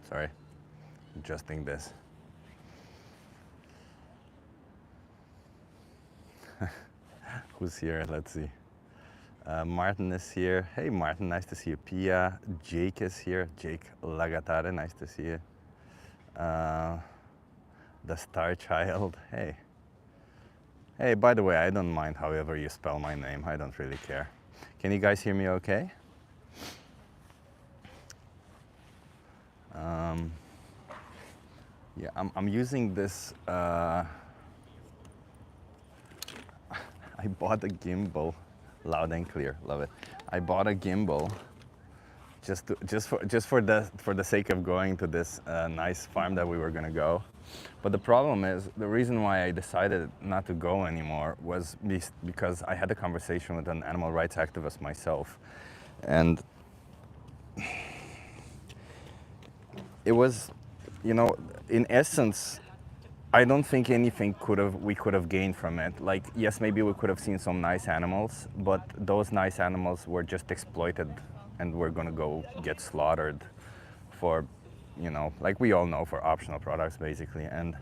Sorry, adjusting this. Who's here? Let's see. Martin is here. Hey Martin, nice to see you. Pia, Jake is here. Jake Lagatare, nice to see you. The Star Child, hey. Hey, by the way, I don't mind however you spell my name. I don't really care. Can you guys hear me okay? Yeah, I'm using this, I bought a gimbal, loud and clear, love it. I bought a gimbal just for the sake of going to this nice farm that we were gonna go. But the problem is, the reason why I decided not to go anymore was because I had a conversation with an animal rights activist myself, and it was, you know, in essence, I don't think anything we could have gained from it. Like, yes, maybe we could have seen some nice animals, but those nice animals were just exploited and were gonna go get slaughtered for, you know, like we all know, for optional products basically. And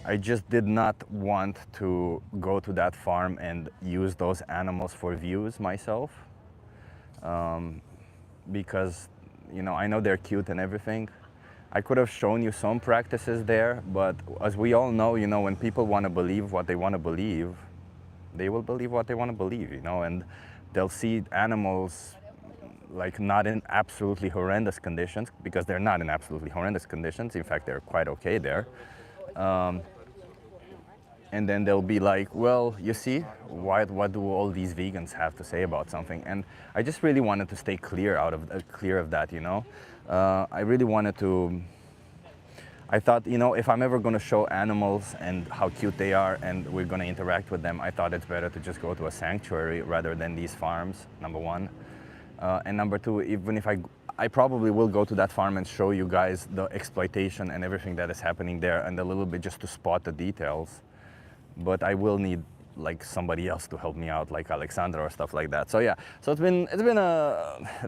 I just did not want to go to that farm and use those animals for views myself, because, you know, I know they're cute and everything. I could have shown you some practices there, but as we all know, you know, when people want to believe what they want to believe, they will believe what they want to believe, you know, and they'll see animals like not in absolutely horrendous conditions, because they're not in absolutely horrendous conditions. In fact, they're quite okay there. And then they'll be like, well, you see, what do all these vegans have to say about something? And I just really wanted to stay clear of that, you know. I really wanted to. I thought, you know, if I'm ever going to show animals and how cute they are, and we're going to interact with them, I thought it's better to just go to a sanctuary rather than these farms. Number one, and number two, even if I probably will go to that farm and show you guys the exploitation and everything that is happening there, and a little bit just to spot the details. But I will need like somebody else to help me out, like Alexandra or stuff like that. So yeah, so it's been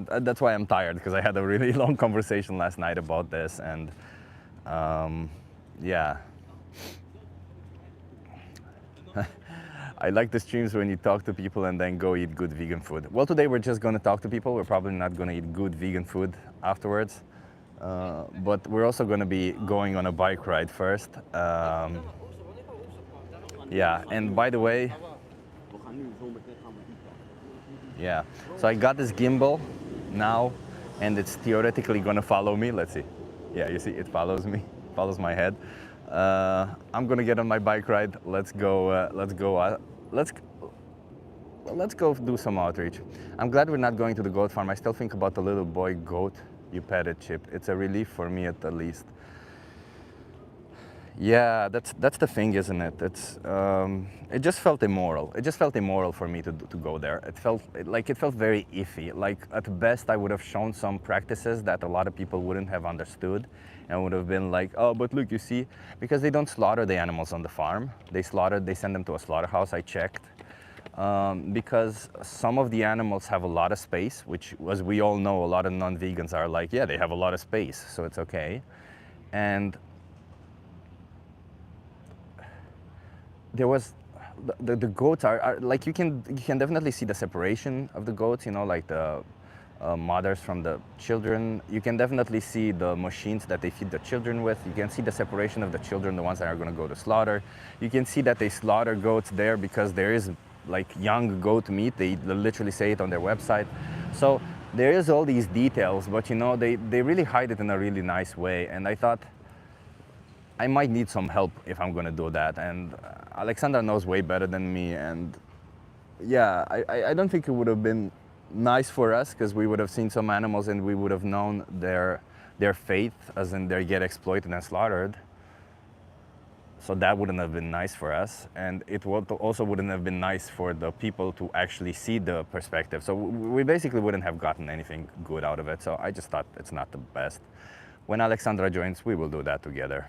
that's why I'm tired, because I had a really long conversation last night about this, and yeah. I like the streams when you talk to people and then go eat good vegan food. Well, today we're just going to talk to people. We're probably not going to eat good vegan food afterwards, but we're also going to be going on a bike ride first. Yeah, and by the way, yeah, so I got this gimbal now, and it's theoretically gonna follow me. Let's see. Yeah, you see, it follows me, follows my head. I'm gonna get on my bike ride. Let's go do some outreach. I'm glad we're not going to the goat farm. I still think about the little boy goat you petted, Chip. It's a relief for me at the least. Yeah, that's the thing, isn't it? It just felt immoral. It just felt immoral for me to go there. It felt very iffy. Like, at best, I would have shown some practices that a lot of people wouldn't have understood, and would have been like, oh, but look, you see, because they don't slaughter the animals on the farm. They send them to a slaughterhouse. I checked, because some of the animals have a lot of space, which, as we all know, a lot of non-vegans are like, yeah, they have a lot of space, so it's okay, and there was the goats are like, you can definitely see the separation of the goats, you know, like the mothers from the children. You can definitely see the machines that they feed the children with. You can see the separation of the children, the ones that are going to go to slaughter. You can see that they slaughter goats there because there is like young goat meat. They literally say it on their website. So there is all these details, but you know, they really hide it in a really nice way. And I thought, I might need some help if I'm going to do that, and Alexandra knows way better than me, and yeah, I don't think it would have been nice for us, because we would have seen some animals and we would have known their fate, as in they get exploited and slaughtered. So that wouldn't have been nice for us, and it also wouldn't have been nice for the people to actually see the perspective. So we basically wouldn't have gotten anything good out of it, so I just thought it's not the best. When Alexandra joins, we will do that together.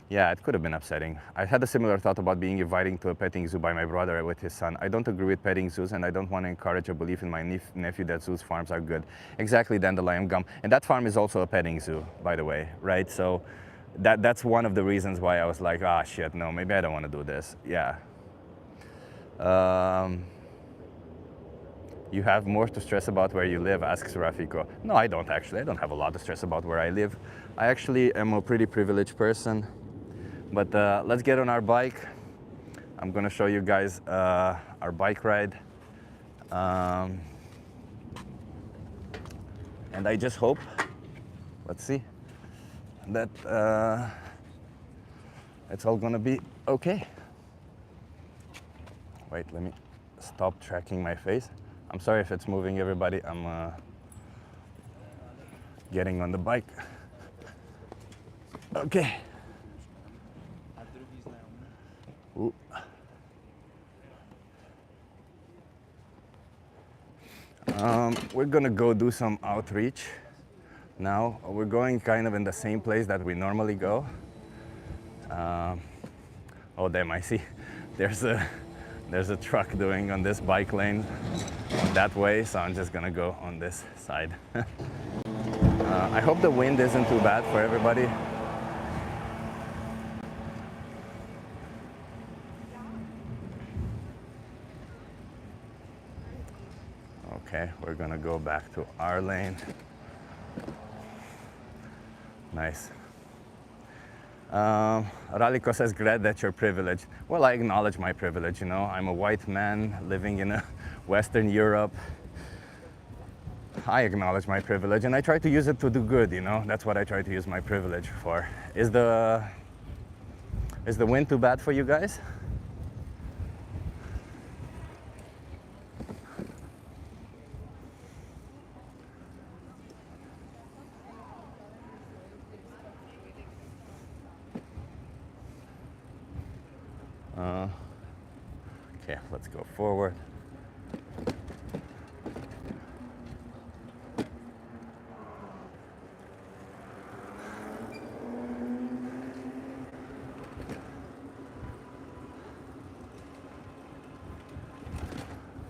Yeah, it could have been upsetting. I had a similar thought about being invited to a petting zoo by my brother with his son. I don't agree with petting zoos, and I don't want to encourage a belief in my nephew that zoos farms are good. Exactly, Dandelion Gum. And that farm is also a petting zoo, by the way, right? So that's one of the reasons why I was like, ah, shit, no, maybe I don't want to do this. Yeah. You have more to stress about where you live, asks Rafiko. No, I don't actually. I don't have a lot to stress about where I live. I actually am a pretty privileged person. But let's get on our bike. I'm gonna show you guys our bike ride. And I just hope, let's see, that it's all gonna be okay. Wait, let me stop tracking my face. I'm sorry if it's moving, everybody. I'm getting on the bike. Okay. Ooh. We're gonna go do some outreach now. We're going kind of in the same place that we normally go. Oh damn, I see there's a truck doing on this bike lane that way, so I'm just gonna go on this side. I hope the wind isn't too bad for everybody. Okay, we're gonna go back to our lane. Nice. Raliko says, glad that you're privileged. Well, I acknowledge my privilege, you know. I'm a white man living in Western Europe. I acknowledge my privilege and I try to use it to do good, you know. That's what I try to use my privilege for. Is the wind too bad for you guys? Okay, let's go forward.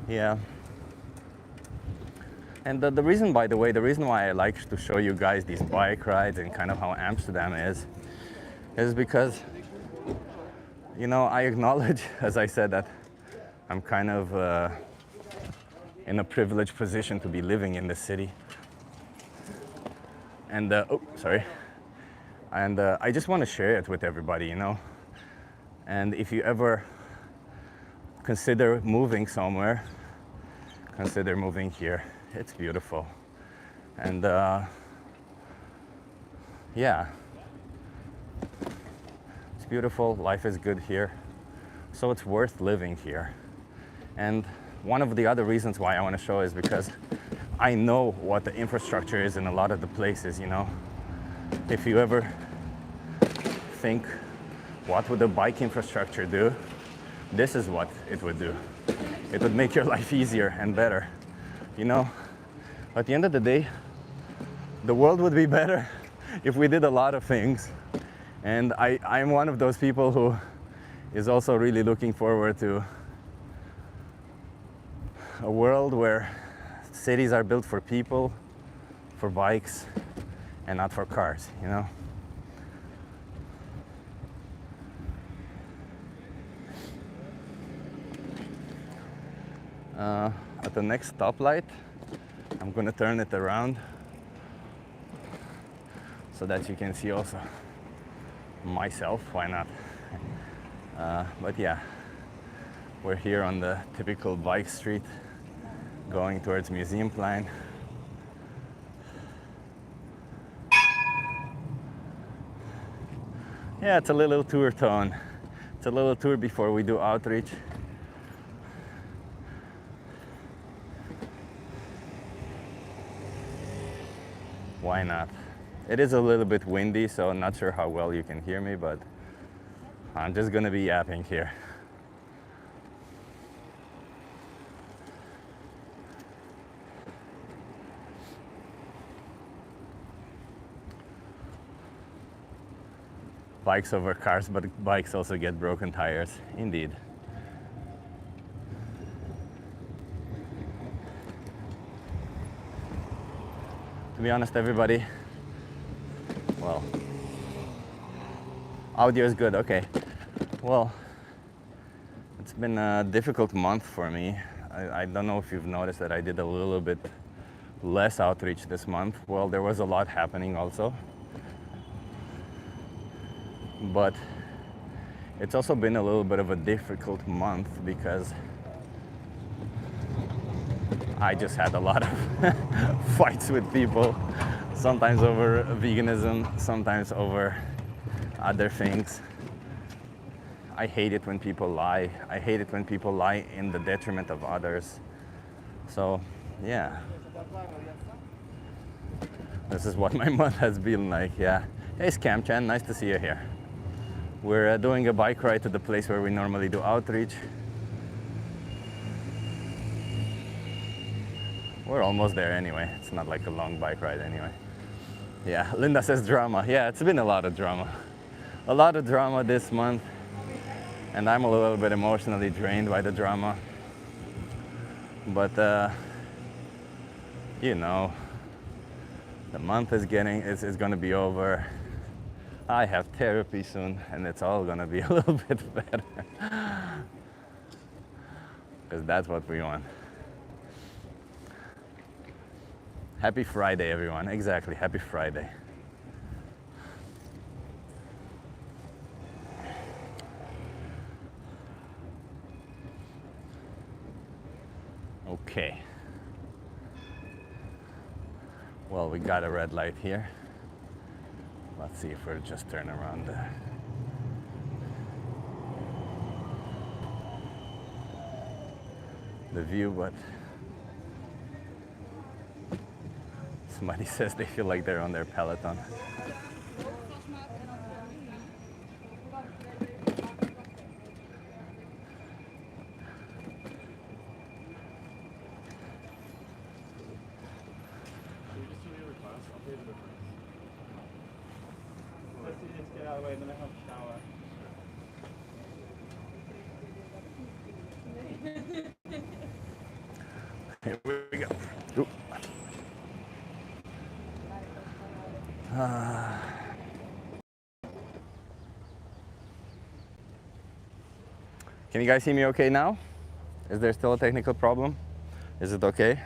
Yeah. And the reason, by the way, the reason why I like to show you guys these bike rides and kind of how Amsterdam is because, you know, I acknowledge, as I said, that I'm kind of in a privileged position to be living in the city. And, oh, sorry. And I just want to share it with everybody, you know. And if you ever consider moving somewhere, consider moving here. It's beautiful. And yeah, it's beautiful. Life is good here. So it's worth living here. And one of the other reasons why I want to show is because I know what the infrastructure is in a lot of the places, you know. If you ever think, what would the bike infrastructure do? This is what it would do. It would make your life easier and better. You know, at the end of the day, the world would be better if we did a lot of things. And I'm one of those people who is also really looking forward to a world where cities are built for people, for bikes, and not for cars, you know? At the next stoplight, I'm gonna turn it around so that you can see also myself, why not? But yeah, we're here on the typical bike street going towards Museumplein. Yeah, it's a little tour tone. It's a little tour before we do outreach. Why not? It is a little bit windy, so I'm not sure how well you can hear me, but I'm just gonna be yapping here. bikes over cars, but bikes also get broken tires. Indeed. To be honest, everybody, well, audio is good, okay. Well, it's been a difficult month for me. I don't know if you've noticed that I did a little bit less outreach this month. Well, there was a lot happening also. But it's also been a little bit of a difficult month because I just had a lot of fights with people, sometimes over veganism, sometimes over other things. I hate it when people lie. I hate it when people lie in the detriment of others. So, yeah. This is what my month has been like, yeah. Hey, Scam Chan, nice to see you here. We're doing a bike ride to the place where we normally do outreach. We're almost there anyway. It's not like a long bike ride anyway. Yeah, Linda says drama. Yeah, it's been a lot of drama. A lot of drama this month. And I'm a little bit emotionally drained by the drama. But, you know, the month is gonna be over. I have therapy soon, and it's all gonna be a little bit better. Because that's what we want. Happy Friday, everyone. Exactly, happy Friday. Okay. Well, we got a red light here. Let's see if we'll just turn around the view, but somebody says they feel like they're on their Peloton. Here we go. Ooh. Can you guys see me okay now? Is there still a technical problem? Is it okay?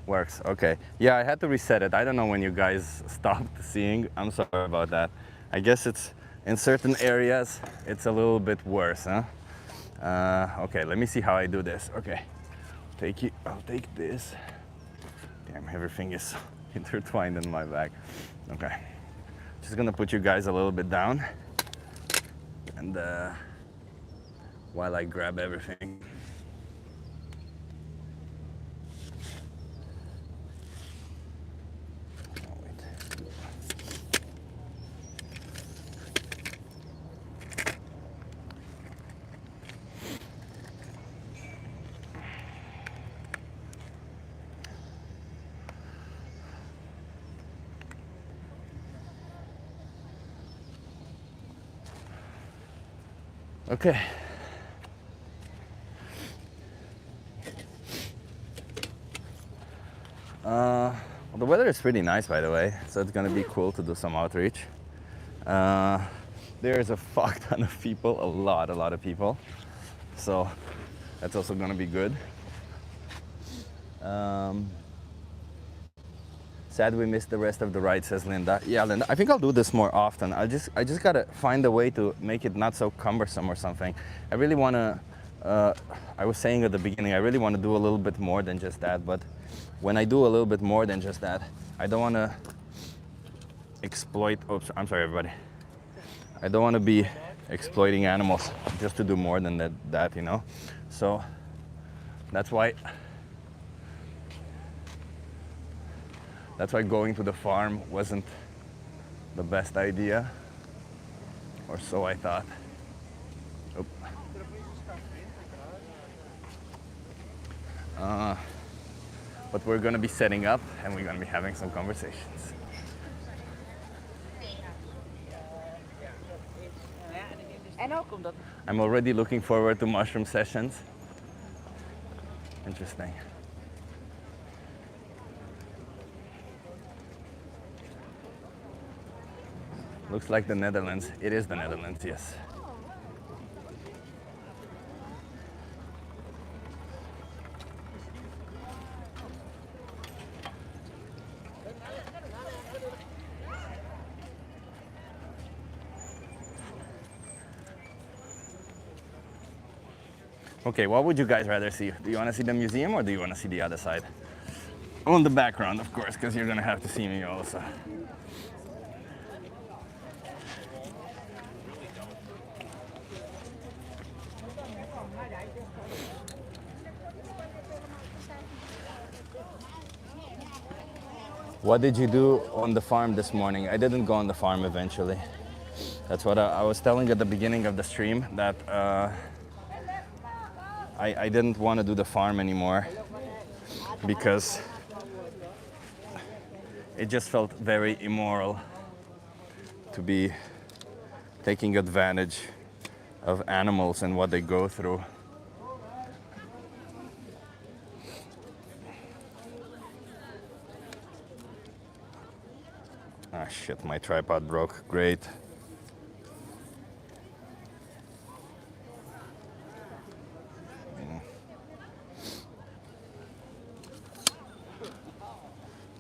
Works, okay. Yeah, I had to reset it. I don't know when you guys stopped seeing. I'm sorry about that. I guess it's in certain areas, it's a little bit worse, huh? Okay, let me see how I do this. Okay, I'll take this. Damn, everything is intertwined in my bag. Okay, just gonna put you guys a little bit down. And while I grab everything. Okay. Well, the weather is pretty nice, by the way, so it's gonna be cool to do some outreach. There's a fuck ton of people, a lot of people, so that's also gonna be good. Sad we missed the rest of the ride, says Linda. Yeah, Linda, I think I'll do this more often. I just gotta find a way to make it not so cumbersome or something. I really wanna, I was saying at the beginning, I really wanna do a little bit more than just that, but when I do a little bit more than just that, I don't wanna exploit, oops, I'm sorry everybody. I don't wanna be exploiting animals just to do more than that, you know? So that's why going to the farm wasn't the best idea, or so I thought. Oop. But we're gonna be setting up and we're gonna be having some conversations. I'm already looking forward to mushroom sessions. Interesting. Looks like the Netherlands. It is the Netherlands, yes. Okay, what would you guys rather see? Do you want to see the museum or do you want to see the other side? On the background, of course, because you're gonna have to see me also. What did you do on the farm this morning? I didn't go on the farm eventually. That's what I was telling at the beginning of the stream, that I didn't want to do the farm anymore because it just felt very immoral to be taking advantage of animals and what they go through. Ah shit, my tripod broke. Great.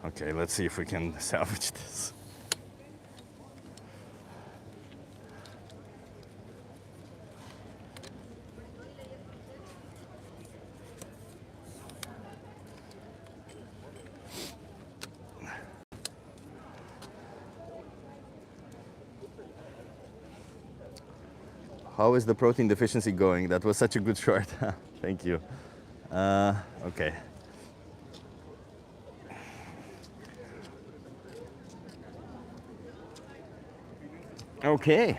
Okay, let's see if we can salvage this. How is the protein deficiency going? That was such a good short. Thank you. Okay. Okay.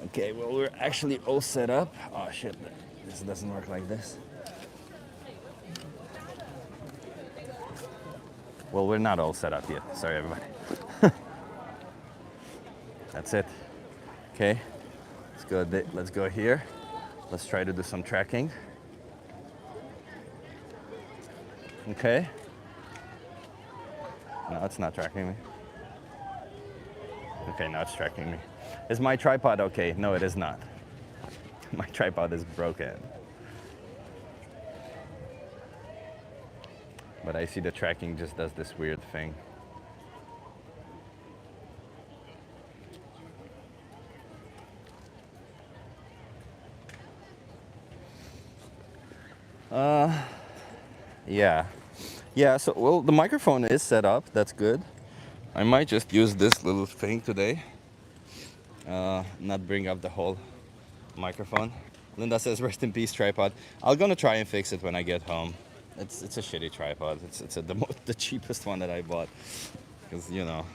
Okay, well, we're actually all set up. Oh shit, this doesn't work like this. Well, we're not all set up yet. Sorry, everybody. That's it. Okay, let's go here. Let's try to do some tracking. Okay. No, it's not tracking me. Okay, now it's tracking me. Is my tripod okay? No, it is not. My tripod is broken. But I see the tracking just does this weird thing. Yeah. Yeah, so, well, the microphone is set up. That's good. I might just use this little thing today. Not bring up the whole microphone. Linda says, rest in peace, tripod. I'm gonna try and fix it when I get home. It's a shitty tripod. It's the cheapest one that I bought. Because, you know,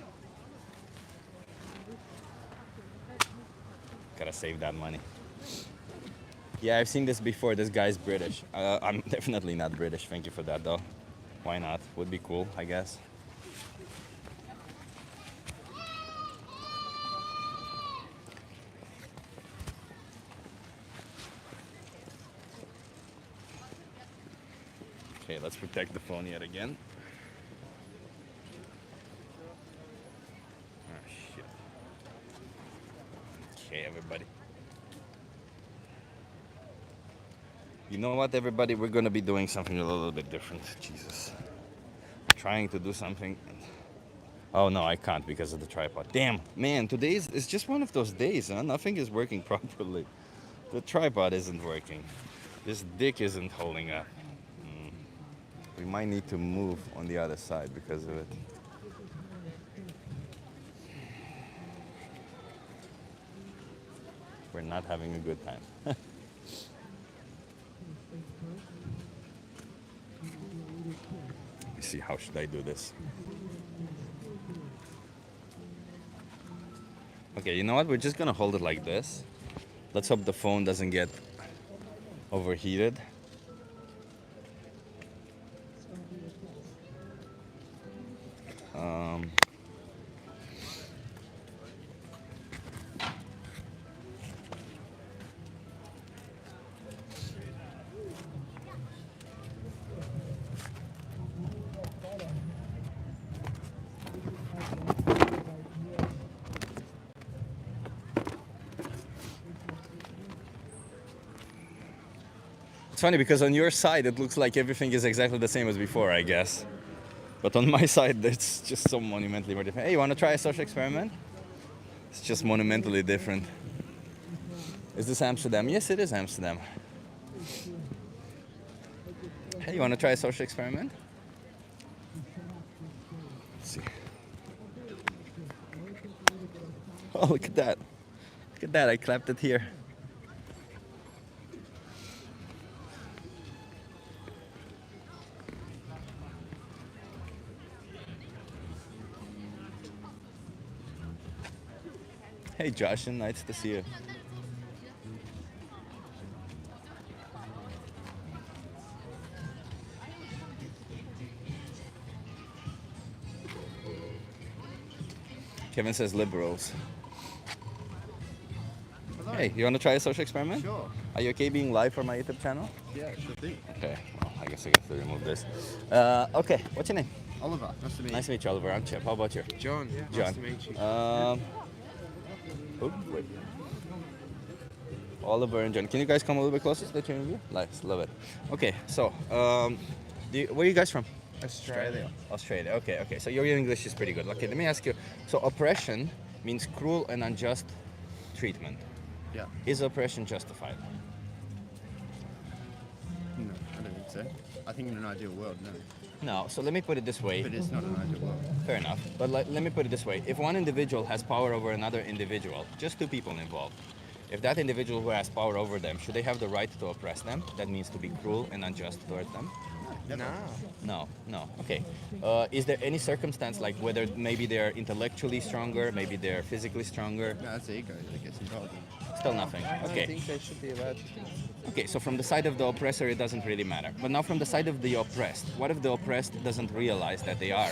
gotta save that money. Yeah, I've seen this before. This guy's British. I'm definitely not British. Thank you for that, though. Why not? Would be cool, I guess. Okay, let's protect the phone yet again. Oh, shit. Okay, everybody. You know what, everybody? We're gonna be doing something a little bit different. Jesus. Trying to do something. Oh no, I can't because of the tripod. Damn, man, it's just one of those days, huh? Nothing is working properly. The tripod isn't working. This dick isn't holding up. We might need to move on the other side because of it. We're not having a good time. Let me see, how should I do this? Okay, you know what? We're just gonna hold it like this. Let's hope the phone doesn't get overheated. Um, it's funny because on your side it looks like everything is exactly the same as before, I guess. But on my side, it's just so monumentally more different. Hey, you want to try a social experiment? It's just monumentally different. Is this Amsterdam? Yes, it is Amsterdam. Hey, you want to try a social experiment? Let's see. Oh, look at that. Look at that, I clapped it here. Hey, Josh, nice to see you. Kevin says liberals. Hello. Hey, you want to try a social experiment? Sure. Are you okay being live for my YouTube channel? Yeah, sure thing. Okay, well, I guess I have to remove this. Okay, what's your name? Oliver, nice to meet you. Nice to meet you, Oliver. I'm Chip. How about you? John, John. nice to meet you. Wait. Oliver and John. Can you guys come a little bit closer to the two of you? Nice, love it. Okay, so, where are you guys from? Australia. Australia. Okay. So your English is pretty good. Okay, let me ask you. So oppression means cruel and unjust treatment. Yeah. Is oppression justified? No, I don't think so. I think in an ideal world, no. No. So let me put it this way. But it's not an ideal world. Fair enough. But let me put it this way. If one individual has power over another individual, just two people involved, if that individual who has power over them, should they have the right to oppress them? That means to be cruel and unjust towards them? Never. No. Okay. Is there any circumstance like whether maybe they're intellectually stronger, maybe they're physically stronger? No, that's ego that gets involved. Still nothing. I Okay. think they should be allowed to think. Okay, so from the side of the oppressor, it doesn't really matter. But now from the side of the oppressed, what if the oppressed doesn't realize that they are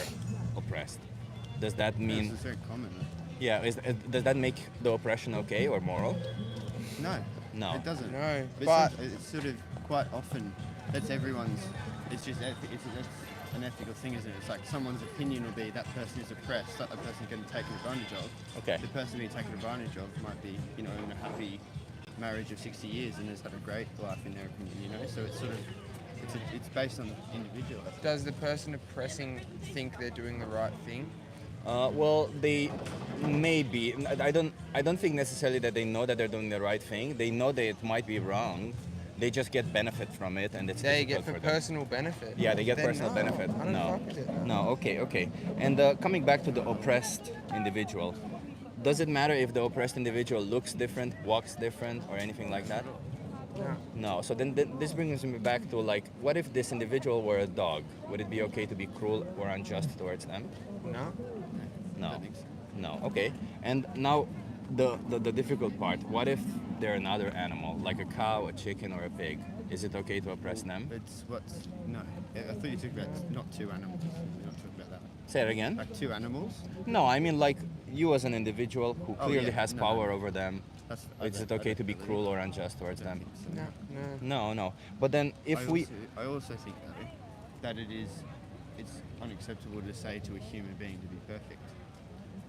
oppressed? Does that mean, This is very common. yeah, does that make the oppression okay or moral? No. No. It doesn't. No, But but it's sort of quite often, that's everyone's, it's just, it's an ethical thing, isn't it? It's like someone's opinion will be that person is oppressed, that person's getting taken advantage of. Okay. The person being taken advantage of might be, in a happy marriage of 60 years and has had a great life in their opinion, So it's sort of, it's based on the individual. I think. does the person oppressing think they're doing the right thing? Well, they maybe. I don't think necessarily that they know that they're doing the right thing. They know that it might be wrong. They just get benefit from it, and it's They difficult get for them. personal benefit. Yeah, they get Then personal no, benefit. I don't No, fuck with it. no. Okay. And coming back to the oppressed individual, does it matter if the oppressed individual looks different, walks different, or anything like that? No. No. So then this brings me back to like, what if this individual were a dog? Would it be okay to be cruel or unjust towards them? No. No. I don't think so. No. Okay. And now the difficult part. What if they're another animal, like a cow, a chicken, or a pig? Is it okay to oppress them? No. I thought you talked about not two animals. We're not talking about that. Say it again. Like two animals? No, I mean like you as an individual who Oh, clearly yeah. has No, power no. over them. I Is it don't- I okay don't to be believe cruel it. or unjust towards I don't them? think so. No. No. But then if we, I also think though that it's unacceptable to say to a human being to be perfect,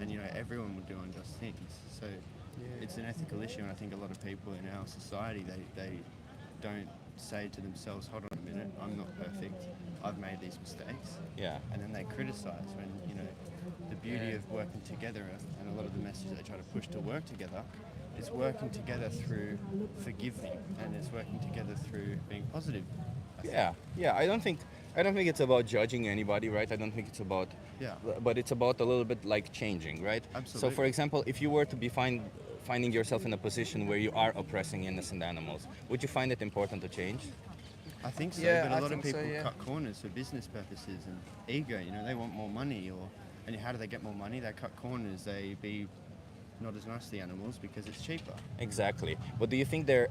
and everyone will do unjust things. So it's an ethical issue, and I think a lot of people in our society they don't say to themselves, "Hold on a minute, I'm not perfect. I've made these mistakes," yeah, and then they criticize when the beauty of working together and a lot of the message they try to push to work together. It's working together through forgiving, and it's working together through being positive. I think. yeah. I don't think it's about judging anybody, right? I don't think it's about, Yeah. but it's about a little bit like changing, right? So for Absolutely. example, if you were to be finding yourself in a position where you are oppressing innocent animals, would you find it important to change? I think so, Yeah, but I a lot of think so, people yeah. cut corners for business purposes and ego. They want more money, and how do they get more money? They cut corners. They be not as nice to the animals because it's cheaper. Exactly. But do you think there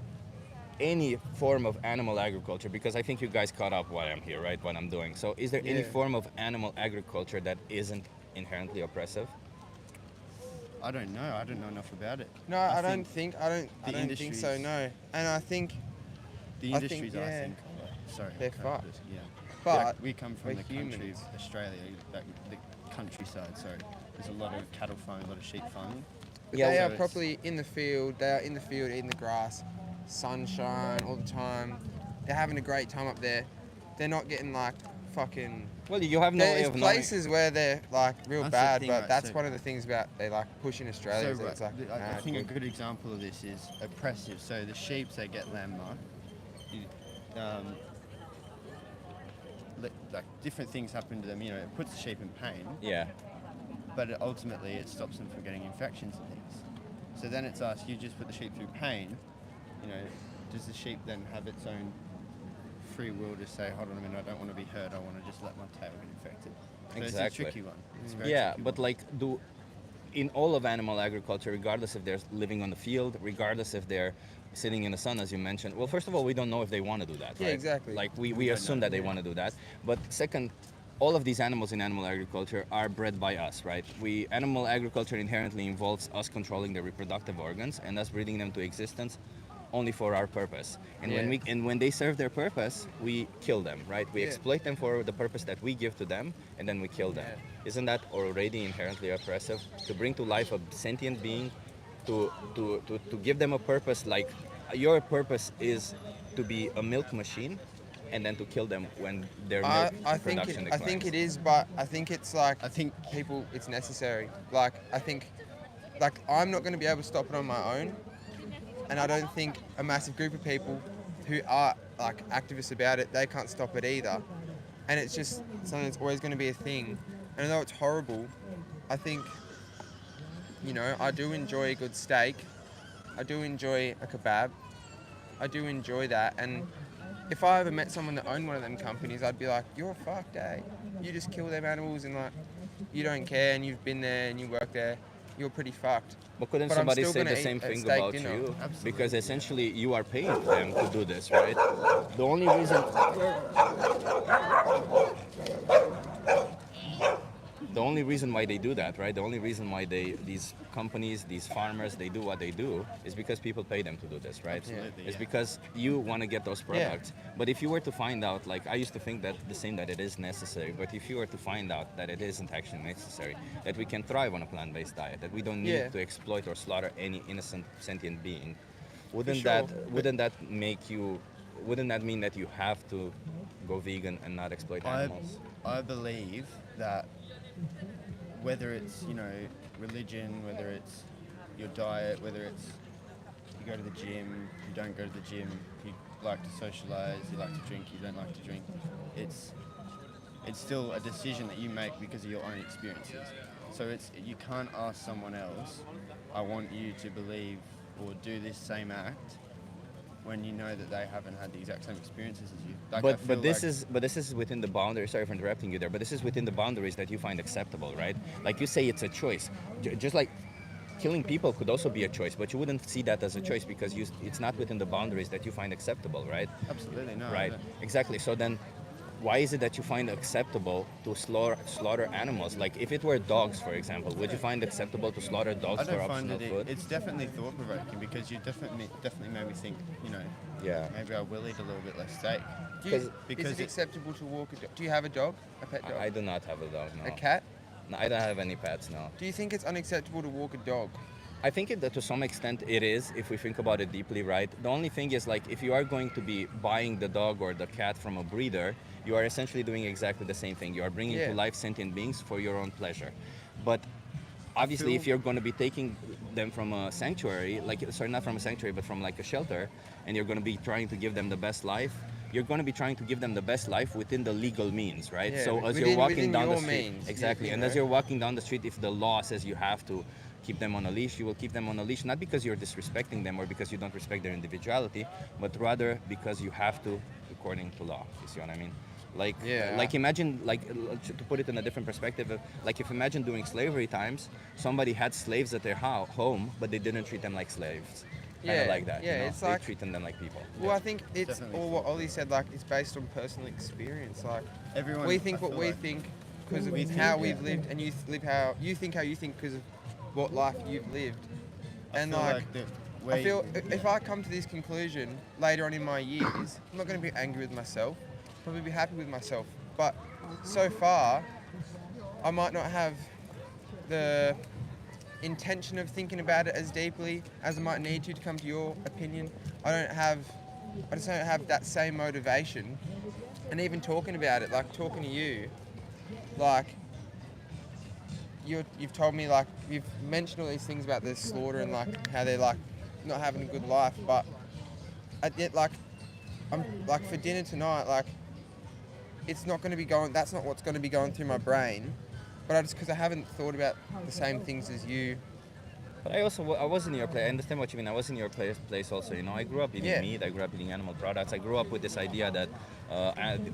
any form of animal agriculture, because I think you guys caught up what I'm here, right? What I'm doing. So is there any Yeah. form of animal agriculture that isn't inherently oppressive? I don't know. I don't know enough about it. No, I don't think so. industries- No, and I think The I think, industries, I yeah, think, sorry, they're I can't fucked. just- yeah. But Like, we come from we're the country humans. of Australia, the countryside. So there's a lot of cattle farming, a lot of sheep farming. Yeah, they so are it's- properly in the field. They are in the field, eating the grass, sunshine all the time. They're having a great time up there. They're not getting like fucking. Well, you have no way There's of knowing. places where they're like real That's the bad, thing, but right, that's so- one of the things about they like push in Australia. is that it's like, I nah, think a good. good example of this is oppressive. So the sheep, they get landmark. Like different things happen to them. You know, it puts the sheep in pain, Yeah. but ultimately it stops them from getting infections and things. So then it's asked, you just put the sheep through pain. You know, does the sheep then have its own free will to say, hold on a minute, I don't want to be hurt. I want to just let my tail get infected. So Exactly. It's a tricky one. It's a very Yeah, tricky but one. like in all of animal agriculture, regardless if they're living on the field, regardless if they're sitting in the sun, as you mentioned. Well, first of all, we don't know if they want to do that. Yeah, right? exactly. Like We we don't assume know, that they yeah. want to do that. But second, all of these animals in animal agriculture are bred by us, right? Animal agriculture inherently involves us controlling their reproductive organs and us breeding them to existence only for our purpose. And Yeah. when they serve their purpose, we kill them, right? We Yeah. exploit them for the purpose that we give to them, and then we kill them. Yeah. Isn't that already inherently oppressive? To bring to life a sentient being, to give them a purpose, like your purpose is to be a milk machine, and then to kill them when their milk I think production I think declines. it is, but I think it's like I think people. It's necessary. Like I think, like I'm not going to be able to stop it on my own, and I don't think a massive group of people who are like activists about it, they can't stop it either. And it's just something that's always going to be a thing. And although it's horrible, I think, you know, I do enjoy a good steak. I do enjoy a kebab. I do enjoy that. And if I ever met someone that owned one of them companies, I'd be like, you're fucked, eh? You just kill them animals and like, you don't care and you've been there and you work there. You're pretty fucked. But couldn't But I'm somebody still say gonna the eat same a thing steak about dinner. you? Absolutely, Because yeah. essentially you are paying them to do this, right? The only reason why they do that, right? The only reason why these companies, these farmers, they do what they do is because people pay them to do this, right? Absolutely, It's yeah. because you want to get those Yeah. products. But if you were to find out, like I used to think that the same, that it is necessary, but if you were to find out that it isn't actually necessary, that we can thrive on a plant-based diet, that we don't need Yeah. to exploit or slaughter any innocent sentient being, wouldn't sure, that make you? Wouldn't that mean that you have to go vegan and not exploit animals? I believe that whether it's, you know, religion, whether it's your diet, whether it's you go to the gym, you don't go to the gym, you like to socialize, you like to drink, you don't like to drink, it's still a decision that you make because of your own experiences. So you can't ask someone else, I want you to believe or do this same act when you know that they haven't had the exact same experiences as you. Like, I feel But this like- is within the boundaries. Sorry for interrupting you there, but this is within the boundaries that you find acceptable, right? Like you say, it's a choice. Just like killing people could also be a choice, but you wouldn't see that as a choice because it's not within the boundaries that you find acceptable, right? Absolutely, no. I Right. don't- Exactly. So then, why is it that you find acceptable to slaughter animals? Like if it were dogs, for example, would you find acceptable to slaughter dogs I for don't find optional food? it's definitely thought-provoking because you definitely made me think, you know, Yeah. maybe I will eat a little bit less steak. Is it acceptable to walk a dog? Do you have a dog? A pet dog? I do not have a dog. No. A cat? No, I don't have any pets. No. Do you think it's unacceptable to walk a dog? I think that to some extent it is, if we think about it deeply, right? The only thing is, like, if you are going to be buying the dog or the cat from a breeder, you are essentially doing exactly the same thing. You are bringing Yeah. to life sentient beings for your own pleasure. But obviously, feel- if you're going to be taking them from a sanctuary, not from a sanctuary, but from like a shelter, and you're going to be trying to give them the best life, you're going to be trying to give them the best life within the legal means, right? Yeah, so as within- you're walking within down the your street, means, exactly, you and as know? you're walking down the street, if the law says you have to keep them on a leash, you will keep them on a leash, not because you're disrespecting them or because you don't respect their individuality, but rather because you have to, according to law. You see what I mean? Like, Yeah. like imagine, like to put it in a different perspective, like if imagine during slavery times, somebody had slaves at their home, but they didn't treat them like slaves. Kind of Yeah, like that, yeah, you know? it's They like- treated them like people. Well, I think it's definitely all what Ollie said. Like, it's based on personal experience. Like, Everyone. we think I what feel we like think because of We think, how we've yeah. lived, and you live how you think because of what life you've lived. I And feel like, the I feel if I come to this conclusion later on in my years, I'm not going to be angry with myself. Probably be happy with myself. But so far, I might not have the intention of thinking about it as deeply as I might need to come to your opinion. I just don't have that same motivation. And even talking about it, like talking to you, like you've told me, like you've mentioned all these things about the slaughter and like how they're like not having a good life, but like I'm like for dinner tonight, like it's not going to be going. That's not what's going to be going through my brain. But because I haven't thought about the same things as you. But I was in your place. I understand what you mean. I was in your place also. You know, I grew up eating Yeah. meat. I grew up eating animal products. I grew up with this idea that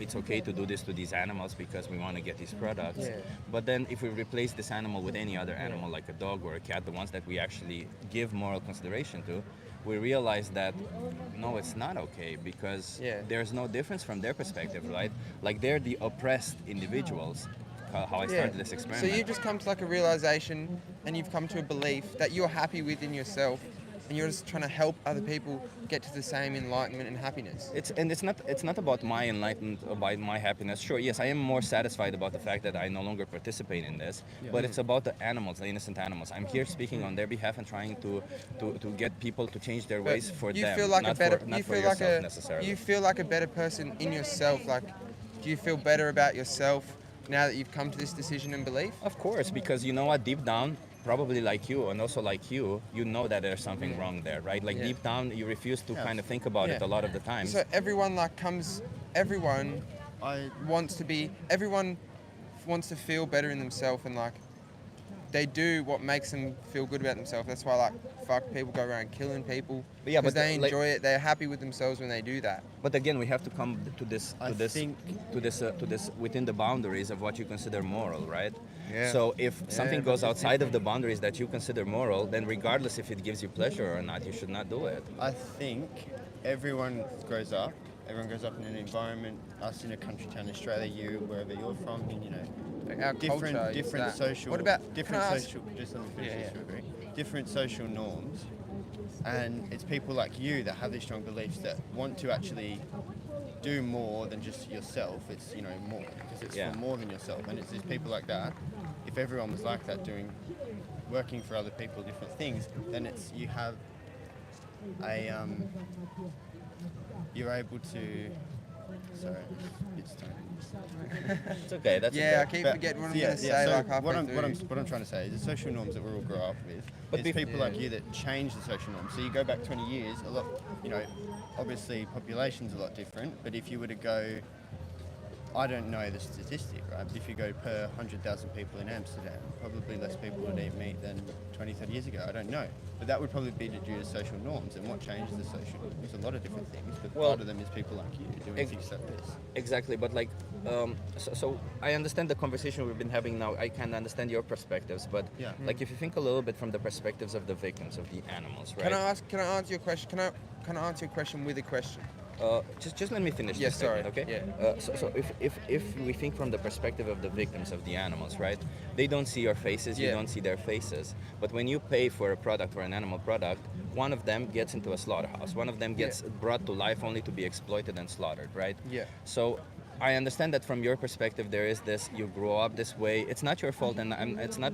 it's okay to do this to these animals because we want to get these products. Yeah. But then if we replace this animal with any other animal, like a dog or a cat, the ones that we actually give moral consideration to, we realize that no, it's not okay because Yeah. there's no difference from their perspective, right? Like they're the oppressed individuals. How I Yeah. started this So experiment. you've just come to like a realization, and you've come to a belief that you're happy within yourself, and you're just trying to help other people get to the same enlightenment and happiness. It's not about my enlightenment or by my happiness. Sure, yes, I am more satisfied about the fact that I no longer participate in this, but it's about the animals, the innocent animals. I'm here speaking on their behalf and trying to get people to change their ways for you them, feel like not a better for, not you for feel like yourself a necessarily. you feel like a better person in yourself. Like, do you feel better about yourself now that you've come to this decision and belief? Of course, because you know what, deep down, probably like you and also like you know that there's something wrong there, right? Like Yeah. deep down, you refuse to Yeah. kind of think about it Yeah. a lot of the times. So everyone everyone wants to feel better in themselves, and like they do what makes them feel good about themselves. That's why like people go around killing people. But yeah, because but they like- enjoy it. They're happy with themselves when they do that. But again, we have to come to this I think- to this within the boundaries of what you consider moral, right? Yeah. So if something but goes it's outside of the boundaries that you consider moral, then regardless if it gives you pleasure or not, you should not do it. I think everyone grows up. Everyone grows up in an environment. Us in a country town, Australia, you wherever you're from, and you know, Our different culture is different that. social. What about different can I ask- social? Just let me finish Yeah, this yeah. real quick. Different social norms, and it's people like you that have these strong beliefs that want to actually do more than just yourself. It's more because it's Yeah. for more than yourself, and it's just people like that. If everyone was like that, working for other people, different things, then you have a you're able to. Sorry, it's time. It's okay. That's Yeah, I okay. keep But- forgetting what I'm yeah, going to yeah, say. so Like halfway what I'm through. what I'm trying to say is the social norms that we all grow up with. But It's people yeah. like you that change the social norms. So you go back 20 years, a lot. Obviously population's a lot different. But if you were to go, I don't know the statistic, right? But if you go per 100,000 people in Amsterdam, probably less people would eat meat than 20, 30 years ago. I don't know. But that would probably be due to social norms. And what changes the social norms? A lot of different things. But Well, part of them is people like you doing ex- things like this. Exactly, but like, so I understand the conversation we've been having now. I can understand your perspectives, but Yeah. like if you think a little bit from the perspectives of the victims, of the animals, right? Can I answer your question? Can I answer your question with a question? Just let me finish Yeah, this statement, sorry. okay? Yeah. So if we think from the perspective of the victims of the animals, right? They don't see your faces, you Yeah. don't see their faces. But when you pay for a product, for an animal product, one of them gets into a slaughterhouse. One of them gets brought to life only to be exploited and slaughtered, right? Yeah. So I understand that from your perspective, there is this. You grow up this way. It's not your fault, and I'm not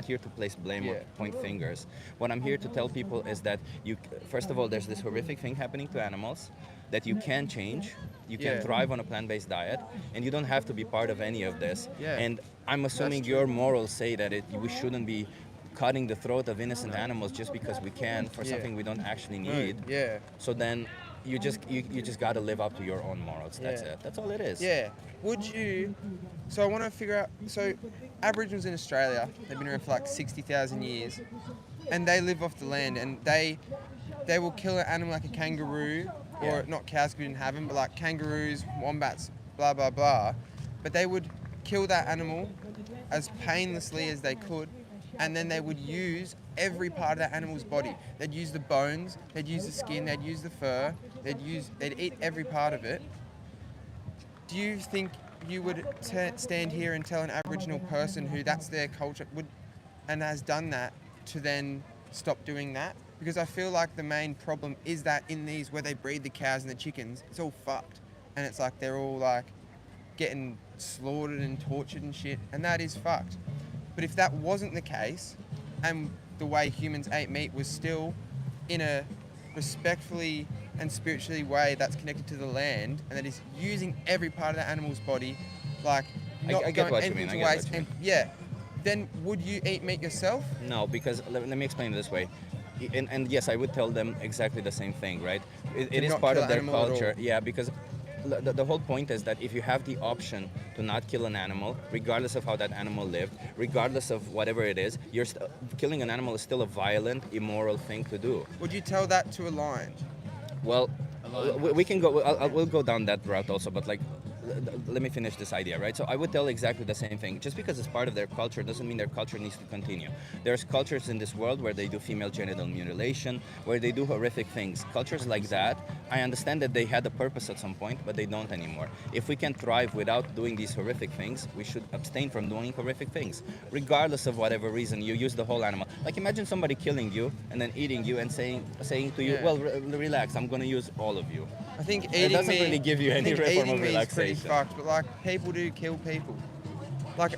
here to place blame or Yeah. point fingers. What I'm here to tell people is that first of all, there's this horrific thing happening to animals that you can change. You can Yeah. thrive on a plant-based diet, and you don't have to be part of any of this. Yeah. And I'm assuming true. your morals say that we shouldn't be cutting the throat of innocent animals just because we can for Yeah. something we don't actually No, need. yeah. So then you just got to live up to your own morals. That's Yeah. it. That's all it is. Yeah. Would you? So I want to figure out. So Aboriginals in Australia, they've been around for like 60,000 years, and they live off the land, and they will kill an animal like a kangaroo, or Yeah. not cows, 'cause we didn't have them, but like kangaroos, wombats, blah, blah, blah. But they would kill that animal as painlessly as they could, and then they would use every part of that animal's body. They'd use the bones, they'd use the skin, they'd use the fur, they'd eat every part of it. Do you think you would stand here and tell an Aboriginal person who that's their culture and has done that to then stop doing that? Because I feel like the main problem is that in these where they breed the cows and the chickens, it's all fucked. And it's like they're all like getting slaughtered and tortured and shit, and that is fucked. But if that wasn't the case, and the way humans ate meat was still in a respectfully and spiritually way that's connected to the land, and that is using every part of the animal's body, like not I get going what you anything mean, to I get what waste, you and yeah, then would you eat meat yourself? No, because let me explain it this way. And yes, I would tell them exactly the same thing, right? It is not part kill of their animal at all. culture. Yeah, because the whole point is that if you have the option to not kill an animal, regardless of how that animal lived, regardless of whatever it is, killing an animal is still a violent, immoral thing to do. Would you tell that to a lion? Well, we can go. We'll go down that route also, but like, let me finish this idea, right? So I would tell exactly the same thing. Just because it's part of their culture doesn't mean their culture needs to continue. There's cultures in this world where they do female genital mutilation, where they do horrific things. Cultures like that, I understand that they had a purpose at some point, but they don't anymore. If we can thrive without doing these horrific things, we should abstain from doing horrific things, regardless of whatever reason. You use the whole animal. Like, imagine somebody killing you and then eating you and saying to you, Yeah. well, relax, I'm going to use all of you. I think It eating doesn't meat, really give you I any think form eating of meat is pretty relaxation. fucked, but like people do kill people. Like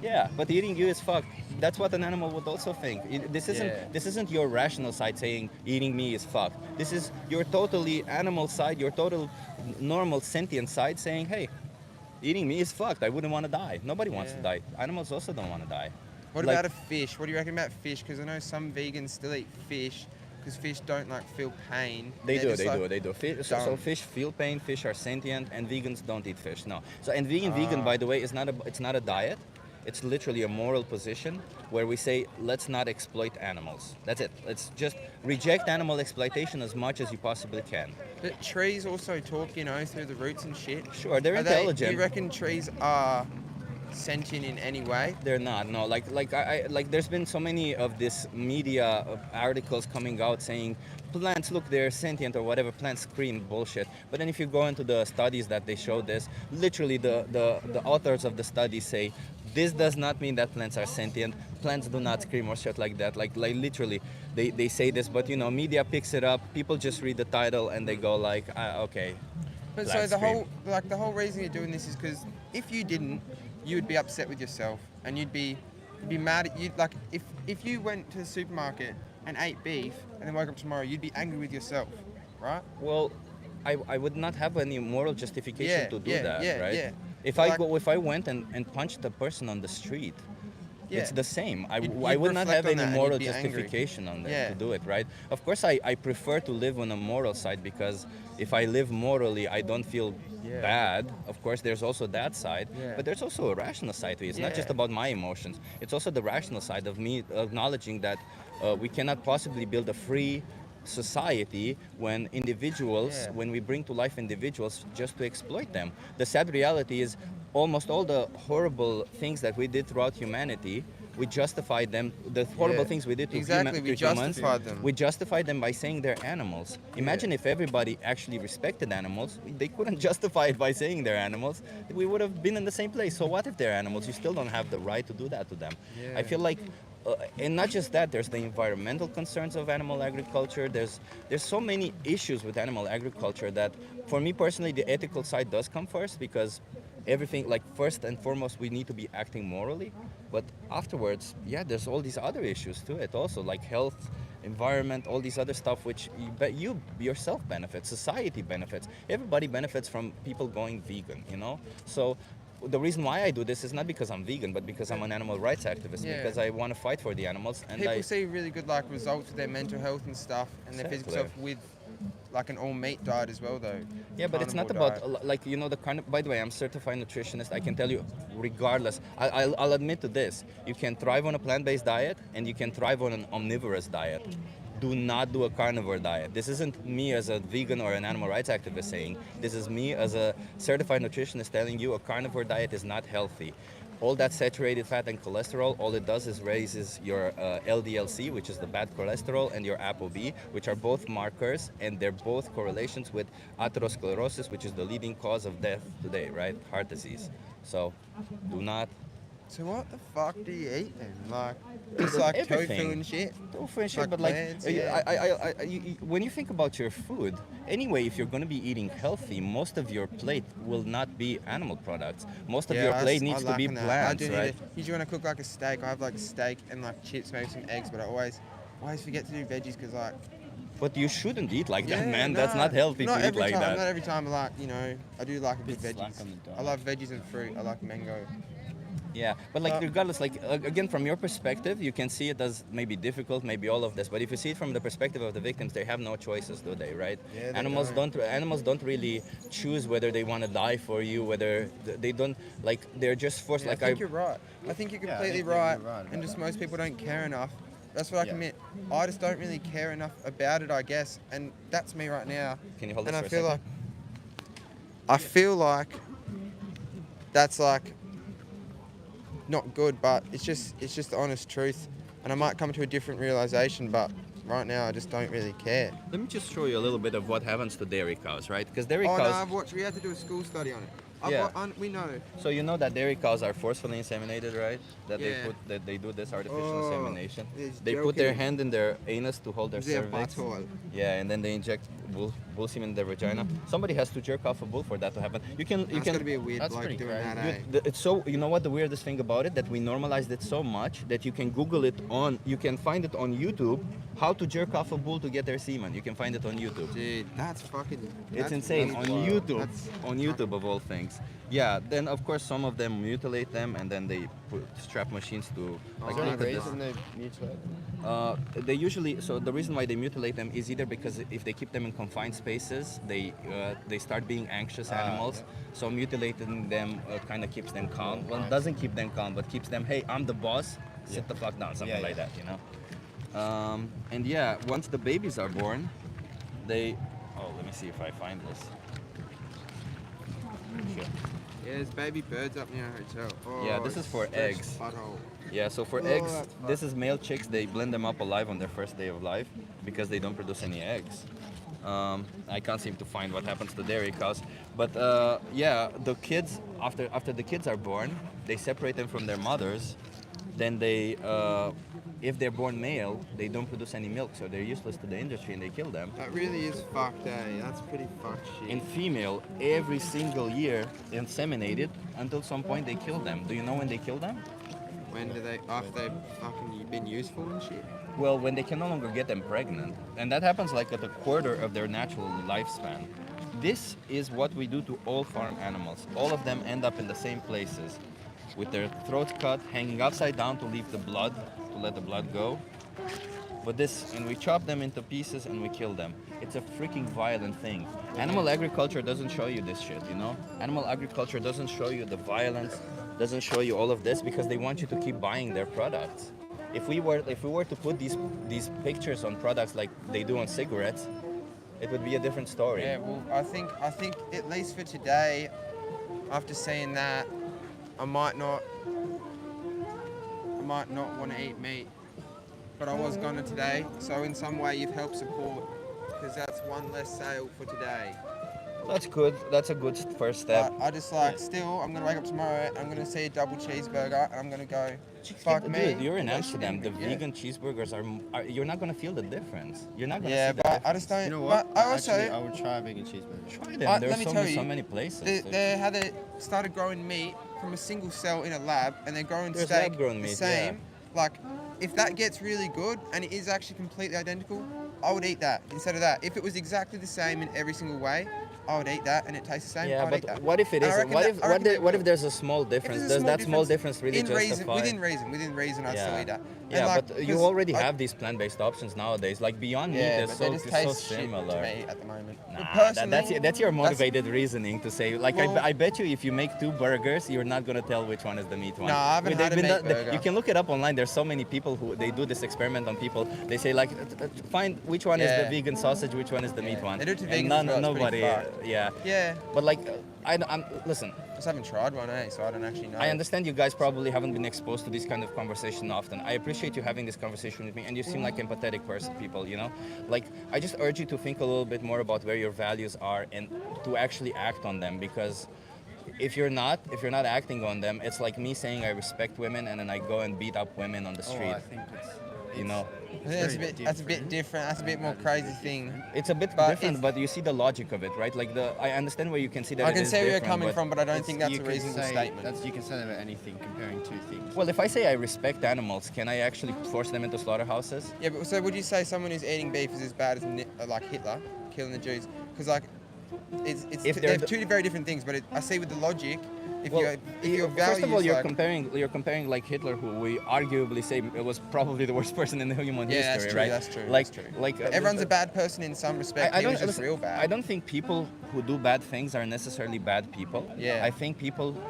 Yeah, but eating you is fucked. That's what an animal would also think. Yeah. This isn't your rational side saying eating me is fucked. This is your totally animal side, your total normal sentient side saying, hey, eating me is fucked. I wouldn't want to die. Nobody wants to Yeah. die. Animals also don't want to die. what Like- about a fish? What do you reckon about fish? Because I know some vegans still eat fish because fish don't like feel pain. They They're do, just, like, they do. So dumb. fish feel pain. Fish are sentient, and vegans don't eat fish. No. So and vegan, Ah. by the way, it's not a diet. It's literally a moral position where we say let's not exploit animals. That's it. Let's just reject animal exploitation as much as you possibly can. But trees also talk, you know, through the roots and shit. Sure, they're Do intelligent. you reckon trees are sentient in any way? They're not. No, like there's been so many of this media articles coming out saying plants look they're sentient or whatever. Plants scream bullshit. But then if you go into the studies that they show this, literally the authors of the study say this does not mean that plants are sentient. Plants do not scream or shit like that. Like literally they say this, but you know media picks it up. People just read the title and they go like okay. But so Plants the scream. whole reason you're doing this is because if you didn't, you would be upset with yourself and you'd be mad at you. Like if you went to the supermarket and ate beef and then woke up tomorrow, you'd be angry with yourself, right? Well, I would not have any moral justification Yeah, to do yeah, that, yeah, right? yeah. If Like- if I went and punched a person on the street, Yeah. it's the same. I You'd would not reflect have on any that and moral you'd be angry. justification on that Yeah. to do it, right? Of course, I prefer to live on a moral side because if I live morally, I don't feel Yeah. bad. Of course, there's also that side, Yeah. but there's also a rational side to it. It's not just Yeah. about my emotions. It's also the rational side of me acknowledging that we cannot possibly build a free society when individuals, Yeah. when we bring to life individuals just to exploit them. The sad reality is almost all the horrible things that we did throughout humanity, we justified them, the horrible Yeah. things we did to, Exactly, we to humans, justified them. we justified them by saying they're animals. Imagine if everybody actually respected animals, they couldn't justify it by saying they're animals, we would have been in the same place. So what if they're animals? You still don't have the right to do that to them. Yeah. I feel like and not just that, there's the environmental concerns of animal agriculture. There's so many issues with animal agriculture that, for me personally, the ethical side does come first because everything, like first and foremost, we need to be acting morally. But afterwards, yeah, there's all these other issues to it also, like health, environment, all these other stuff which you yourself benefit, society benefits. Everybody benefits from people going vegan, you know? So the reason why I do this is not because I'm vegan, but because I'm an animal rights activist, Yeah. because I want to fight for the animals. And People I, see really good like results with their mental health and stuff and their physical Exactly. stuff with like an all meat diet as well though. yeah, but it's not Carnivore about diet. like you know the kind of. By the way, I'm certified nutritionist. I can tell you, regardless, I'll admit to this: you can thrive on a plant-based diet and you can thrive on an omnivorous diet. do not do a carnivore diet. This isn't me as a vegan or an animal rights activist saying. This is me as a certified nutritionist telling you a carnivore diet is not healthy. All that saturated fat and cholesterol, all it does is raises your LDL-C, which is the bad cholesterol, and your ApoB, which are both markers, and they're both correlations with atherosclerosis, which is the leading cause of death today, right? Heart disease. So do not. So what the fuck do you eat then? Like, just like tofu Everything. and shit? Tofu and shit, Like but like, plants, yeah. when you think about your food, anyway, if you're going to be eating healthy, most of your plate will not be animal products. Most of your plate needs to be plants, right? Usually when I cook like a steak, I have like a steak and like chips, maybe some eggs, but I always forget to do veggies because like. But you shouldn't eat like that, man. Nah, That's not healthy not to eat every like time, that. Not every time, like, you know, I do like a good Bit slack veggies. on the diet. I love veggies and fruit. I like mango. Yeah, but like regardless, like again, from your perspective, you can see it as maybe difficult, maybe all of this. But if you see it from the perspective of the victims, they have no choices, do they? Right? Yeah, they Animals don't. Animals don't really choose whether they want to die for you, whether they don't like. They're just forced. Yeah, like I think you're right. I think you're Yeah, I completely think you're right. right And about just that. most people don't care enough. That's what I Yeah. can admit. I just don't really care enough about it, I guess. And that's me right now. Can you hold And this I for a feel second? like that's like not good, but it's just the honest truth. And I might come to a different realization, but right now I just don't really care. Let me just show you a little bit of what happens to dairy cows, right? Because dairy Oh no, cows. I've watched. We had to do a school study on it. Yeah. We know. So you know that dairy cows are forcefully inseminated, right? That Yeah. they do this artificial Oh, insemination. he's They put their joking. hand in their anus to hold their Their cervix. butthole. Yeah, and then they inject bull semen in their vagina. Somebody has to jerk off a bull for that to happen. You can That's gotta be a weird That's bloke pretty doing crazy. that, eh? It's so, you know what the weirdest thing about it, that we normalized it so much that you can Google it on, you can find it on YouTube, how to jerk off a bull to get their semen. You can find it on YouTube. Dude, that's fucking. It's that's insane really on wild. YouTube. That's On YouTube of all things. Yeah. Then of course some of them mutilate them and then they put strap machines to like Is there look any at this. reason they mutilate? They usually, so the reason why they mutilate them is either because if they keep them in confined spaces, they start being anxious animals. So mutilating them kind of keeps them calm. Well, it doesn't keep them calm, but keeps them, hey, I'm the boss, sit the fuck down, something like that, you know. And yeah, once the babies are born, they. Oh, let me see if I find this. Sure. Yeah, there's baby birds up near our hotel. Oh, Yeah, this is for fresh eggs. butthole. Yeah, so for Oh, eggs, that's this is male chicks. They blend them up alive on their first day of life because they don't produce any eggs. I can't seem to find what happens to dairy cows, but yeah, the kids after the kids are born, they separate them from their mothers. Then they, if they're born male, they don't produce any milk, so they're useless to the industry, and they kill them. That really is fucked, eh? That's pretty fucked shit. In female, every single year inseminated until some point they kill them. Do you know when they kill them? When do they, after they've fucking been useful and shit? Well, when they can no longer get them pregnant. And that happens like at a quarter of their natural lifespan. This is what we do to all farm animals. All of them end up in the same places, with their throats cut, hanging upside down to leave the blood, to let the blood go. But this, and we chop them into pieces and we kill them. It's a freaking violent thing. Animal agriculture doesn't show you this shit, you know? Animal agriculture doesn't show you the violence, doesn't show you all of this because they want you to keep buying their products. If we were to put these pictures on products like they do on cigarettes, it would be a different story. Yeah, well, I think at least for today, after seeing that, I might not want to eat meat, but I was gonna today. So in some way, you've helped support because that's one less sale for today. That's good. That's a good first step. But I just like still, I'm gonna wake up tomorrow. I'm gonna see a double cheeseburger, and I'm gonna go. Fuck me. Dude, you're in That Amsterdam. The shouldn't be- yeah. vegan cheeseburgers are you're not gonna feel the difference. You're not gonna Yeah, see the but difference. I just don't. You know what? But I also Actually, I would try a vegan cheeseburger. Try them. let There's me so tell many, so you, many places. they how they started growing meat from a single cell in a lab, and they're growing There's steak lab-grown the meat, same. yeah. Like, if that gets really good and it is actually completely identical, I would eat that instead of that. If it was exactly the same in every single way, I would eat that, and it tastes the same. Yeah, I would but eat that. what if it And I isn't? reckon What that- if I reckon they what if will. there's a small If difference? there's a Does that small difference really in justify? reason, within reason, I'd still Yeah. eat that. Yeah, like, but you 'cause already I- have these plant-based options nowadays. Like Beyond Meat Yeah, is but so, they just so taste shit similar. to me at the moment. But Nah, personally, that's your motivated reasoning to say. Like, Well- I bet you if you make 2 burgers, you're not gonna tell which one is the meat one. No, I haven't had a They've been meat done- burger. You can look it up online. There's so many people who they do this experiment on people. They say like, find which one is the Yeah. vegan sausage, which one is the meat Yeah. one. They do it to And vegans as well, it's nobody. pretty fucked. Yeah. Yeah. But like, I'm listen. I just haven't tried one, so I don't actually know. I understand you guys probably haven't been exposed to this kind of conversation often. I appreciate you having this conversation with me, and you seem like empathetic people, you know? Like, I just urge you to think a little bit more about where your values are and to actually act on them, because if you're not acting on them, it's like me saying I respect women and then I go and beat up women on the street. I think You know? I think that's a bit different. That's a bit more crazy thing. It's a bit But different, it's- but you see the logic of it, right? Like I understand where you can see that I it can is see where you're different, coming but- from, but I don't think that's you a can reasonable say- statement. You can say that about anything, comparing two things. Well, if I say I respect animals, can I actually force them into slaughterhouses? Yeah, but so would you say someone who's eating beef is as bad as like Hitler killing the Jews? Because like, If they're they're two very different things. But I see with the logic, if your first of all, values, you're like, comparing like Hitler, who we arguably say was probably the worst person in the human yeah, history, that's true. right? That's true. Like, that's true. like Everyone's a bad person in some respect. I He don't was just listen, real bad. I don't think people who do bad things are necessarily bad people. Yeah. I think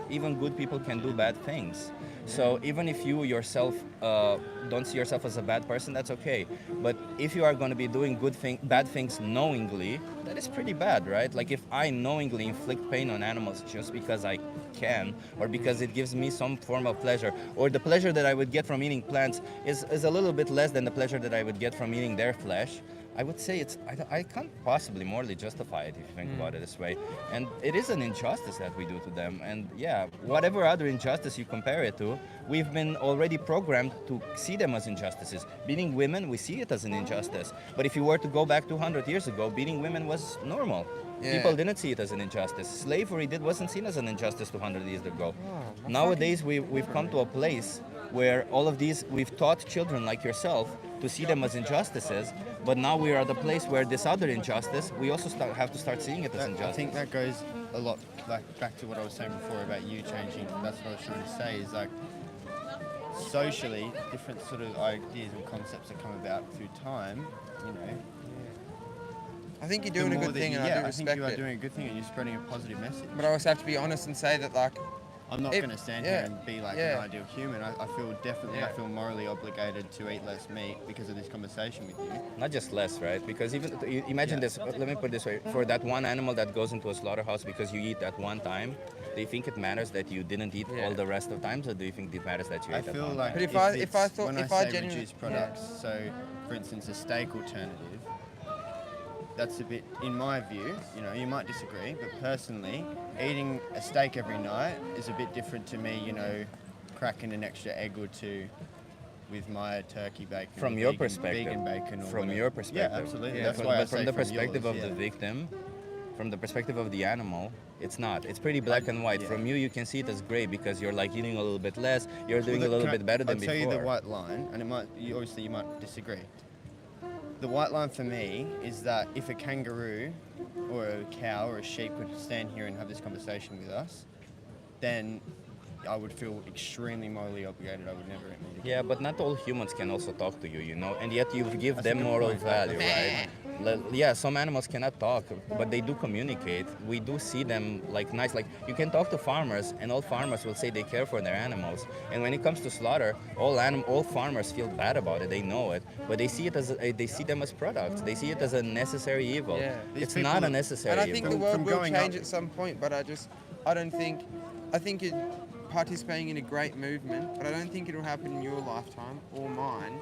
even good people can do bad things. So even if you yourself don't see yourself as a bad person, that's okay. But if you are going to be doing bad things knowingly, that is pretty bad, right? Like if I knowingly inflict pain on animals just because I can, or because it gives me some form of pleasure, or the pleasure that I would get from eating plants is a little bit less than the pleasure that I would get from eating their flesh, I would say I can't possibly morally justify it if you think about it this way. And it is an injustice that we do to them. And yeah, whatever other injustice you compare it to, we've been already programmed to see them as injustices. Beating women, we see it as an injustice. But if you were to go back 200 years ago, beating women was normal. Yeah. People didn't see it as an injustice. Slavery wasn't seen as an injustice 200 years ago. Oh, Nowadays, we've come to a place where all of these, we've taught children like yourself to see them as injustices, but now we are at the place where this other injustice, we also have to start seeing it as I injustice. think that goes a lot like back to what I was saying before about you changing. That's what I was trying to say is like socially, different sort of ideas and concepts that come about through time. You know, I think you're the doing a more good that thing, you, and yeah, I do I think respect you are it. doing a good thing and you're spreading a positive message. But I also have to be honest and say that, like, I'm not If- going to stand yeah, here and be like yeah. an ideal human. I feel definitely, Yeah. I feel morally obligated to eat less meat because of this conversation with you. Not just less, right? Because even imagine this. Let me put it this way: for that one animal that goes into a slaughterhouse because you eat that one time, do you think it matters that you didn't eat Yeah. all the rest of times, or do you think it matters that you I ate that feel one like But time? if I it's- thought- when if I I say genuinely- reduced products, so for instance a steak alternative, that's a bit, in my view, you know, you might disagree, but personally, eating a steak every night is a bit different to me, you know, cracking an extra egg or two with my turkey bacon. From or your vegan- perspective. vegan bacon. Or From whatever. your perspective. Yeah, absolutely. Yeah, That's From, why I but say from the from perspective yours, of the yeah. victim, from the perspective of the animal, it's not. It's pretty black and white. yeah. From you can see it as gray because you're like eating a little bit less. You're doing a little bit better than I'll before. tell you the white line, and it might, obviously you might disagree. The white line for me is that if a kangaroo or a cow or a sheep could stand here and have this conversation with us, then I would feel extremely morally obligated. I would never eat meat again. Yeah, but not all humans can also talk to you, you know, and yet you give That's a them good moral point. value, right? Yeah, some animals cannot talk, but they do communicate. We do see them like nice, like you can talk to farmers, and all farmers will say they care for their animals. And when it comes to slaughter, all farmers feel bad about it. They know it, but they see it as they see them as products. They see it as a necessary evil. Yeah. These It's people not a that- necessary and I think evil. the world From will going change up- at some point, but I think it participating in a great movement, but I don't think it'll happen in your lifetime or mine.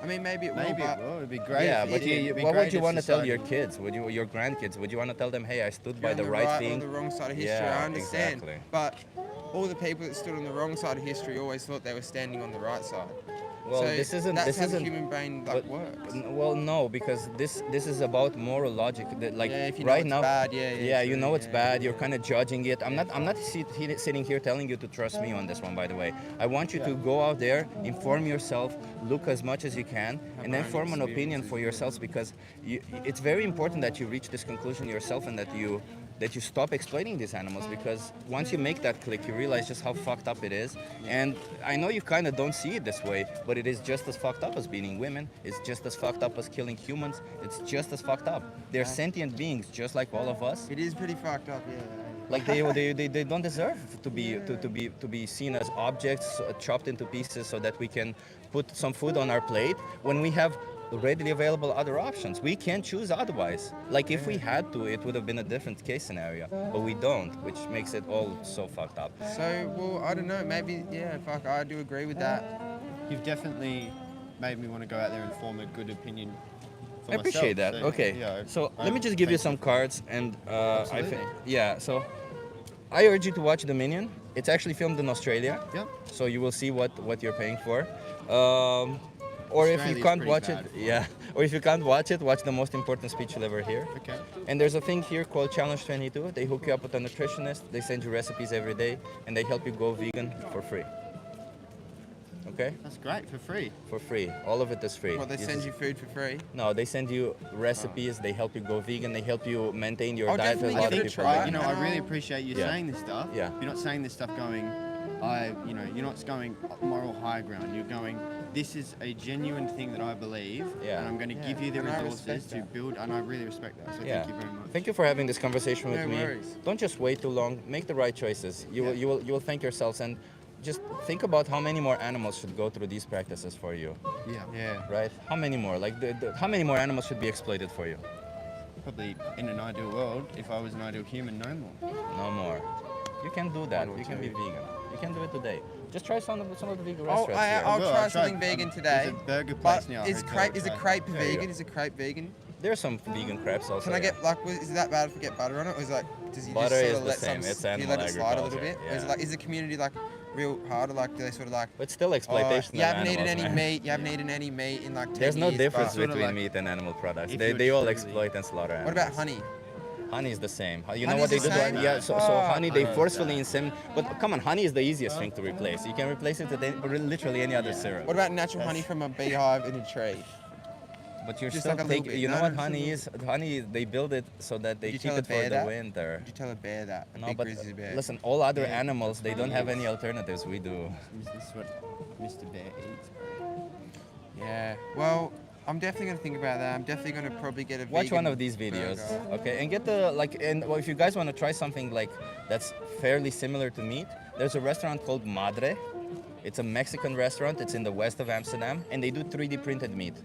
I mean, maybe it will, Maybe but it will. It'd be great. Yeah, if but it did. It'd be what great would you if want to tell your society- kids? Would your grandkids? Would you want to tell them, hey, I stood you're by on the the right right thing? or the wrong side of history. Yeah, I understand, exactly. but all the people that stood on the wrong side of history always thought they were standing on the right side. Well, so this isn't. That's This how isn't. the human brain but- works. Well, no, because this is about moral logic. That, like Yeah, if you know right it's now, bad, yeah, you true, know it's yeah, bad. You're yeah. kind of judging it. I'm not sitting here telling you to trust me on this one. By the way, I want you to go out there, inform yourself, look as much as you can, and then my own form an opinion experiences, for yourselves because it's very important that you reach this conclusion yourself and that you that you stop exploiting these animals, because once you make that click, you realize just how fucked up it is. And I know you kind of don't see it this way, but it is just as fucked up as beating women. It's just as fucked up as killing humans. It's just as fucked up. They're sentient beings just like all of us. It is pretty fucked up, yeah. Like they don't deserve to be seen as objects chopped into pieces so that we can put some food on our plate when we have readily available other options. We can't choose otherwise. Like if we had to, it would have been a different case scenario, but we don't, which makes it all so fucked up. So, well, I don't know, maybe, yeah, fuck, I do agree with that. You've definitely made me want to go out there and form a good opinion for I appreciate myself. that. So, Okay, yeah, so I let me just give you thank some cards, and Absolutely. yeah. So I urge you to watch Dominion. It's actually filmed in Australia, Yep. so you will see what you're paying for. Or if you Australia's can't pretty watch bad. it, yeah. Or if you can't watch it, watch the most important speech you'll ever hear. Okay. And there's a thing here called Challenge 22. They hook you up with a nutritionist. They send you recipes every day, and they help you go vegan for free. Okay? That's great for free. For free. All of it is free. Well, they You send just- you food for free. No, they send you recipes. They help you go vegan. They help you maintain your I'll diet. definitely A lot give of it a people try. do. You know, And I really I'll- appreciate you Yeah. saying this stuff. Yeah. You're not saying this stuff going, you're not going moral high ground. You're going, this is a genuine thing that I believe, Yeah. and I'm going to Yeah, give you the and I resources respect to that. build, and I really respect that. So Yeah. thank you very much. Thank you for having this conversation with No me. worries. Don't just wait too long. Make the right choices. You will thank yourselves, and just think about how many more animals should go through these practices for you, Yeah. Yeah. right? How many more? Like how many more animals should be exploited for you? Probably in an ideal world, if I was an ideal human, no more. No more. You can do that. One or You can be two. vegan. You can do it today. Just try some of the vegan Oh, restaurants here. I'll will, try I'll try. something vegan today. There's a burger place But near our is hotel, crepe is a try. crepe There you vegan? go. Is a crepe vegan? There's some vegan crepes also. Can I yeah. get like? Is it that bad if I get butter on it, or is it like does you Butter just is sort of the let same. some? It's do you let animal it slide a little agriculture, bit? Or is it yeah. like is the community like real hard, or like do they sort of like? But still exploitation You of haven't eaten animals, any man. meat. You haven't eaten any meat in like 10 There's no years, difference but- Sort of between like meat and animal products. if They you're all truly- exploit and slaughter What animals. about honey? Honey is the same. You know Honey's what they the do? same? Yeah, so Fuck. honey they Oh, forcefully inseminate. But come on, honey is the easiest thing to replace. You can replace it with literally any other syrup. What about natural honey from a beehive in a tree? But you're Just still like a little taking. bit. You know No, what no, honey is? Honey, they build it so that they Would you keep tell a it for bear the that? winter. Would you tell a bear that? A No, big but grizzly bear. listen, all other Yeah. animals they don't have any alternatives. We do. This is what Mr. Bear eats, bro. Yeah. Well, I'm definitely gonna think about that. I'm definitely gonna probably get a Watch vegan one of these videos, burger. okay? And get the and well, if you guys want to try something like that's fairly similar to meat, there's a restaurant called Madre. It's a Mexican restaurant. It's in the west of Amsterdam, and they do 3D printed meat.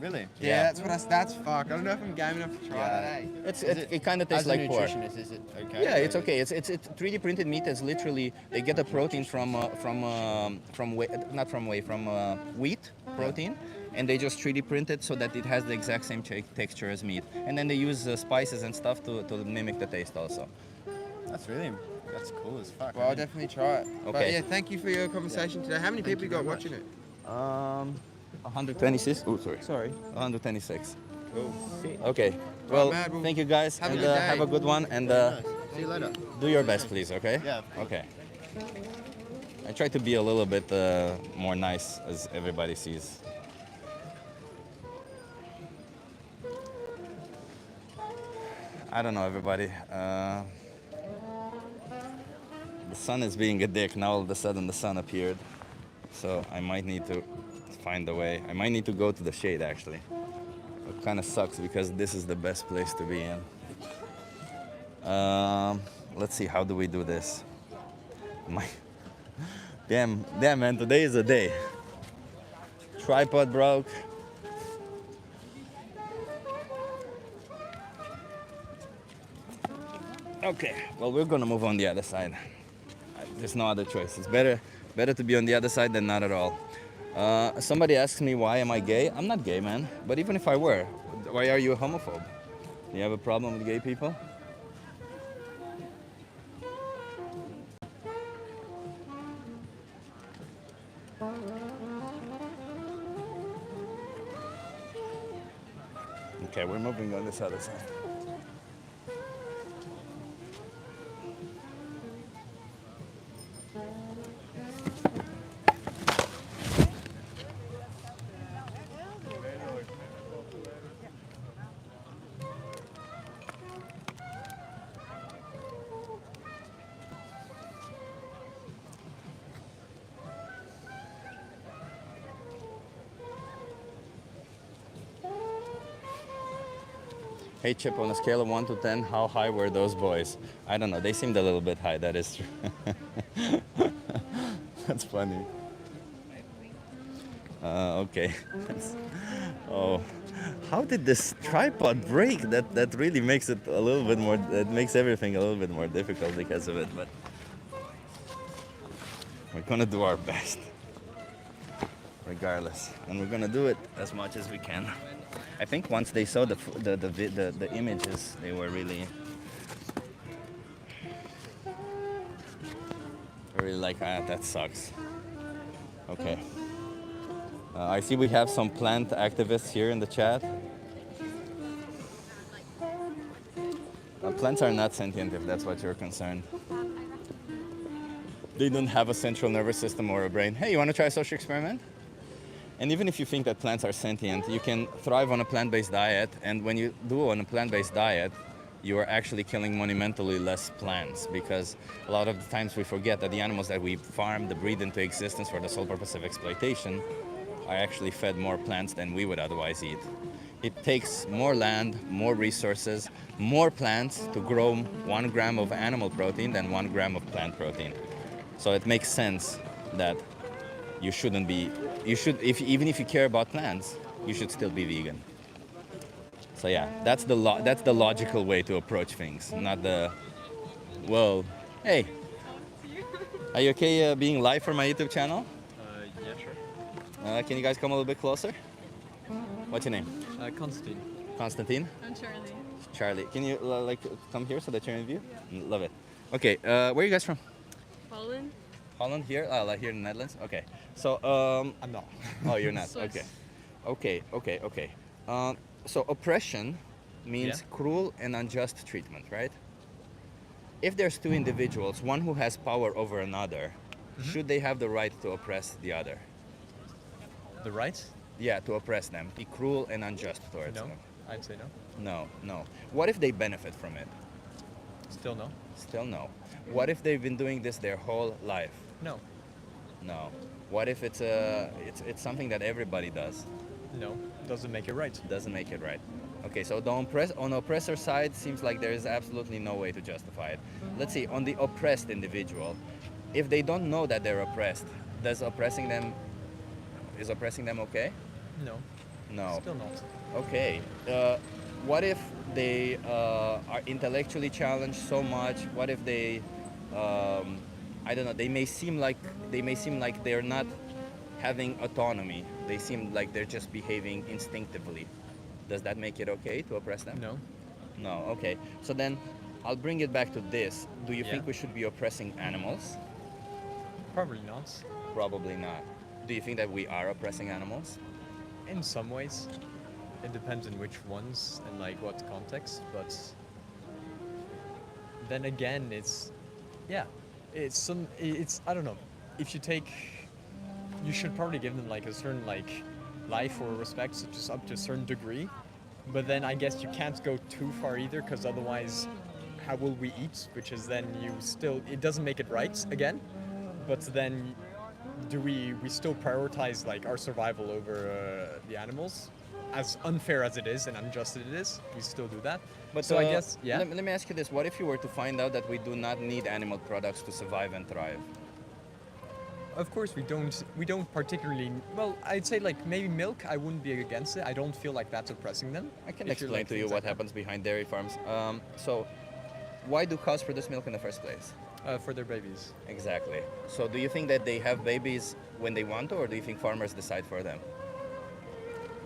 Really? Yeah, Yeah. that's fuck. I don't know if I'm game enough to try Yeah. that. Eh? It kind of tastes As like a pork. nutritionist, is it okay? Yeah, it's okay. It's 3D printed meat. Is literally they get the protein from wheat protein, and they just 3D print it so that it has the exact same texture as meat. And then they use spices and stuff to mimic the taste also. That's cool as fuck. Well, I'll definitely try it. But Okay. yeah, thank you for your conversation today. How many people you got watching it? 126. Oh, sorry. Sorry. 126. Cool. Okay. Well, Mad, well, thank you guys, have a and good day. have a good one. And See you later. do your best, please. Okay. Yeah, of course. Okay. I try to be a little bit more nice, as everybody sees. I don't know, everybody. The sun is being a dick. Now all of a sudden the sun appeared. So I might need to find a way. I might need to go to the shade, actually. It kind of sucks because this is the best place to be in. Let's see, how do we do this? My damn man, today is a day. Tripod broke. Okay, well, we're gonna move on the other side. There's no other choice. It's better to be on the other side than not at all. Somebody asks me, why am I gay? I'm not gay, man. But even if I were, why are you a homophobe? Do you have a problem with gay people? Okay, we're moving on this other side. Hey Chip, on a scale of 1 to 10, how high were those boys? I don't know. They seemed a little bit high. That is true. That's funny. Okay. Oh, how did this tripod break? That really makes it a little bit more. That makes everything a little bit more difficult because of it. But we're gonna do our best, regardless, and we're gonna do it as much as we can. I think once they saw the images, they were really like, ah, that sucks. Okay. I see we have some plant activists here in the chat. Plants are not sentient, if that's what you're concerned. They don't have a central nervous system or a brain. Hey, you want to try a social experiment? And even if you think that plants are sentient, you can thrive on a plant-based diet, and when you do on a plant-based diet, you are actually killing monumentally less plants, because a lot of the times we forget that the animals that we farm, that breed into existence for the sole purpose of exploitation, are actually fed more plants than we would otherwise eat. It takes more land, more resources, more plants to grow 1 gram of animal protein than 1 gram of plant protein. So it makes sense that you shouldn't be, even if you care about plants, you should still be vegan. So yeah, that's the logical way to approach things, not the, well, hey, are you okay being live for my YouTube channel? Yeah, sure. Can you guys come a little bit closer? What's your name? Constantine. Constantine? I'm Charlie. Charlie. Can you come here so that you're in view? Yeah. Love it. Okay, where are you guys from? Holland. Holland, here? Like here in the Netherlands? Okay. So, I'm not. oh, you're not? Swiss. Okay. So oppression means Yeah. cruel and unjust treatment, right? If there's two individuals, one who has power over another, should they have the right to oppress the other? The right? Yeah, to oppress them. Be cruel and unjust towards No. them. I'd say no. No. What if they benefit from it? Still no. Still no. What if they've been doing this their whole life? No. No. What if it's something that everybody does? No. Doesn't make it right. Doesn't make it right. Okay, so on the oppressor side, seems like there is absolutely no way to justify it. Let's see, on the oppressed individual, if they don't know that they're oppressed, is oppressing them okay? No. No. Still not. Okay. What if they are intellectually challenged so much? What if they, I don't know, they may seem like they're not having autonomy. They seem like they're just behaving instinctively. Does that make it okay to oppress them? No. No. Okay. So then, I'll bring it back to this. Do you Yeah. think we should be oppressing animals? Probably not. Probably not. Do you think that we are oppressing animals? In some ways. It depends on which ones and like what context, but then again it's I don't know. If you take, you should probably give them like a certain like life or respect, so just up to a certain degree. But then I guess you can't go too far either, because otherwise, how will we eat? Which is then it doesn't make it right again. But then, do we still prioritize like our survival over the animals? As unfair as it is and unjust as it is, we still do that. But so I guess, yeah. Let me ask you this: what if you were to find out that we do not need animal products to survive and thrive? Of course, we don't particularly. Well, I'd say like maybe milk. I wouldn't be against it. I don't feel like that's oppressing them. I can If you're, explain like, to you things what like that. happens behind dairy farms. So, why do cows produce milk in the first place? For their babies. Exactly. So, do you think that they have babies when they want to, or do you think farmers decide for them?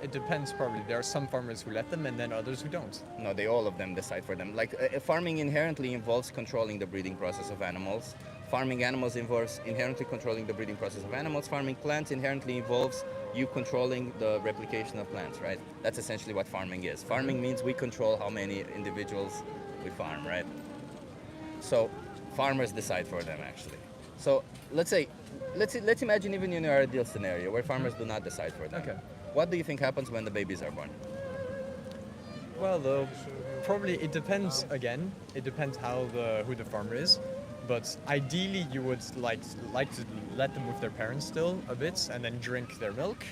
It depends probably. There are some farmers who let them, and then others who don't. No, all of them decide for them. Like farming inherently involves controlling the breeding process of animals. Farming animals involves inherently controlling the breeding process of animals. Farming plants inherently involves you controlling the replication of plants, right? That's essentially what farming is. Farming means we control how many individuals we farm, right? So farmers decide for them, actually. So let's imagine even in our ideal scenario where farmers do not decide for them. Okay. What do you think happens when the babies are born? Well, though, probably it depends. Again, it depends who the farmer is. But ideally, you would like to let them with their parents still a bit, and then drink their milk,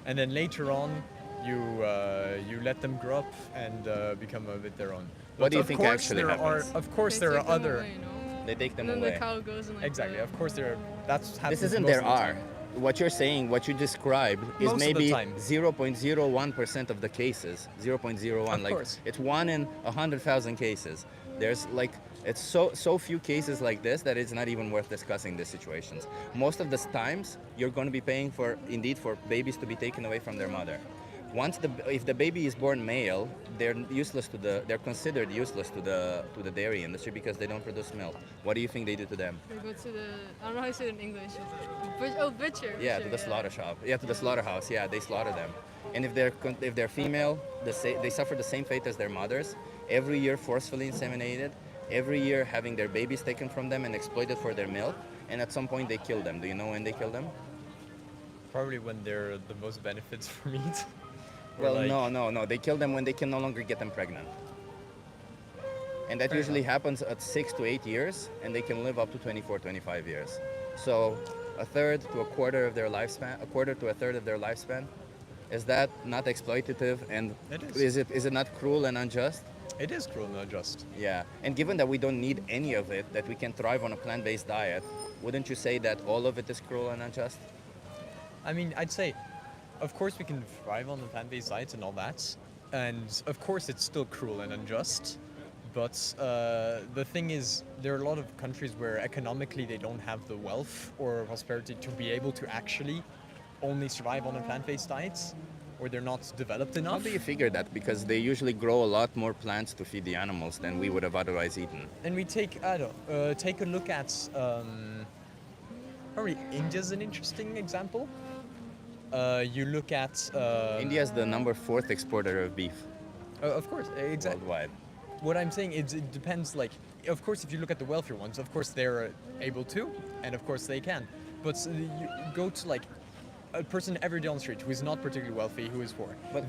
and then later on, you let them grow up and become a bit their own. What But do you of think course actually there are, happens? of course They there take are them other. away, you know? They take them And then away. the cow goes and like Exactly. the- Of course there. That's happens. This isn't most there of the are. time. What you're saying, what you described, is Most of the maybe time. 0.01% of the cases. 0.01. Of Like course. it's 1 in 100,000 cases. There's like it's so few cases like this that it's not even worth discussing these situations. Most of the times, you're going to be paying for babies to be taken away from their mother. If the baby is born male, they're considered useless to the dairy industry because they don't produce milk. What do you think they do to them? They go to the, I don't know how you say it in English. Butcher. Yeah, to the slaughter shop. Yeah, to the slaughterhouse. Yeah, they slaughter them. And if they're female, they suffer the same fate as their mothers. Every year forcefully inseminated. Every year having their babies taken from them and exploited for their milk. And at some point they kill them. Do you know when they kill them? Probably when they're the most benefits for meat. Or Well, like- no. They kill them when they can no longer get them pregnant. And that Fair usually enough. happens at 6 to 8 years, and they can live up to 24, 25 years. So a third to a quarter of their lifespan, a quarter to a third of their lifespan, is that not exploitative? And It is. is it not cruel and unjust? It is cruel and unjust. Yeah. And given that we don't need any of it, that we can thrive on a plant-based diet, wouldn't you say that all of it is cruel and unjust? I mean, I'd say, of course, we can thrive on the plant-based diet and all that, and of course, it's still cruel and unjust. But the thing is, there are a lot of countries where economically they don't have the wealth or prosperity to be able to actually only survive on a plant-based diet, or they're not developed How enough. do you figure that? Because they usually grow a lot more plants to feed the animals than we would have otherwise eaten. And we take, I don't know, take a look at, probably India's an interesting example. You look at India is the number 4th exporter of beef of course, exactly. worldwide. What I'm saying is it depends, like, of course, if you look at the wealthier ones, of course they're able to, and of course they can. But you go to, like, a person every day on the street who is not particularly wealthy, who is poor. But-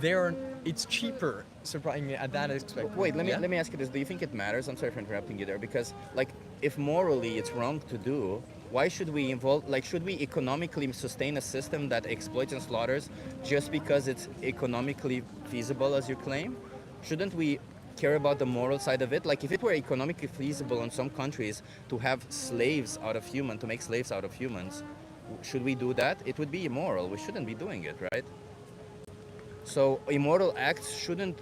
it's cheaper, surprisingly, at that aspect. Wait, let Yeah? me ask you this. Do you think it matters? I'm sorry for interrupting you there. Because, like, if morally it's wrong to do, why should we should we economically sustain a system that exploits and slaughters just because it's economically feasible, as you claim? Shouldn't we care about the moral side of it? Like, if it were economically feasible in some countries to have to make slaves out of humans, should we do that? It would be immoral. We shouldn't be doing it, right? So immoral acts shouldn't,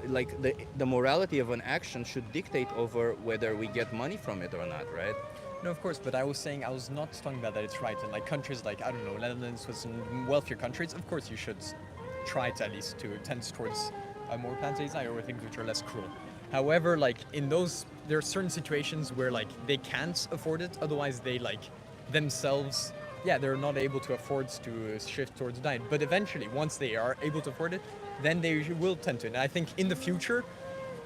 like, the morality of an action should dictate over whether we get money from it or not, right? No, of course, but I was not talking about that it's right. And like countries like, I don't know, Netherlands, Switzerland, wealthier countries, of course you should try to at least to tend towards a more plant-based diet or things which are less cruel. However, like in those, there are certain situations where like they can't afford it, otherwise they like themselves, yeah, they're not able to afford to shift towards diet. But eventually, once they are able to afford it, then they will tend to. And I think in the future,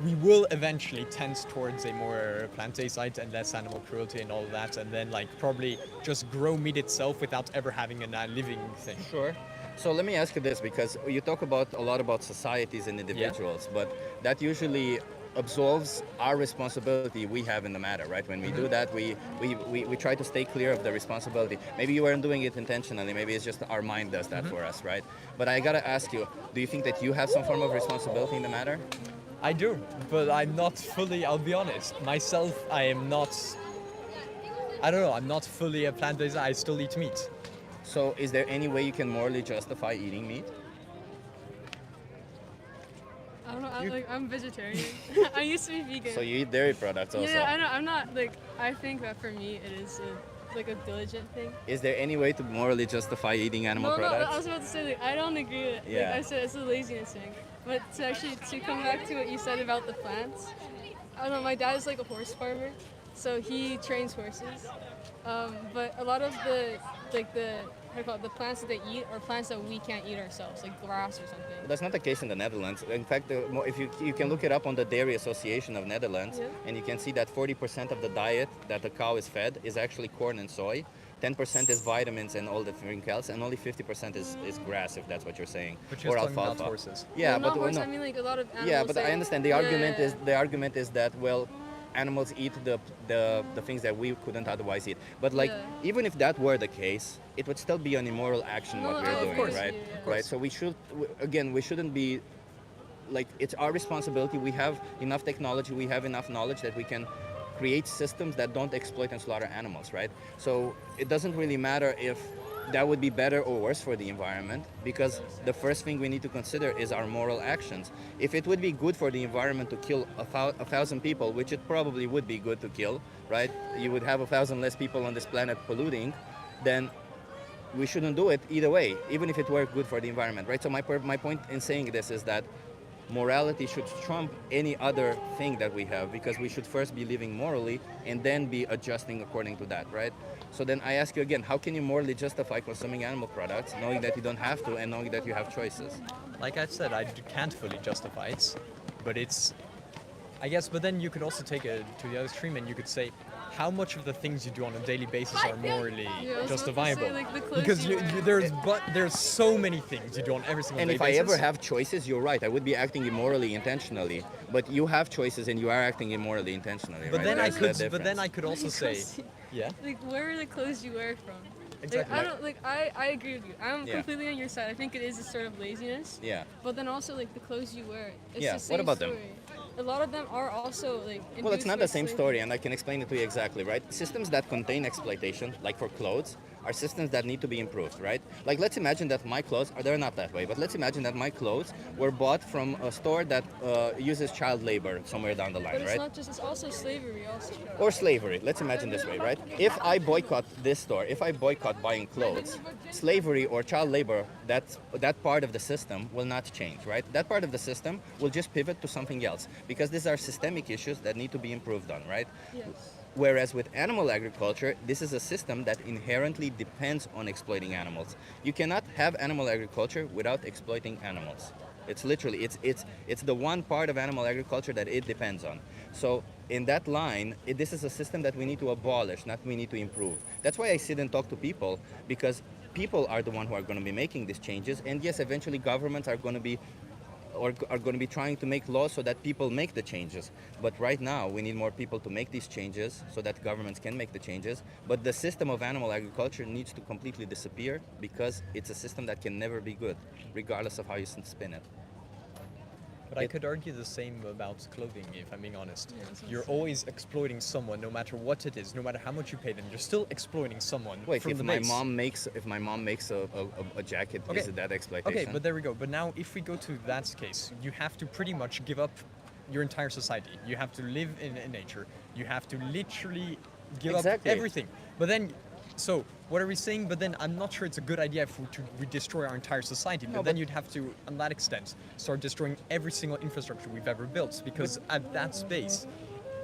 we will eventually tend towards a more plant-based diet and less animal cruelty and all of that, and then like probably just grow meat itself without ever having a living thing. Sure. So let me ask you this, because you talk a lot about societies and individuals, but that usually absolves our responsibility we have in the matter, right? When we do that, we try to stay clear of the responsibility. Maybe you weren't doing it intentionally, maybe it's just our mind does that for us, right? But I gotta ask you, do you think that you have some form of responsibility in the matter? I do, but I'm not fully, I'll be honest. Myself, I am not, I don't know, I'm not fully a plant-based, I still eat meat. So is there any way you can morally justify eating meat? I don't know. I'm vegetarian. I used to be vegan. So you eat dairy products also? Yeah, I know. I'm not like. I think that for me it is like a diligent thing. Is there any way to morally justify eating animal No, products? I was about to say like I don't agree with it. Yeah. Like I said, it's a laziness thing. But to come back to what you said about the plants, I don't know. My dad is like a horse farmer, so he trains horses. But a lot of the the plants that they eat are plants that we can't eat ourselves, like grass or something. That's not the case in the Netherlands. In fact, if you can look it up on the Dairy Association of Netherlands, Yeah. and you can see that 40% of the diet that the cow is fed is actually corn and soy. 10% is vitamins and all the drink else, and only 50% is grass, if that's what you're saying, But you're or talking about alfalfa. horses. Yeah, Well, but not horse, no. I mean like a lot of animals. Yeah, but I that- understand. The Yeah. argument is that, well, animals eat the things that we couldn't otherwise eat. But like, Yeah. even if that were the case, it would still be an immoral action No, what I we're agree doing, with right? you, yeah. Of Right. So we should, again, we shouldn't be like, it's our responsibility. We have enough technology, we have enough knowledge that we can create systems that don't exploit and slaughter animals, right? So it doesn't really matter if that would be better or worse for the environment, because the first thing we need to consider is our moral actions. If it would be good for the environment to kill a thousand people, which it probably would be good to kill, right? You would have 1,000 less people on this planet polluting, then we shouldn't do it either way, even if it were good for the environment, right? So my point in saying this is that morality should trump any other thing that we have, because we should first be living morally and then be adjusting according to that, right? So then I ask you again, how can you morally justify consuming animal products knowing that you don't have to and knowing that you have choices? Like I said, can't fully justify it, but it's, I guess, but then you could also take it to the other extreme and you could say, how much of the things you do on a daily basis are morally Yeah, I was about to justifiable? say, like, the clothes Because you wear. there's so many things you do on every single And day if I basis. ever have choices, you're right, I would be acting immorally intentionally. But you have choices and you are acting immorally intentionally, but right? then That's the but then I difference. could also say, yeah, Like, where are the clothes you wear from? exactly. Like, I don't like. I agree with you. I'm Yeah. completely on your side. I think it is a sort of laziness. Yeah. But then also like the clothes you wear. It's Yeah, the what same about them? story. A lot of them are also like. Well, it's induced not by the same slavery. story, and I can explain it to you exactly, right? Systems that contain exploitation, like for clothes, are systems that need to be improved, right? Like, let's imagine that my clothes, they're not that way, but let's imagine that my clothes were bought from a store that uses child labor somewhere down the But line, it's right? not just. It's also slavery. Also. Or slavery. Let's imagine this way, right? If I boycott this store, if I boycott buying clothes, slavery or child labor, that part of the system will not change, right? That part of the system will just pivot to something else, because these are systemic issues that need to be improved on, right? Yes. Whereas with animal agriculture, this is a system that inherently depends on exploiting animals. You cannot have animal agriculture without exploiting animals. It's literally, it's the one part of animal agriculture that it depends on. So in that line, this is a system that we need to abolish, not we need to improve. That's why I sit and talk to people, because people are the one who are going to be making these changes. And yes, eventually governments are going to be trying to make laws so that people make the changes. But right now, we need more people to make these changes so that governments can make the changes. But the system of animal agriculture needs to completely disappear, because it's a system that can never be good, regardless of how you spin it. But I could argue the same about clothing, if I'm being honest. Yeah, that's what You're I'm saying. always exploiting someone, no matter what it is, no matter how much you pay them. You're still exploiting someone Wait, from if the my base. mom makes a jacket, Okay. is it that exploitation? Okay, but there we go. But now, if we go to that case, you have to pretty much give up your entire society. You have to live in nature. You have to literally give Exactly. up everything. But then, so what are we saying? But then I'm not sure it's a good idea if we destroy our entire society. But then you'd have to, on that extent, start destroying every single infrastructure we've ever built, because at that space,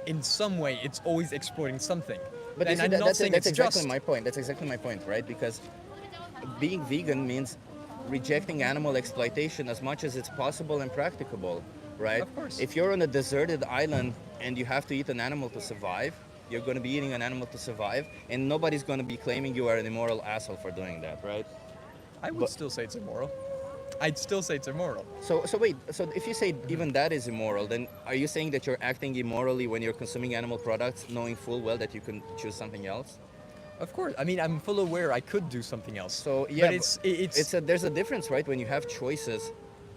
in some way, it's always exploiting something. But and you see, I'm not that's, saying that's it's exactly just. my point. That's exactly my point, right? Because being vegan means rejecting animal exploitation as much as it's possible and practicable, right? Of course. If you're on a deserted island and you have to eat an animal to survive, you're going to be eating an animal to survive, and nobody's going to be claiming you are an immoral asshole for doing that, right? I would but- still say it's immoral. I'd still say it's immoral. So wait, so if you say even that is immoral, then are you saying that you're acting immorally when you're consuming animal products, knowing full well that you can choose something else? Of course. I mean, I'm full aware I could do something else. So yeah, but there's a difference, right? When you have choices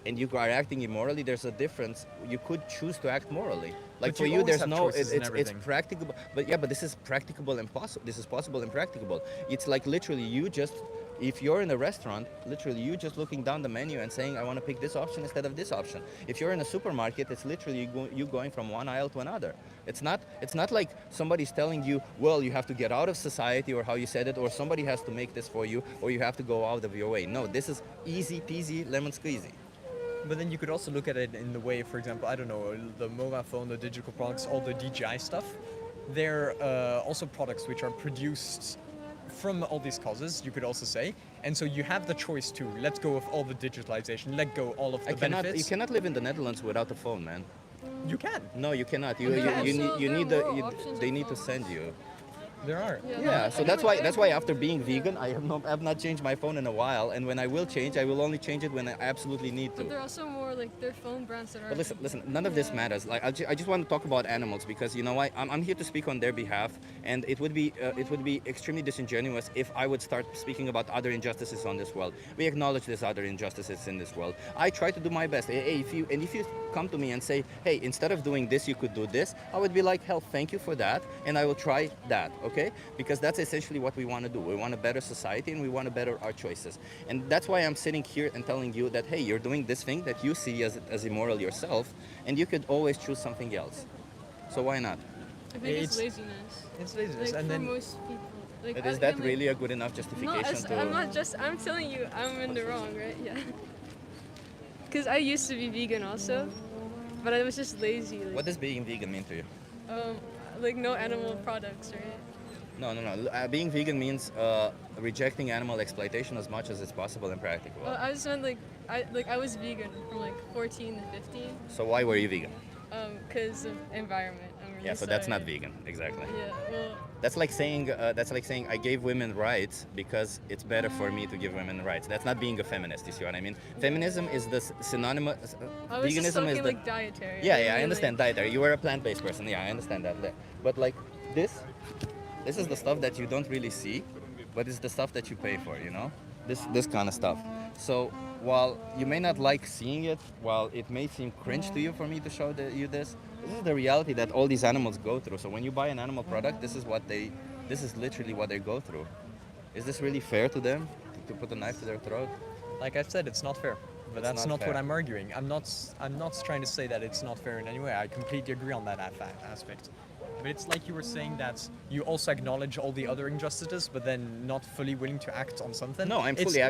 and you are acting immorally, there's a difference. You could choose to act morally. Like But for you you, always there's have no. choices in It's everything. practicable. But yeah, but this is practicable and possible. This is possible and practicable. It's like literally you just. If you're in a restaurant, literally you just looking down the menu and saying, I want to pick this option instead of this option. If you're in a supermarket, it's literally you going from one aisle to another. It's not like somebody's telling you, well, you have to get out of society, or how you said it, or somebody has to make this for you, or you have to go out of your way. No, this is easy peasy lemon squeezy. But then you could also look at it in the way, for example, I don't know, the mobile phone, the digital products, all the DJI stuff. They're also products which are produced from all these causes, you could also say. And so you have the choice to let go of all the digitalization, let go all of the You benefits. cannot live in the Netherlands without a phone, man. You can. No, you cannot. There are also- You there need are the. more options They of need to phones. send you. There are. Yeah, so that's why after being vegan, I have not changed my phone in a while, and when I will change, I will only change it when I absolutely need to. But there are also more like their phone brands that are. But listen, none of this matters. Like I just want to talk about animals because you know what? I'm here to speak on their behalf, and it would be extremely disingenuous if I would start speaking about other injustices on this world. We acknowledge there's other injustices in this world. I try to do my best. Hey, if you come to me and say, hey, instead of doing this, you could do this, I would be like, hell, thank you for that, and I will try that, okay? Because that's essentially what we want to do. We want a better society, and we want to better our choices. And that's why I'm sitting here and telling you that, hey, you're doing this thing that you see as immoral yourself, and you could always choose something else. So why not? I think it's It's- laziness. It's laziness, Like and for then most people. Like, But I is that feel like- really a good enough No, justification to? I'm not just. I'm telling you, I'm in the wrong, right? Yeah. Because I used to be vegan also, but I was just lazy. Like, What does being vegan mean to you? like no animal products, right? No. Being vegan means rejecting animal exploitation as much as it's possible and practical. Well, I was meant I was vegan from like 14 to 15, So why were you vegan? because of environment. I'm really Yeah, so that's not sorry. vegan, exactly. Yeah, well, That's like saying I gave women rights because it's better for me to give women rights. That's not being a feminist. You see what I mean? Feminism is the synonymous. I was just Veganism talking is the. like dietary. Yeah, didn't I mean, understand dietary. You were a plant-based person. Yeah, I understand that. But like this is the stuff that you don't really see, but it's the stuff that you pay for. You know, this kind of stuff. So while you may not like seeing it, while it may seem cringe to you for me to show you this is the reality that all these animals go through. So when you buy an animal product, this is literally what they go through. Is this really fair to them to put a knife to their throat? like I've said, it's not fair. But It's that's not not what fair. I'm arguing. I'm not trying to say that it's not fair in any way. I completely agree on that aspect. But it's like you were saying that you also acknowledge all the other injustices, but then not fully willing to act on something. No, I'm It's- fully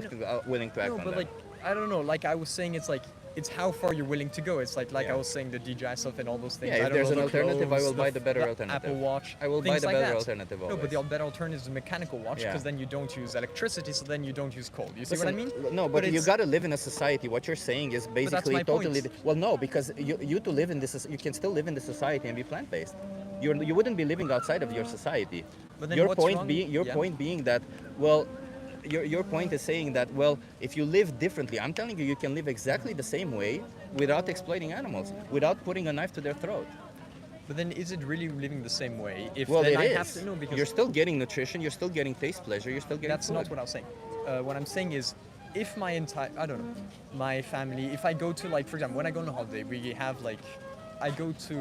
willing to act No, on but that. like I don't know. Like I was saying, it's how far you're willing to go. It's like Yeah. I was saying the DJI stuff and all those things. Yeah, if I don't there's know, an the alternative, I clothes, will buy the better alternative. Apple Watch. I will buy things the like better that. alternative No, but always. the better alternative is a mechanical watch Yeah. because then you don't use electricity, so then you don't use coal. You see what I mean? No, but you it's- got to live in a society. What you're saying is basically my totally. point. Well, no, because you to live in this, you can still live in the society and be plant-based. You wouldn't be living outside of your society. But then your what's point wrong- being yeah. point being that well. Your point is saying that, well, if you live differently, I'm telling you, you can live exactly the same way without exploiting animals, without putting a knife to their throat. But then is it really living the same way? If Well, then it I is. have to know because You're still getting nutrition, you're still getting taste pleasure, you're still getting that's not food. what I was saying. What I'm saying is, if my entire, I don't know, my family, if I go to like, for example, when I go on a holiday, we have like, I go to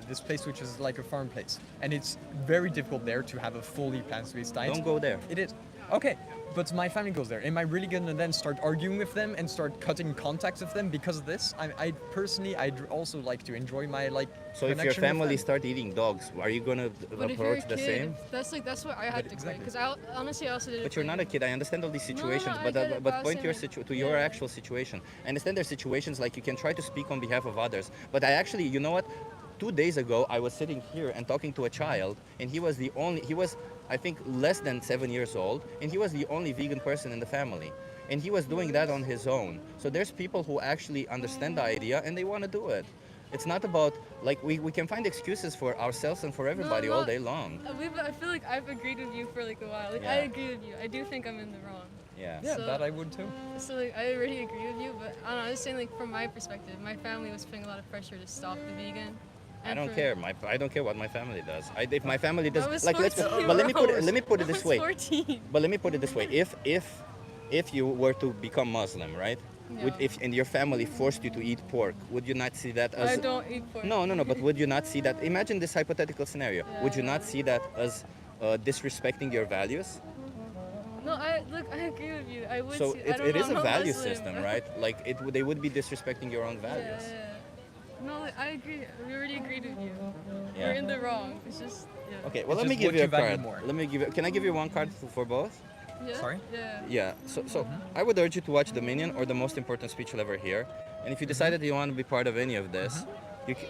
this place which is like a farm place, and it's very difficult there to have a fully plant-based diet. Don't go there. It is. Okay, but my family goes there. Am I really gonna then start arguing with them and start cutting contacts with them because of this? I personally, I'd also like to enjoy my like. So if your connection with family them. start eating dogs, are you gonna But if you're a approach the kid, same? that's what I had to exactly. Because I honestly I also did. But you're not a kid. I understand all these no, situations, I but get it, but I was point to your saying, to your yeah. actual situation. I understand there's situations like you can try to speak on behalf of others, but I actually, you know what? 2 days ago, I was sitting here and talking to a child, and he was I think, less than 7 years old, and he was the only vegan person in the family. And he was doing that on his own. So there's people who actually understand the idea and they want to do it. It's not about, like, we can find excuses for ourselves and for everybody all day long. I feel like I've agreed with you for like a while. Like I Yeah. agree with you. I do think I'm in the wrong. Yeah. Yeah, So- that I would too. So like I already agree with you, but I don't know. I was saying like from my perspective, my family was putting a lot of pressure to stop the vegan. I And don't for- care. I don't care what my family does. If my family does, I was like, 14, but let me put bro. let me put it I this was way. 14. But let me put it this way: if you were to become Muslim, right? Yeah. If and your family forced you to eat pork, would you not see that as I don't eat pork. No. But would you not see that? Imagine this hypothetical scenario. Would you not Yeah. see that as disrespecting your values? No, I agree with you. I would. So see, I don't it know, is I'm a not value Muslim. system, right? Like they would be disrespecting your own values. Yeah. No, like, I agree. We already agreed with you. Yeah. You're in the wrong. It's just. Yeah. Okay. Well, It's let me just give what you a you value card. more. Let me give. Can I give you one card for both? Yeah? Sorry? Yeah. Yeah. So I would urge you to watch Dominion or the most important speech you'll ever hear. And if you decided you want to be part of any of this,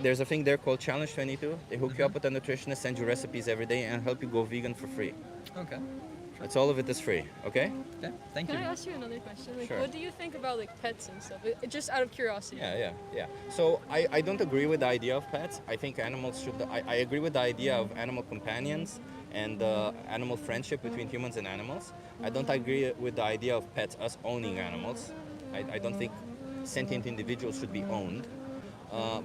there's a thing there called Challenge 22. They hook you up with a nutritionist, send you recipes every day, and help you go vegan for free. Okay. That's all of it is free. Okay? Yeah. Thank Can you. I ask you another question? Like, Sure. what do you think about like pets and stuff? Just out of curiosity. Yeah. So I don't agree with the idea of pets. I think animals should. I agree with the idea of animal companions and animal friendship between humans and animals. I don't agree with the idea of pets, us owning animals. I don't think sentient individuals should be owned.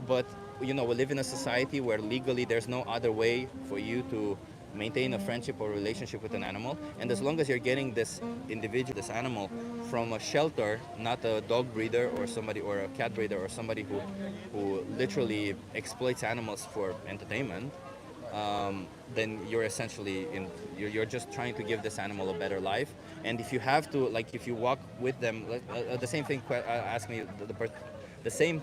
But you know, we live in a society where legally there's no other way for you to maintain a friendship or relationship with an animal. And as long as you're getting this individual, this animal, from a shelter, not a dog breeder or somebody or a cat breeder or somebody who literally exploits animals for entertainment, then you're essentially you're just trying to give this animal a better life. And if you have to, like, if you walk with them, the same thing asked me the same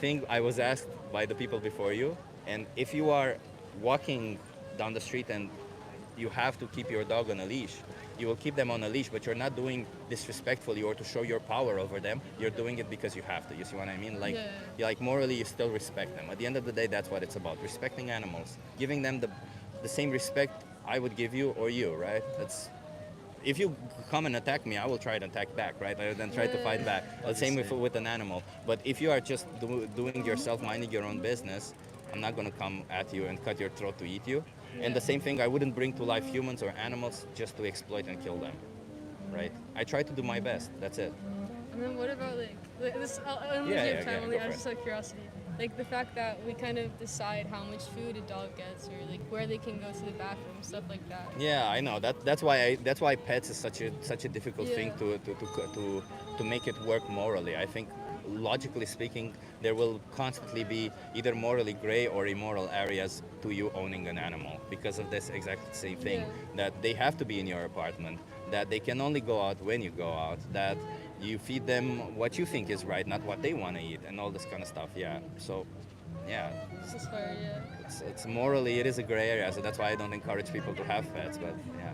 thing I was asked by the people before you. And if you are walking down the street and you have to keep your dog on a leash, you will keep them on a leash, but you're not doing disrespectfully or to show your power over them. You're doing it because you have to. You see what I mean? Like, Yeah. like morally, you still respect them. At the end of the day, that's what it's about: respecting animals, giving them the same respect I would give you or you, right? That's if you come and attack me, I will try to attack back, right? Rather than try to fight back. The same with an animal. But if you are just doing yourself, minding your own business, I'm not going to come at you and cut your throat to eat you. And the same thing, I wouldn't bring to life humans or animals just to exploit and kill them, right? I try to do my best. That's it. And then what about like this? I don't know Yeah, if you yeah, have time. yeah, Only go for just out of curiosity, like the fact that we kind of decide how much food a dog gets, or like where they can go to the bathroom, stuff like that. Yeah, I know. That's why pets is such a difficult thing Yeah. to make it work morally. I think logically speaking, there will constantly be either morally gray or immoral areas to you owning an animal because of this exact same thing. Yeah. That they have to be in your apartment, that they can only go out when you go out, that you feed them what you think is right, not what they want to eat, and all this kind of stuff. Yeah. So, yeah, This is hard, yeah. it's morally it is a gray area. So that's why I don't encourage people to have pets. But yeah.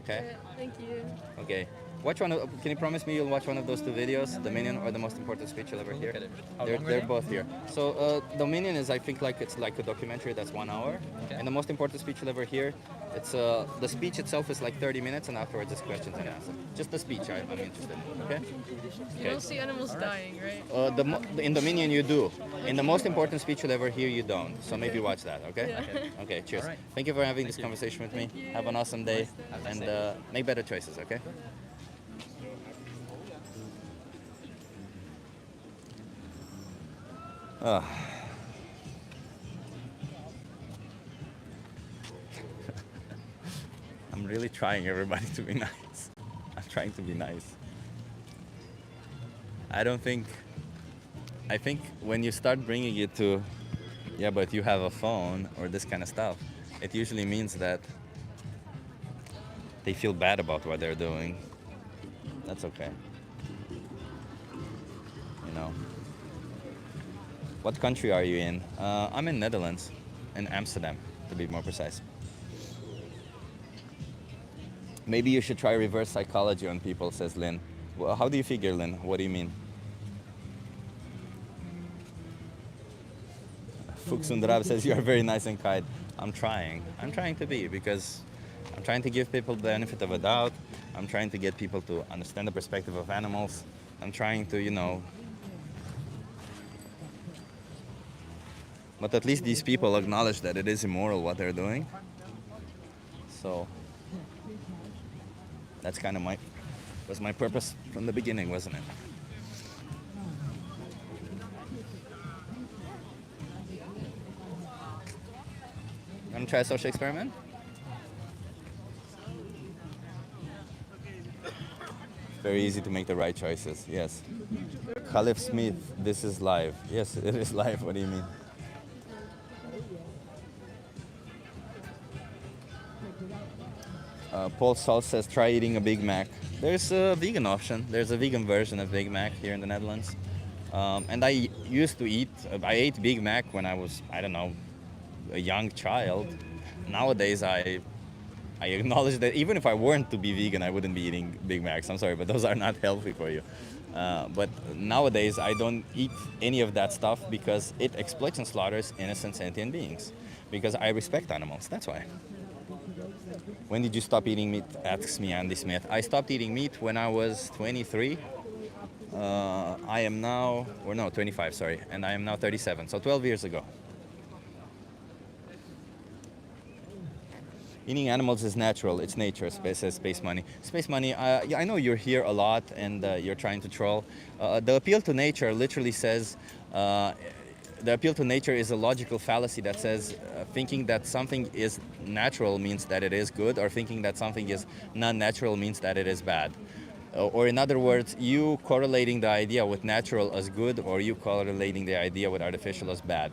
Okay. Yeah, thank you. Okay. Watch one. Can you promise me you'll watch one of those two videos, the Minion or the most important speech you'll ever hear? How They're, long are they're they? both here. So the Minion is, I think, like it's like a documentary that's 1 hour, Okay. and the most important speech you'll ever hear. It's the speech itself is like 30 minutes, and afterwards it's questions and answers. Just the speech I'm interested in. Okay. You don't see animals dying, right? In the Minion you do. In the most important speech you'll ever hear, you don't. So maybe watch that. Okay. Yeah. Okay. Cheers. All right. Thank you for having this conversation with me. Have an awesome day, and make better choices. Okay. I'm really trying, everybody, to be nice. I'm trying to be nice. I think when you start bringing it to, yeah, but you have a phone or this kind of stuff, it usually means that they feel bad about what they're doing. That's okay. You know. What country are you in? I'm in Netherlands, in Amsterdam, to be more precise. Maybe you should try reverse psychology on people, says Lynn. Well, how do you figure, Lynn? What do you mean? Fuxundrab says you are very nice and kind. I'm trying. I'm trying to be, because I'm trying to give people the benefit of a doubt. I'm trying to get people to understand the perspective of animals. I'm trying to, you know. But at least these people acknowledge that it is immoral what they're doing. So that's kind of was my purpose from the beginning, wasn't it? Want to try a social experiment? Very easy to make the right choices, yes. Khalif Smith, this is live. Yes, it is live. What do you mean? Paul Salt says, try eating a Big Mac. There's a vegan option. There's a vegan version of Big Mac here in the Netherlands. And I used to I ate Big Mac when I was, I don't know, a young child. Nowadays, I acknowledge that even if I weren't to be vegan, I wouldn't be eating Big Macs. I'm sorry, but those are not healthy for you. But nowadays, I don't eat any of that stuff because it exploits and slaughters innocent sentient beings. Because I respect animals, that's why. When did you stop eating meat? Asks me Andy Smith. I stopped eating meat when I was 23. I am now, 25, sorry. And I am now 37, so 12 years ago. Eating animals is natural. It's nature, says Space Money. Space Money, yeah, I know you're here a lot and you're trying to troll. The appeal to nature literally says, the appeal to nature is a logical fallacy that says thinking that something is natural means that it is good, or thinking that something is non-natural means that it is bad. Or in other words, you correlating the idea with natural as good, or you correlating the idea with artificial as bad.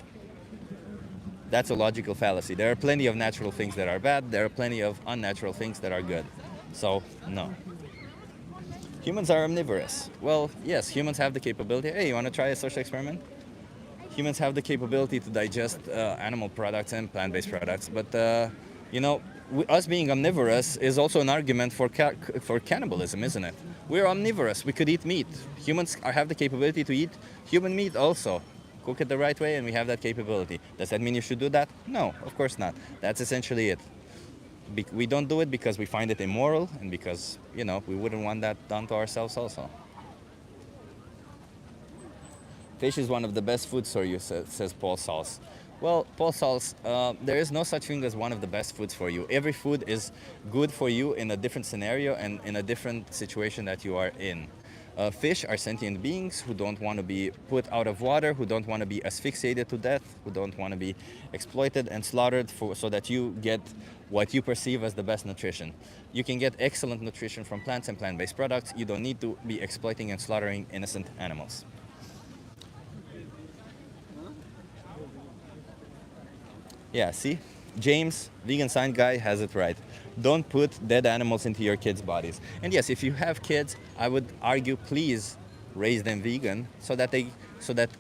That's a logical fallacy. There are plenty of natural things that are bad. There are plenty of unnatural things that are good. So, no. Humans are omnivorous. Well, yes, humans have the capability. Hey, you want to try a social experiment? Humans have the capability to digest animal products and plant-based products, but you know, us being omnivorous is also an argument for for cannibalism, isn't it? We're omnivorous. We could eat meat. Humans have the capability to eat human meat also. Cook it the right way, and we have that capability. Does that mean you should do that? No, of course not. That's essentially it. We don't do it because we find it immoral, and because, you know, we wouldn't want that done to ourselves also. Fish is one of the best foods for you, says Paul Sauce. Well, Paul Sauce, there is no such thing as one of the best foods for you. Every food is good for you in a different scenario and in a different situation that you are in. Fish are sentient beings who don't want to be put out of water, who don't want to be asphyxiated to death, who don't want to be exploited and slaughtered so that you get what you perceive as the best nutrition. You can get excellent nutrition from plants and plant-based products. You don't need to be exploiting and slaughtering innocent animals. Yeah, see? James, vegan sign guy, has it right. Don't put dead animals into your kids' bodies. And yes, if you have kids, I would argue, please raise them vegan so that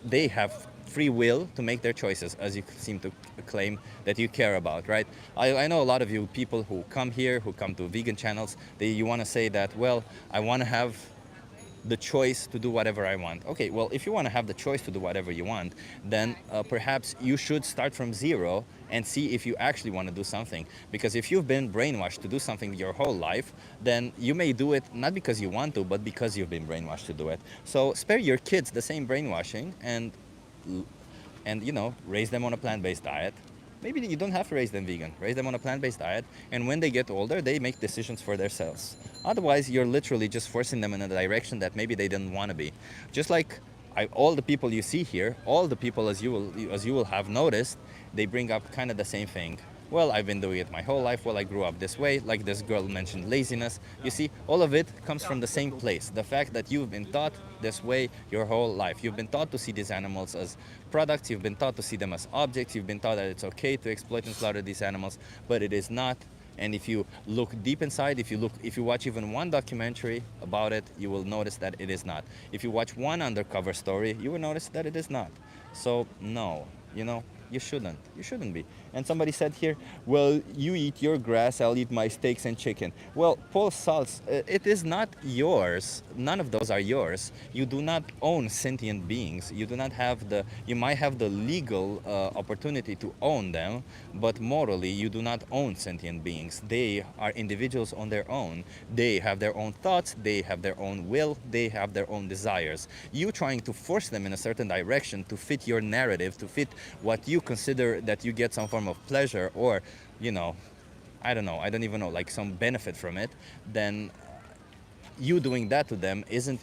they have free will to make their choices, as you seem to claim that you care about, right? I know a lot of you people who come here, who come to vegan channels, you want to say that, well, I want to have the choice to do whatever I want. Okay, well, if you want to have the choice to do whatever you want, then perhaps you should start from zero and see if you actually want to do something. Because if you've been brainwashed to do something your whole life, then you may do it not because you want to, but because you've been brainwashed to do it. So spare your kids the same brainwashing and you know, raise them on a plant-based diet. Maybe you don't have to raise them vegan. Raise them on a plant-based diet, and when they get older, they make decisions for themselves. Otherwise, you're literally just forcing them in a direction that maybe they didn't want to be. Just like all the people you see here, all the people, as you will have noticed, they bring up kind of the same thing. Well, I've been doing it my whole life. Well, I grew up this way. Like this girl mentioned laziness. You see, all of it comes from the same place. The fact that you've been taught this way your whole life. You've been taught to see these animals as products. You've been taught to see them as objects. You've been taught that it's okay to exploit and slaughter these animals, but it is not. And if you look deep inside, if you watch even one documentary about it, you will notice that it is not. If you watch one undercover story, you will notice that it is not. So no, you know, you shouldn't. You shouldn't be. And somebody said here, well, you eat your grass, I'll eat my steaks and chicken. Well, Paul Salz, it is not yours. None of those are yours. You do not own sentient beings. You do not have you might have the legal opportunity to own them, but morally, you do not own sentient beings. They are individuals on their own. They have their own thoughts. They have their own will. They have their own desires. You trying to force them in a certain direction to fit your narrative, to fit what you consider that you get some form of pleasure, or, you know, I don't know, I don't even know, like some benefit from it, then you doing that to them isn't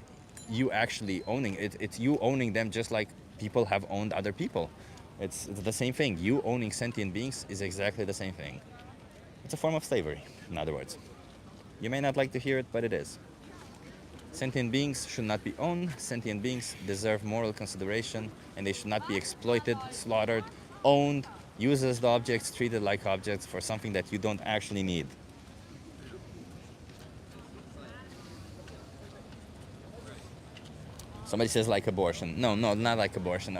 you actually owning it. It's you owning them just like people have owned other people. It's the same thing. You owning sentient beings is exactly the same thing. It's a form of slavery, in other words. You may not like to hear it, but it is. Sentient beings should not be owned. Sentient beings deserve moral consideration, and they should not be exploited, slaughtered, owned, used as the objects, treated like objects for something that you don't actually need. Somebody says like abortion. No, not like abortion.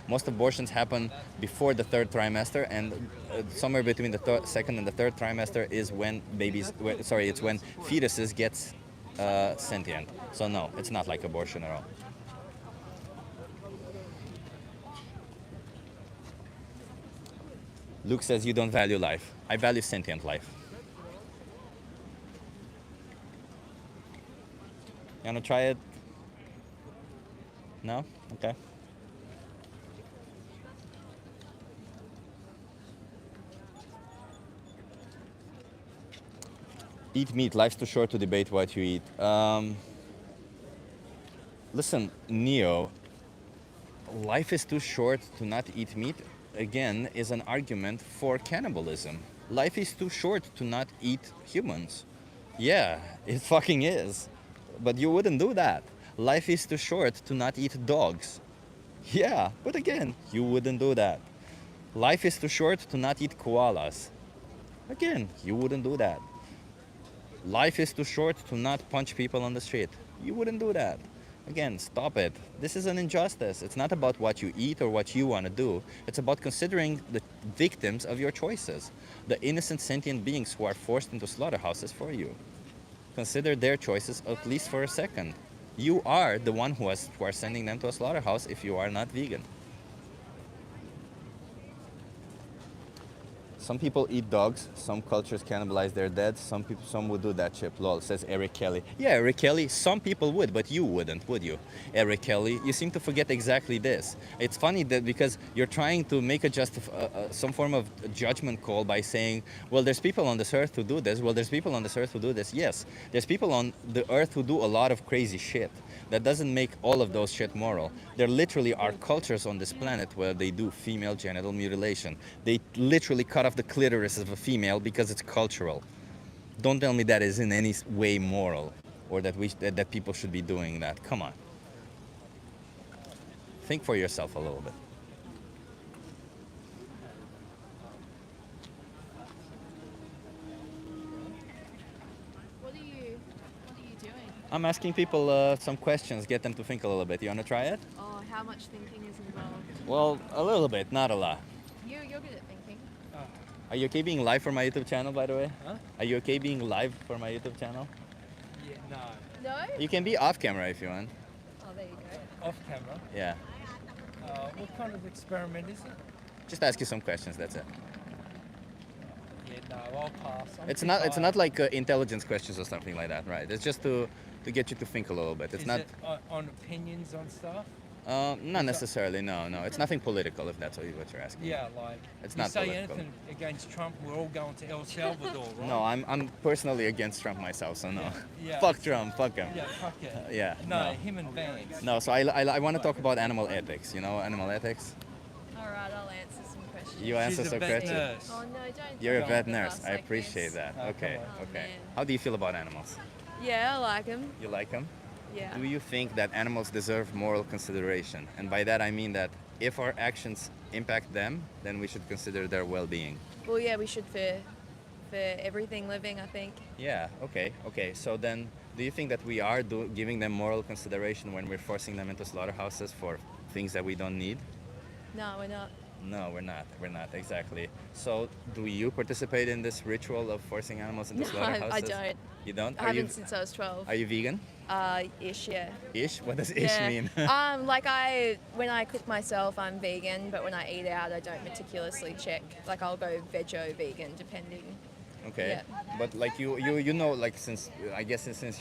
Most abortions happen before the third trimester, and somewhere between the second and the third trimester is when it's when fetuses get sentient. So no, it's not like abortion at all. Luke says you don't value life. I value sentient life. You wanna try it? No? Okay. Eat meat. Life's too short to debate what you eat. Listen, Neo, life is too short to not eat meat, again, is an argument for cannibalism. Life is too short to not eat humans. Yeah, it fucking is. But you wouldn't do that. Life is too short to not eat dogs. Yeah, but again, you wouldn't do that. Life is too short to not eat koalas. Again, you wouldn't do that. Life is too short to not punch people on the street. You wouldn't do that. Again, stop it. This is an injustice. It's not about what you eat or what you want to do. It's about considering the victims of your choices, the innocent sentient beings who are forced into slaughterhouses for you. Consider their choices at least for a second. You are the one who are sending them to a slaughterhouse if you are not vegan. Some people eat dogs, some cultures cannibalize their dead, some would do that shit, lol, says Eric Kelly. Yeah, Eric Kelly, some people would, but you wouldn't, would you? Eric Kelly, you seem to forget exactly this. It's funny that because you're trying to make some form of judgment call by saying, well, there's people on this earth who do this, well, there's people on this earth who do this. Yes, there's people on the earth who do a lot of crazy shit. That doesn't make all of those shit moral. There literally are cultures on this planet where they do female genital mutilation. They literally cut off the clitoris of a female because it's cultural. Don't tell me that is in any way moral, or that people should be doing that. Come on. Think for yourself a little bit. What are you doing? I'm asking people some questions, get them to think a little bit. You want to try it? Oh, how much thinking is involved? Well, a little bit, not a lot. You're good at thinking. Are you okay being live for my YouTube channel, by the way? Huh? Are you okay being live for my YouTube channel? Yeah, no. No? You can be off camera if you want. Oh, there you go. Off camera. Yeah. What kind of experiment is it? Just ask you some questions, that's it. Yeah, no, I'll pass. It's not like intelligence questions or something like that, right? It's just to get you to think a little bit. It's Is not it on opinions on stuff? not necessarily, no. It's nothing political if that's what you're asking. Yeah, like It's you not say political. anything against Trump, we're all going to El Salvador, right? No, I'm personally against Trump myself, so no. Yeah. Fuck Trump, fuck him. Yeah, fuck it. Yeah, No, no. him and Vance. No, so I want to talk about animal ethics. You know animal ethics? All right, I'll answer some questions. You answer She's a some vet questions. nurse. Oh, no, don't. You're a don't vet put nurse. us I like appreciate this. that. Oh, Okay, come on. okay. Oh, man. How do you feel about animals? Yeah, I like them. You like them? Yeah. Do you think that animals deserve moral consideration? And by that I mean that if our actions impact them, then we should consider their well-being. Well, yeah, we should for everything living, I think. Yeah, okay. So then, do you think that we are giving them moral consideration when we're forcing them into slaughterhouses for things that we don't need? No, we're not. No, we're not. We're not, exactly. So, do you participate in this ritual of forcing animals into No, slaughterhouses? I don't. You don't? I haven't since I was 12. Are you vegan? Ish, yeah. Ish? What does ish Yeah. mean? Like when I cook myself, I'm vegan, but when I eat out, I don't meticulously check. Like I'll go veggie vegan, depending. Okay, Yeah. but like you know, like since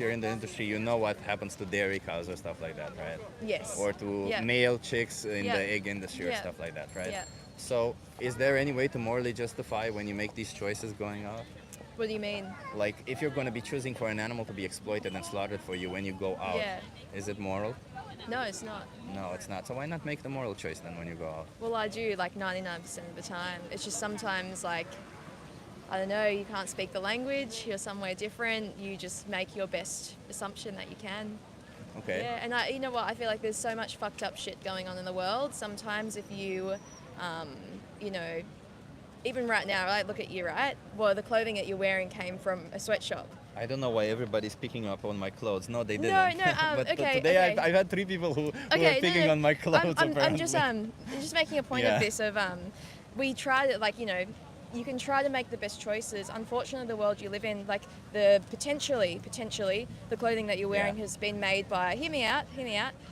you're in the industry, you know what happens to dairy cows or stuff like that, right? Yes. Or to Yeah. male chicks in Yeah. the egg industry or Yeah. stuff like that, right? Yeah. So, is there any way to morally justify when you make these choices going out? What do you mean? Like, if you're going to be choosing for an animal to be exploited and slaughtered for you when you go out, Yeah. is it moral? No, it's not. No, it's not. So why not make the moral choice then when you go out? Well, I do like 99% of the time. It's just sometimes like, I don't know, you can't speak the language, you're somewhere different, you just make your best assumption that you can. Okay. Yeah, and you know what, I feel like there's so much fucked up shit going on in the world. Sometimes if you, you know, even right now, right, look at you, right? Well, the clothing that you're wearing came from a sweatshop. I don't know why everybody's picking up on my clothes. No, they No, didn't. no, but okay, today okay. I've had 3 people who Okay, are picking on my clothes. I'm apparently. just making a point Yeah. of this. We try to, like, you know, you can try to make the best choices. Unfortunately, the world you live in, like potentially, the clothing that you're wearing Yeah. has been made by, hear me out,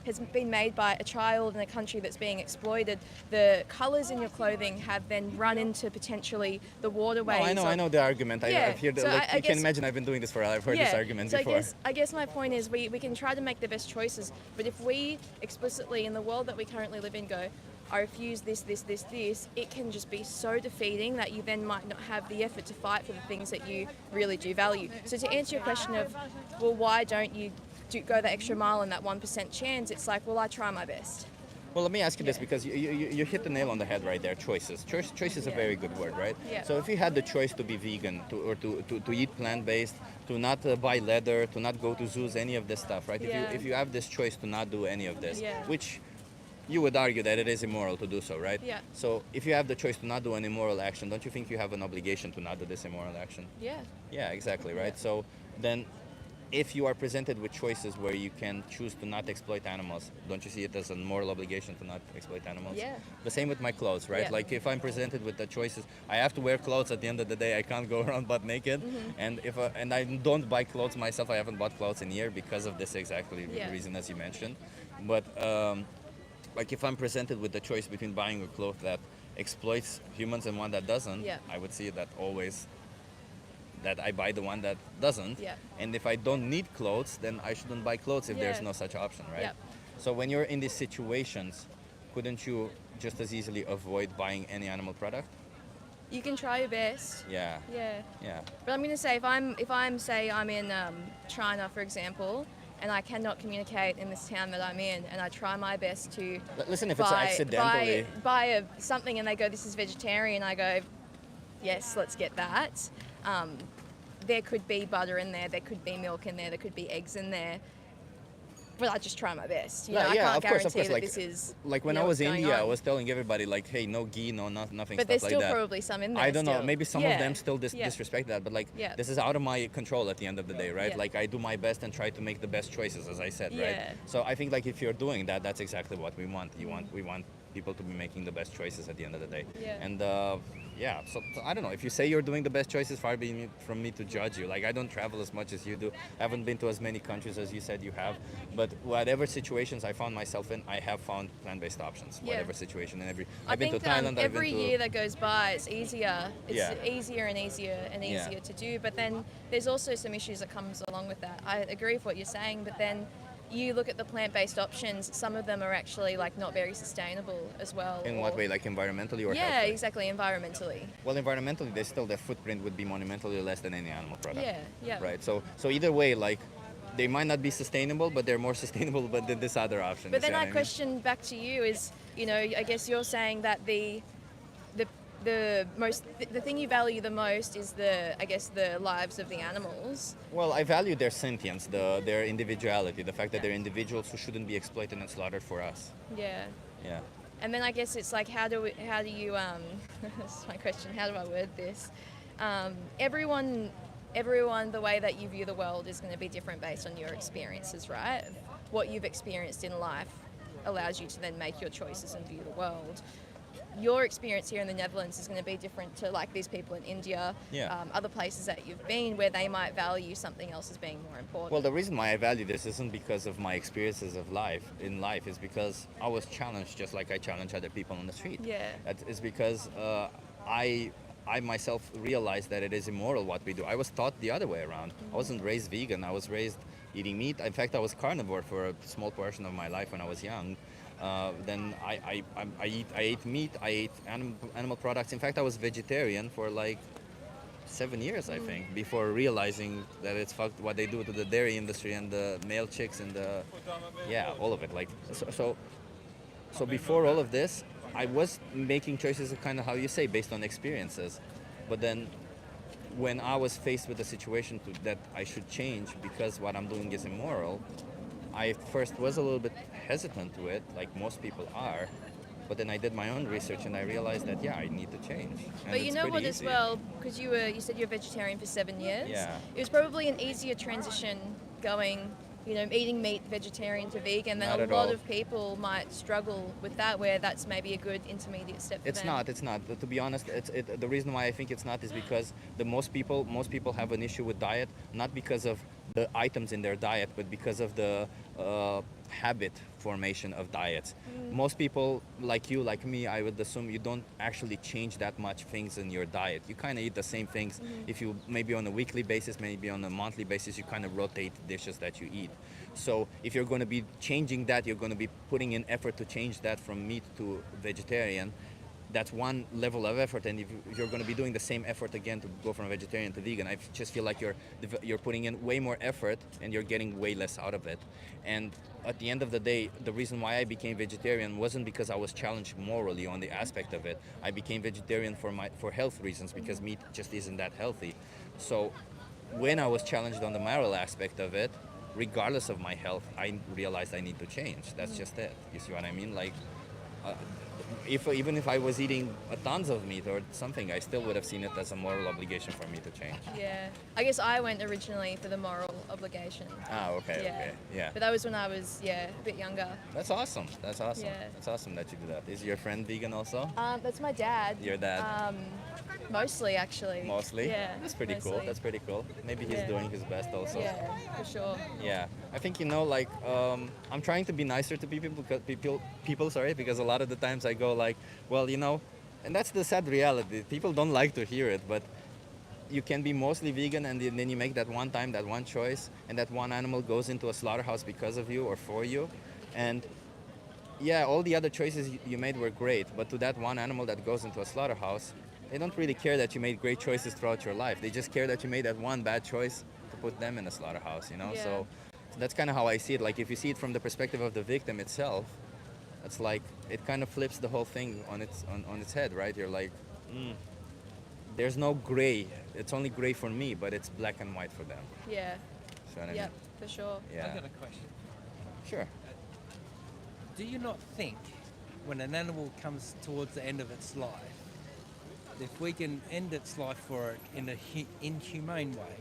has been made by a child in a country that's being exploited. The colours in your clothing have then run into potentially the waterways. No, I know the argument. Yeah, I've heard, so like, I you can guess- imagine I've been doing this for a while. I've heard this argument so before. I guess my point is we can try to make the best choices, but if we explicitly in the world that we currently live in go, I refuse this, it can just be so defeating that you then might not have the effort to fight for the things that you really do value. So to answer your question of, well, why don't you go the extra mile in that 1% chance, it's like, well, I try my best. Well, let me ask you this, Yeah. because you hit the nail on the head right there. Choices. Choice is a Yeah. very good word, right? Yeah. So if you had the choice to be vegan, to eat plant-based, to not buy leather, to not go to zoos, any of this stuff, right? Yeah. If you have this choice to not do any of this, Yeah. which you would argue that it is immoral to do so, right? Yeah. So if you have the choice to not do an immoral action, don't you think you have an obligation to not do this immoral action? Yeah. Yeah, exactly, right? Yeah. So then, if you are presented with choices where you can choose to not exploit animals, don't you see it as a moral obligation to not exploit animals? Yeah. The same with my clothes, right? Yeah. Like if I'm presented with the choices, I have to wear clothes at the end of the day. I can't go around butt naked. And and I don't buy clothes myself. I haven't bought clothes in a year because of this exactly Yeah. reason as you mentioned. But like if I'm presented with the choice between buying a cloth that exploits humans and one that doesn't, Yeah. I would see that always that I buy the one that doesn't. Yeah. And if I don't need clothes, then I shouldn't buy clothes if there's Yeah. no such option, right? Yeah. So when you're in these situations, couldn't you just as easily avoid buying any animal product? You can try your best. Yeah, Yeah. yeah. But I'm going to say if I'm say I'm in China, for example, and I cannot communicate in this town that I'm in, and I try my best to Listen, if it's accidentally, buy something and they go, this is vegetarian, I go, yes, let's get that. There could be butter in there could be milk in there could be eggs in there. But I just try my best. You know, I can't of guarantee course. that Like, this is. like when you know, I was what's in going India, I on. was telling everybody like, hey, no ghee, nothing, But stuff there's like still that. probably some in there. I don't know. still. Maybe some Yeah. of them still Yeah. disrespect that, but like Yeah. this is out of my control at the end of the day, right? Yeah. Like I do my best and try to make the best choices, as I said, right? Yeah. So I think like if you're doing that, that's exactly what we want. We want people to be making the best choices at the end of the day. Yeah. And yeah, so I don't know. If you say you're doing the best choices, far be it from me to judge you. Like I don't travel as much as you do. Haven't been to as many countries as you said you have. But whatever situations I found myself in, I have found plant-based options. Yeah. Whatever situation, and I I've been think to Thailand. I've every been to year that goes by, it's easier. It's Yeah. easier and easier and Yeah. easier to do. But then there's also some issues that comes along with that. I agree with what you're saying, but then you look at the plant-based options. Some of them are actually like not very sustainable as well. In what way, like environmentally or Yeah, health-wise? exactly. Environmentally. Well, environmentally, they still their footprint would be monumentally less than any animal product. Yeah, yeah. Right. So either way, like they might not be sustainable, but they're more sustainable than this other option. But you then see what my I mean? question back to you is, you know, I guess you're saying that the thing you value the most is the lives of the animals. Well, I value their sentience, their individuality, the fact that they're individuals who shouldn't be exploited and slaughtered for us. Yeah. Yeah. And then I guess it's like how do you that's my question, how do I word this? Everyone the way that you view the world is going to be different based on your experiences, right? What you've experienced in life allows you to then make your choices and view the world. Your experience here in the Netherlands is going to be different to like these people in India, Yeah. other places that you've been where they might value something else as being more important. Well, the reason why I value this isn't because of my experiences of life, is because I was challenged just like I challenge other people on the street. Yeah. It's because I myself realized that it is immoral what we do. I was taught the other way around. I wasn't raised vegan. I was raised eating meat. In fact, I was carnivore for a small portion of my life when I was young. Then I ate meat. I ate animal products. In fact, I was vegetarian for like 7 years, I think, before realizing that it's fucked what they do to the dairy industry and the male chicks and all of it. Like so before all of this, I was making choices of kind of how you say based on experiences, but then when I was faced with a situation that I should change because what I'm doing is immoral, I first was a little bit hesitant to it, like most people are, but then I did my own research and I realized that I need to change. And But you it's know pretty what as easy. well, because you said you're vegetarian for 7 years. Yeah. It was probably an easier transition going, eating meat, vegetarian to vegan. Then Not a at lot all. of people might struggle with that, where that's maybe a good intermediate step for It's them. not. It's not. To be honest, the reason why I think it's not is because most people have an issue with diet, not because of the items in their diet, but because of the habit formation of diets. Most people, like you, like me, I would assume you don't actually change that much things in your diet. You kind of eat the same things. If you maybe on a weekly basis, maybe on a monthly basis, you kind of rotate dishes that you eat. So if you're going to be changing that, you're going to be putting in effort to change that from meat to vegetarian. That's one level of effort, and if you're going to be doing the same effort again to go from vegetarian to vegan, I just feel like you're putting in way more effort and you're getting way less out of it. And at the end of the day, the reason why I became vegetarian wasn't because I was challenged morally on the aspect of it. I became vegetarian for health reasons, because meat just isn't that healthy. So when I was challenged on the moral aspect of it, regardless of my health, I realized I need to change. That's just it. You see what I mean? Like, even if I was eating tons of meat or something, I still would have seen it as a moral obligation for me to change. Yeah. I guess I went originally for the moral obligation. Ah, okay, Yeah. okay, yeah. But that was when I was, a bit younger. That's awesome. That's awesome. Yeah. That's awesome that you do that. Is your friend vegan also? That's my dad. Your dad? Mostly, actually. Mostly? Yeah. That's pretty cool. mostly. That's pretty cool. Maybe he's Yeah. doing his best also. Yeah, for sure. Yeah, I think like I'm trying to be nicer to people, sorry, because a lot of the times I go like, well, and that's the sad reality. People don't like to hear it, but you can be mostly vegan, and then you make that one time, that one choice, and that one animal goes into a slaughterhouse because of you or for you, and yeah, all the other choices you made were great, but to that one animal that goes into a slaughterhouse, they don't really care that you made great choices throughout your life. They just care that you made that one bad choice to put them in a slaughterhouse, Yeah. So that's kind of how I see it. Like, if you see it from the perspective of the victim itself, it's like it kind of flips the whole thing on its head, right? You're like, there's no gray. It's only gray for me, but it's black and white for them. Yeah. See what I Yep, mean? for sure. Yeah. I got a question. Sure. Do you not think when an animal comes towards the end of its life, if we can end its life for it in a inhumane way,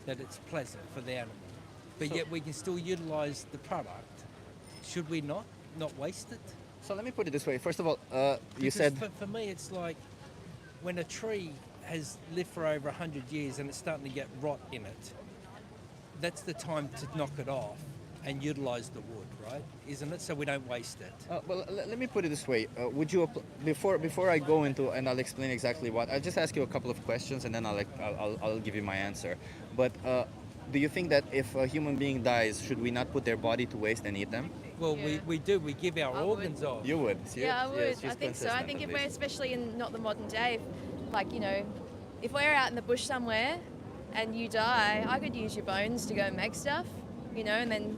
that it's pleasant for the animal, but yet we can still utilise the product? Should we not waste it? So let me put it this way. First of all, you Because said for me, it's like when a tree has lived for over 100 years and it's starting to get rot in it, that's the time to knock it off and utilise the wood, right? Isn't it? So we don't waste it. well, let me put it this way. Would you before I go into and I'll explain exactly what? I'll just ask you a couple of questions and then I'll give you my answer. But do you think that if a human being dies, should we not put their body to waste and eat them? Well, Yeah. we do. We give our I would. organs off. You would. Yeah, I would. Yes, I she's think so. I consistent think at if we're, least. especially in not the modern day, like, if we're out in the bush somewhere and you die, I could use your bones to go and make stuff, and then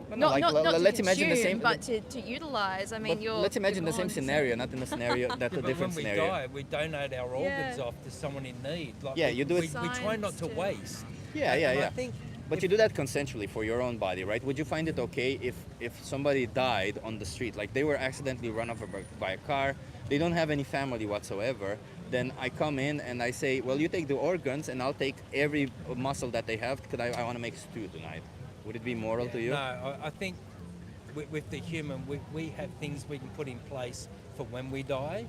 But no, not to let's consume, imagine the same. but to utilize. I mean, but you're. let's imagine you're the same gone, so- scenario, not in the scenario that's Yeah, a but different when we scenario. die, we donate our organs Yeah. off to someone in need. Like Yeah, you do it- We try not to Science waste. Yeah, And yeah. I think But you do that consensually for your own body, right? Would you find it okay if somebody died on the street, like they were accidentally run over by a car, they don't have any family whatsoever, then I come in and I say, well, you take the organs and I'll take every muscle that they have because I want to make stew tonight. Would it be moral to you? No, I think with the human, we have things we can put in place for when we die,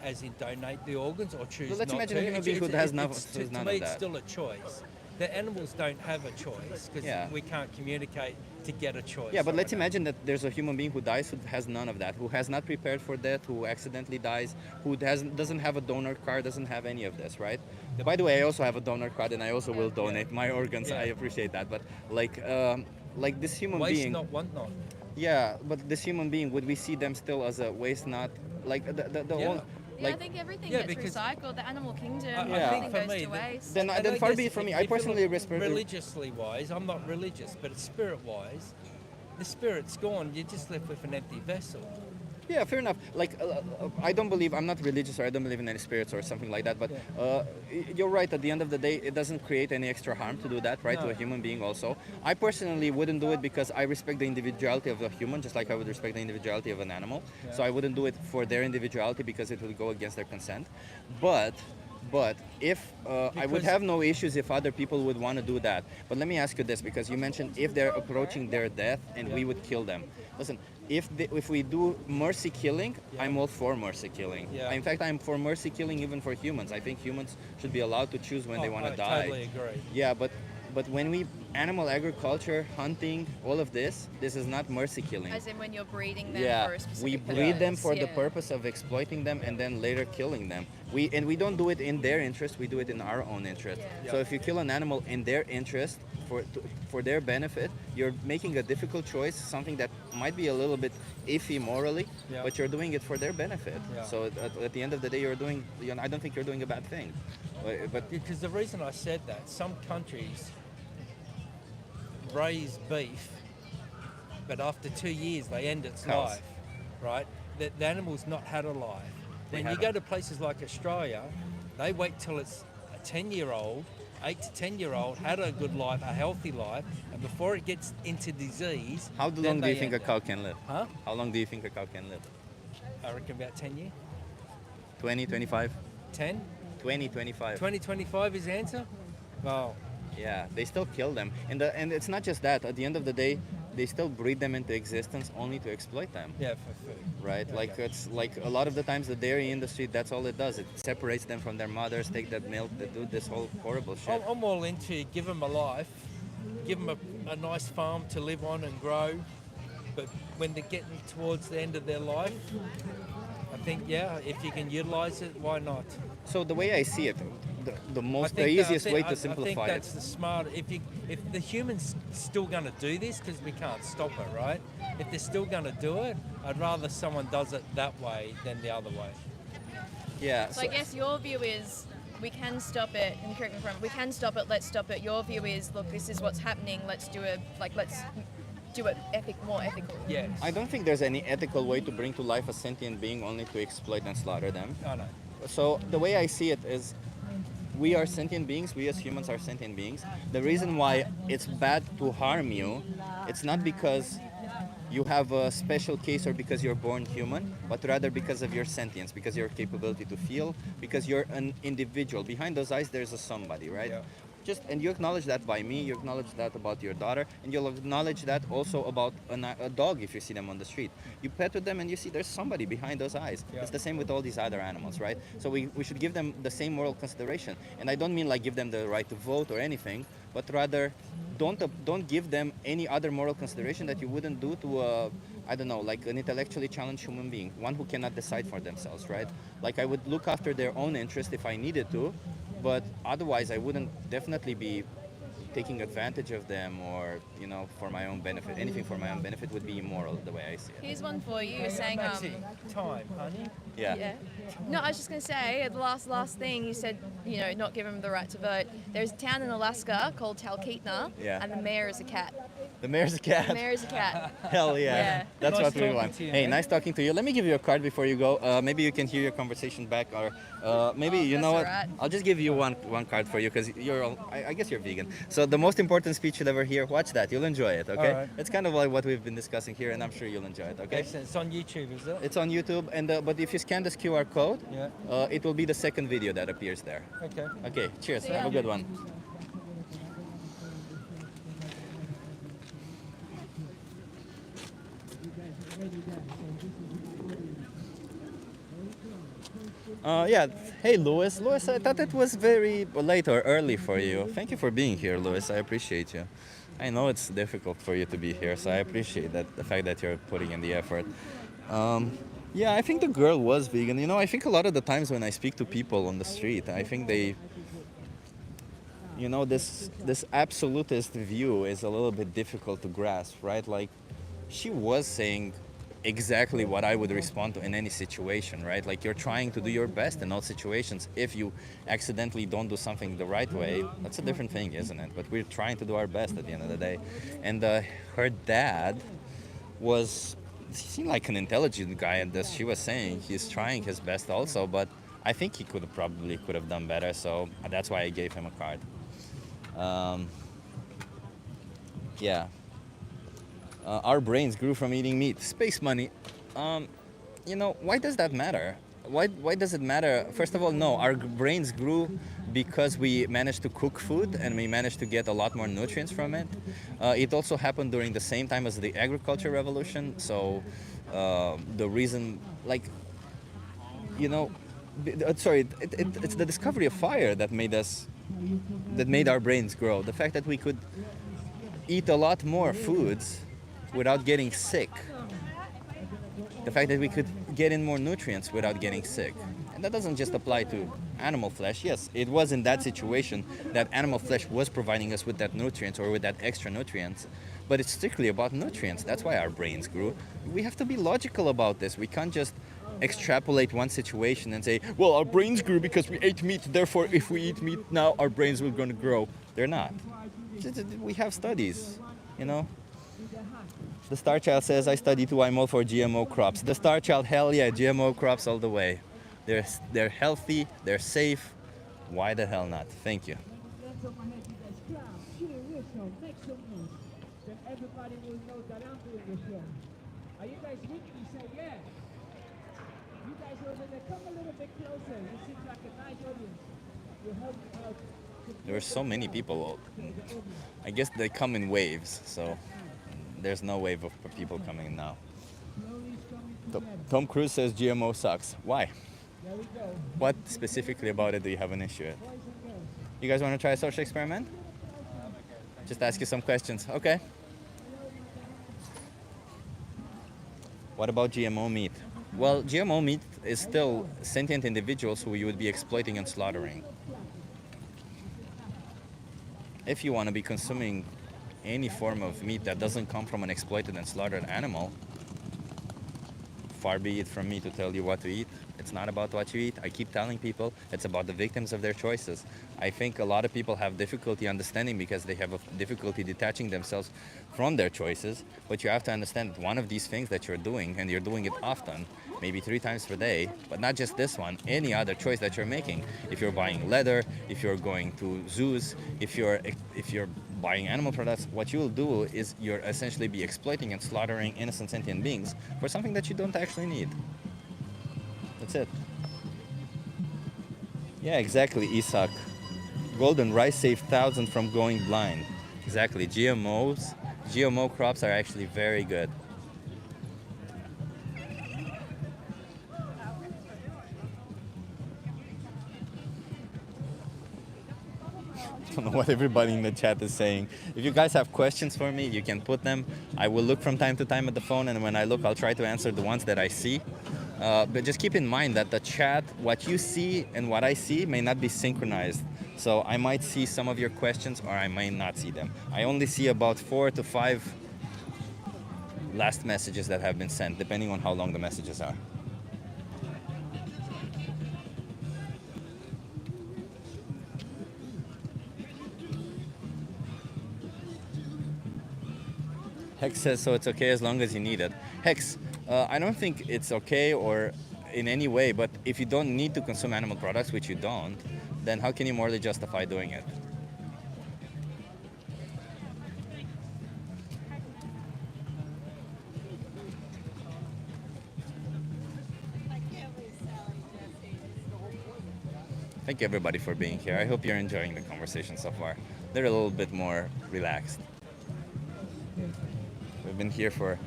as in donate the organs or choose Well, let's not imagine to. a human being who has none of to that. me, it's still a choice. The animals don't have a choice because Yeah. we can't communicate to get a choice. Yeah, but from let's an imagine that there's a human being who dies who has none of that, who has not prepared for death, who accidentally dies, who doesn't have a donor card, doesn't have any of this, right? By the way, I also have a donor card and I also will donate my organs. Yeah. I appreciate that, but like this human Waste being. not, want not. Yeah, but this human being, would we see them still as a waste not? Like the Yeah. whole. Yeah, I Like, think everything Yeah, gets because- recycled. The animal kingdom, I Yeah. everything think for goes me, to waste. then And I far guess be it from me. if I you look personally respect. religiously wise, I'm not religious, but spirit wise, the spirit's gone. You're just left with an empty vessel. Yeah, fair enough. Like, I don't believe, I'm not religious or I don't believe in any spirits or something like that, but you're right, at the end of the day, it doesn't create any extra harm to do that, right, to No. a human being also. I personally wouldn't do it because I respect the individuality of a human, just like I would respect the individuality of an animal. So I wouldn't do it for their individuality because it would go against their consent. But if I would Because- have no issues if other people would want to do that. But let me ask you this, because you mentioned if they're approaching their death and we would kill them. Listen, if we do mercy killing, Yeah. I'm all for mercy killing. Yeah. In fact, I'm for mercy killing even for humans. I think humans should be allowed to choose when they want to die. Totally agree. Yeah, but but when we animal agriculture, hunting, all of this is not mercy killing. As in when you're breeding them Yeah, for a we specific breed them purpose. for the Yeah. purpose of exploiting them and then later killing them. We don't do it in their interest. We do it in our own interest. Yeah. So if you kill an animal in their interest for their benefit, you're making a difficult choice, something that might be a little bit iffy morally, Yeah. but you're doing it for their benefit. Yeah. So at the end of the day, you're doing. I don't think you're doing a bad thing. But Because the reason I said that, some countries raise beef, but after 2 years they end its Cows. life, right? The animal's not had a life. They When you haven't. go to places like Australia, they wait till it's a 10-year-old, 8 to 10-year-old, had a good life, a healthy life, and before it gets into disease, how then long do you they think a end it. cow can live? Huh? How long do you think a cow can live? I reckon about 10 years. 20, 25? 10? 20, 25. 20, 25 is the answer? Well, Yeah, they still kill them, and it's not just that. At the end of the day, they still breed them into existence only to exploit them. yeah, for food. Right? Okay. Like it's like a lot of the times the dairy industry. That's all it does. It separates them from their mothers, take that milk, they do this whole horrible shit. I'm all into give them a life, give them a nice farm to live on and grow, but when they're getting towards the end of their life, I think, yeah, if you can utilize it, why not? So the way I see it, the I easiest way I to think simplify that's it. the smart. If the humans still going to do this, because we can't stop it, right? If they're still going to do it, I'd rather someone does it that way than the other way. Yeah. So I guess your view is we can stop it, and correct me if I'm wrong, we can stop it, let's stop it. Your view is, look, this is what's happening, let's do it more ethical. Yes. I don't think there's any ethical way to bring to life a sentient being only to exploit and slaughter them. I know. So the way I see it is we are sentient beings, we as humans are sentient beings. The reason why it's bad to harm you, it's not because you have a special case or because you're born human, but rather because of your sentience, because your capability to feel, because you're an individual. Behind those eyes, there's a somebody, right? Yeah. And you acknowledge that by me, you acknowledge that about your daughter, and you'll acknowledge that also about a dog if you see them on the street. You pet with them and you see there's somebody behind those eyes. Yeah. It's the same with all these other animals, right? So we should give them the same moral consideration. And I don't mean like give them the right to vote or anything, but rather don't give them any other moral consideration that you wouldn't do to I don't know, like an intellectually challenged human being, one who cannot decide for themselves, right? Like I would look after their own interest if I needed to, but otherwise I wouldn't definitely be taking advantage of them or, for my own benefit. Anything for my own benefit would be immoral the way I see it. Here's one for you. You're saying, Maxi, time, honey. Yeah. No, I was just going to say, the last thing you said, not give them the right to vote. There's a town in Alaska called Talkeetna, Yeah. and the mayor is a cat. The mayor's a cat. The mayor is a cat. Hell yeah. Yeah. That's Nice what we talking want. to you, Hey, man. nice talking to you. Let me give you a card before you go. Maybe you can hear your conversation back, or maybe you that's know what? alright. I'll just give you one card for you because I guess you're vegan. So the most important speech you'll ever hear, watch that. You'll enjoy it. Okay? Alright. It's kind of like what we've been discussing here, and I'm sure you'll enjoy it. Okay? Excellent. It's on YouTube, is it? It's on YouTube, and but if you scan this QR code, Yeah. it will be the second video that appears there. Okay. Okay. Cheers. See ya. Have a good one. Yeah. Hey, Louis. Louis, I thought it was very late or early for you. Thank you for being here, Louis. I appreciate you. I know it's difficult for you to be here, so I appreciate the fact that you're putting in the effort. Yeah, I think the girl was vegan. I think a lot of the times when I speak to people on the street, I think they, this absolutist view is a little bit difficult to grasp, right? Like, she was saying exactly what I would respond to in any situation, right? Like, you're trying to do your best in all situations. If you accidentally don't do something the right way, that's a different thing, isn't it? But we're trying to do our best at the end of the day. And her dad he seemed like an intelligent guy, and as she was saying, he's trying his best also, but I think he could have done better, so that's why I gave him a card. Yeah. Our brains grew from eating meat. Space money. Why does that matter? Why does it matter? First of all, no, our brains grew because we managed to cook food and we managed to get a lot more nutrients from it. It also happened during the same time as the agriculture revolution. So the reason, it's the discovery of fire that made us that made our brains grow. The fact that we could eat a lot more foods without getting sick. The fact that we could get in more nutrients without getting sick. And that doesn't just apply to animal flesh. Yes, it was in that situation that animal flesh was providing us with that nutrients or with that extra nutrients, but it's strictly about nutrients. That's why our brains grew. We have to be logical about this. We can't just extrapolate one situation and say, well, our brains grew because we ate meat, therefore if we eat meat now, our brains are going to grow. They're not. We have studies, you know. The Star Child says, I study too, I'm all for GMO crops. The Star Child, hell yeah, GMO crops all the way. They're healthy, they're safe. Why the hell not? Thank you. Everybody will know that I'm doing the show. Are you guys with me? Say yeah. You guys over there, come a little bit closer. You seem like a nice audience. You help out. There are so many people. I guess they come in waves, so there's no wave of people coming now. Tom Cruise says GMO sucks. Why? What specifically about it do you have an issue with? You guys want to try a social experiment? Just ask you some questions. Okay. What about GMO meat? Well, GMO meat is still sentient individuals who you would be exploiting and slaughtering. If you want to be consuming any form of meat that doesn't come from an exploited and slaughtered animal, far be it from me to tell you what to eat. It's not about what you eat. I keep telling people it's about the victims of their choices. I think a lot of people have difficulty understanding because they have a difficulty detaching themselves from their choices. But you have to understand that one of these things that you're doing, and you're doing it often, maybe 3 times per day, but not just this one, any other choice that you're making. If you're buying leather, if you're going to zoos, if you're buying animal products, what you'll do is you're essentially be exploiting and slaughtering innocent sentient beings for something that you don't actually need. That's it. Yeah, exactly, Isak. Golden rice saved thousands from going blind. Exactly. GMO crops are actually very good. I don't know what everybody in the chat is saying. If you guys have questions for me, you can put them. I will look from time to time at the phone, and when I look, I'll try to answer the ones that I see. But just keep in mind that the chat, what you see and what I see may not be synchronized. So I might see some of your questions or I might not see them. I only see about 4 to 5 last messages that have been sent, depending on how long the messages are. Hex says, so it's okay as long as you need it. Hex, I don't think it's okay or in any way, but if you don't need to consume animal products, which you don't, then how can you morally justify doing it? Thank you everybody for being here. I hope you're enjoying the conversation so far. They're a little bit more relaxed. We've been here for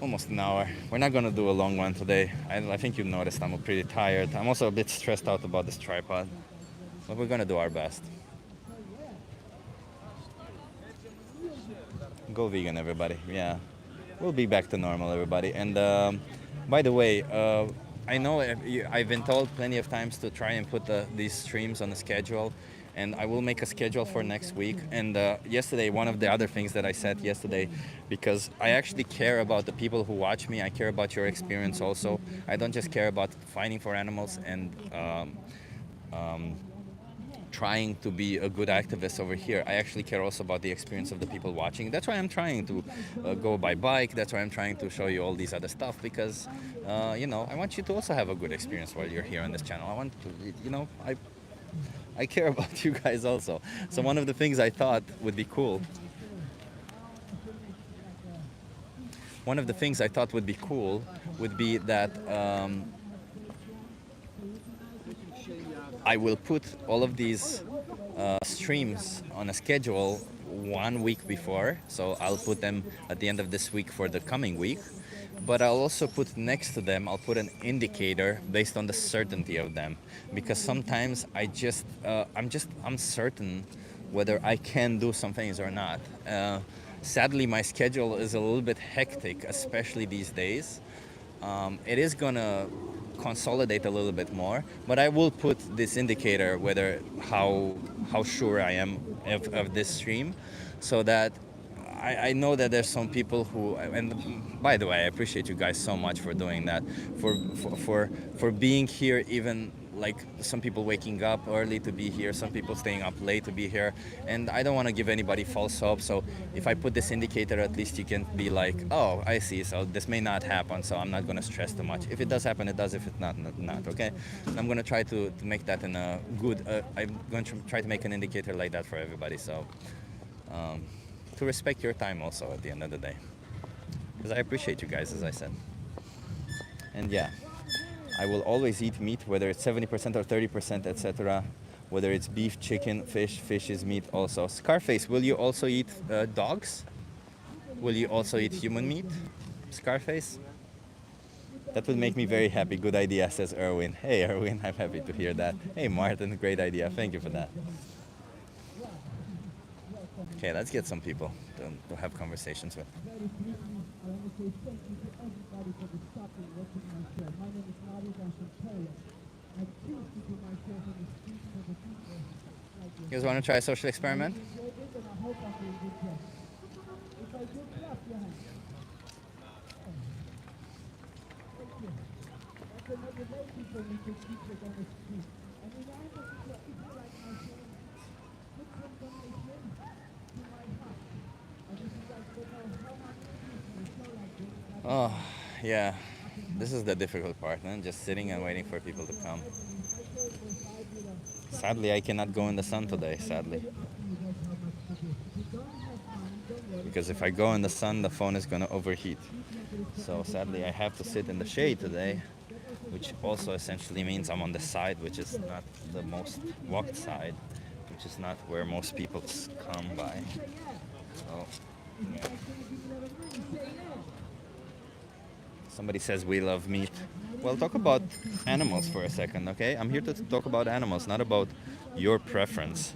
almost an hour. We're not going to do a long one today. I think you noticed I'm pretty tired. I'm also a bit stressed out about this tripod, but we're going to do our best. Go vegan, everybody. Yeah, we'll be back to normal, everybody. And by the way, I know I've been told plenty of times to try and put these streams on the schedule, and I will make a schedule for next week. And yesterday, one of the other things that I said yesterday, because I actually care about the people who watch me, I care about your experience also. I don't just care about fighting for animals and trying to be a good activist over here. I actually care also about the experience of the people watching. That's why I'm trying to go by bike. That's why I'm trying to show you all these other stuff, because you know, I want you to also have a good experience while you're here on this channel. I want to, you know, I care about you guys also. So one of the things I thought would be cool, would be that I will put all of these streams on a schedule 1 week before, so I'll put them at the end of this week for the coming week. But I'll also put next to them, I'll put an indicator based on the certainty of them, because sometimes I'm just uncertain whether I can do some things or not. Sadly, my schedule is a little bit hectic, especially these days. It is gonna consolidate a little bit more, but I will put this indicator whether how sure I am of this stream, so that I know that there's some people who, and by the way, I appreciate you guys so much for doing that, for being here, even like some people waking up early to be here, some people staying up late to be here, and I don't want to give anybody false hope. So if I put this indicator, at least you can be like, oh, I see, so this may not happen, so I'm not going to stress too much. If it does happen, it does. If it's not, okay? And I'm going to try to make that in a good, I'm going to try to make an indicator like that for everybody, so to respect your time also at the end of the day, because I appreciate you guys, as I said. And yeah, I will always eat meat, whether it's 70% or 30%, etc. Whether it's beef, chicken, fish. Fish is meat also. Scarface, will you also eat dogs? Will you also eat human meat? Scarface? That would make me very happy. Good idea, says Erwin. Hey, Erwin, I'm happy to hear that. Hey, Martin, great idea. Thank you for that. Okay, let's get some people to have conversations with. Very briefly, I want to say thank you to everybody for the stopping watching my show. My name is Navid, I'm from Paris. I choose to do my show on the streets for the people like you. You guys want to try a social experiment? Enjoy it, and I hope I'm doing good job. If I do, clap your hands. Thank you. That's a motivation for me to keep it on the street. I mean, I know if you like my show, put some donation to my heart. And if you guys don't know how much it is for a show like this, like Oh, yeah. This is the difficult part, man. Just sitting and waiting for people to come. Sadly, I cannot go in the sun today, sadly. Because if I go in the sun, the phone is going to overheat. So sadly, I have to sit in the shade today, which also essentially means I'm on the side, which is not the most walked side, which is not where most people come by. So, yeah. Somebody says we love meat. Well, talk about animals for a second, okay? I'm here to talk about animals, not about your preference.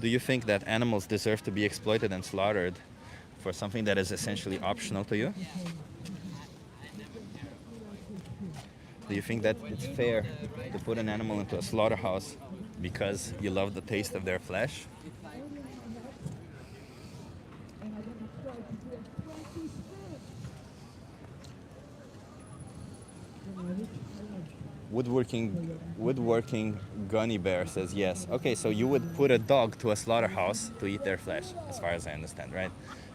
Do you think that animals deserve to be exploited and slaughtered for something that is essentially optional to you? Do you think that it's fair to put an animal into a slaughterhouse because you love the taste of their flesh? Woodworking Gunny Bear says yes. Okay, so you would put a dog to a slaughterhouse to eat their flesh, as far as I understand, right?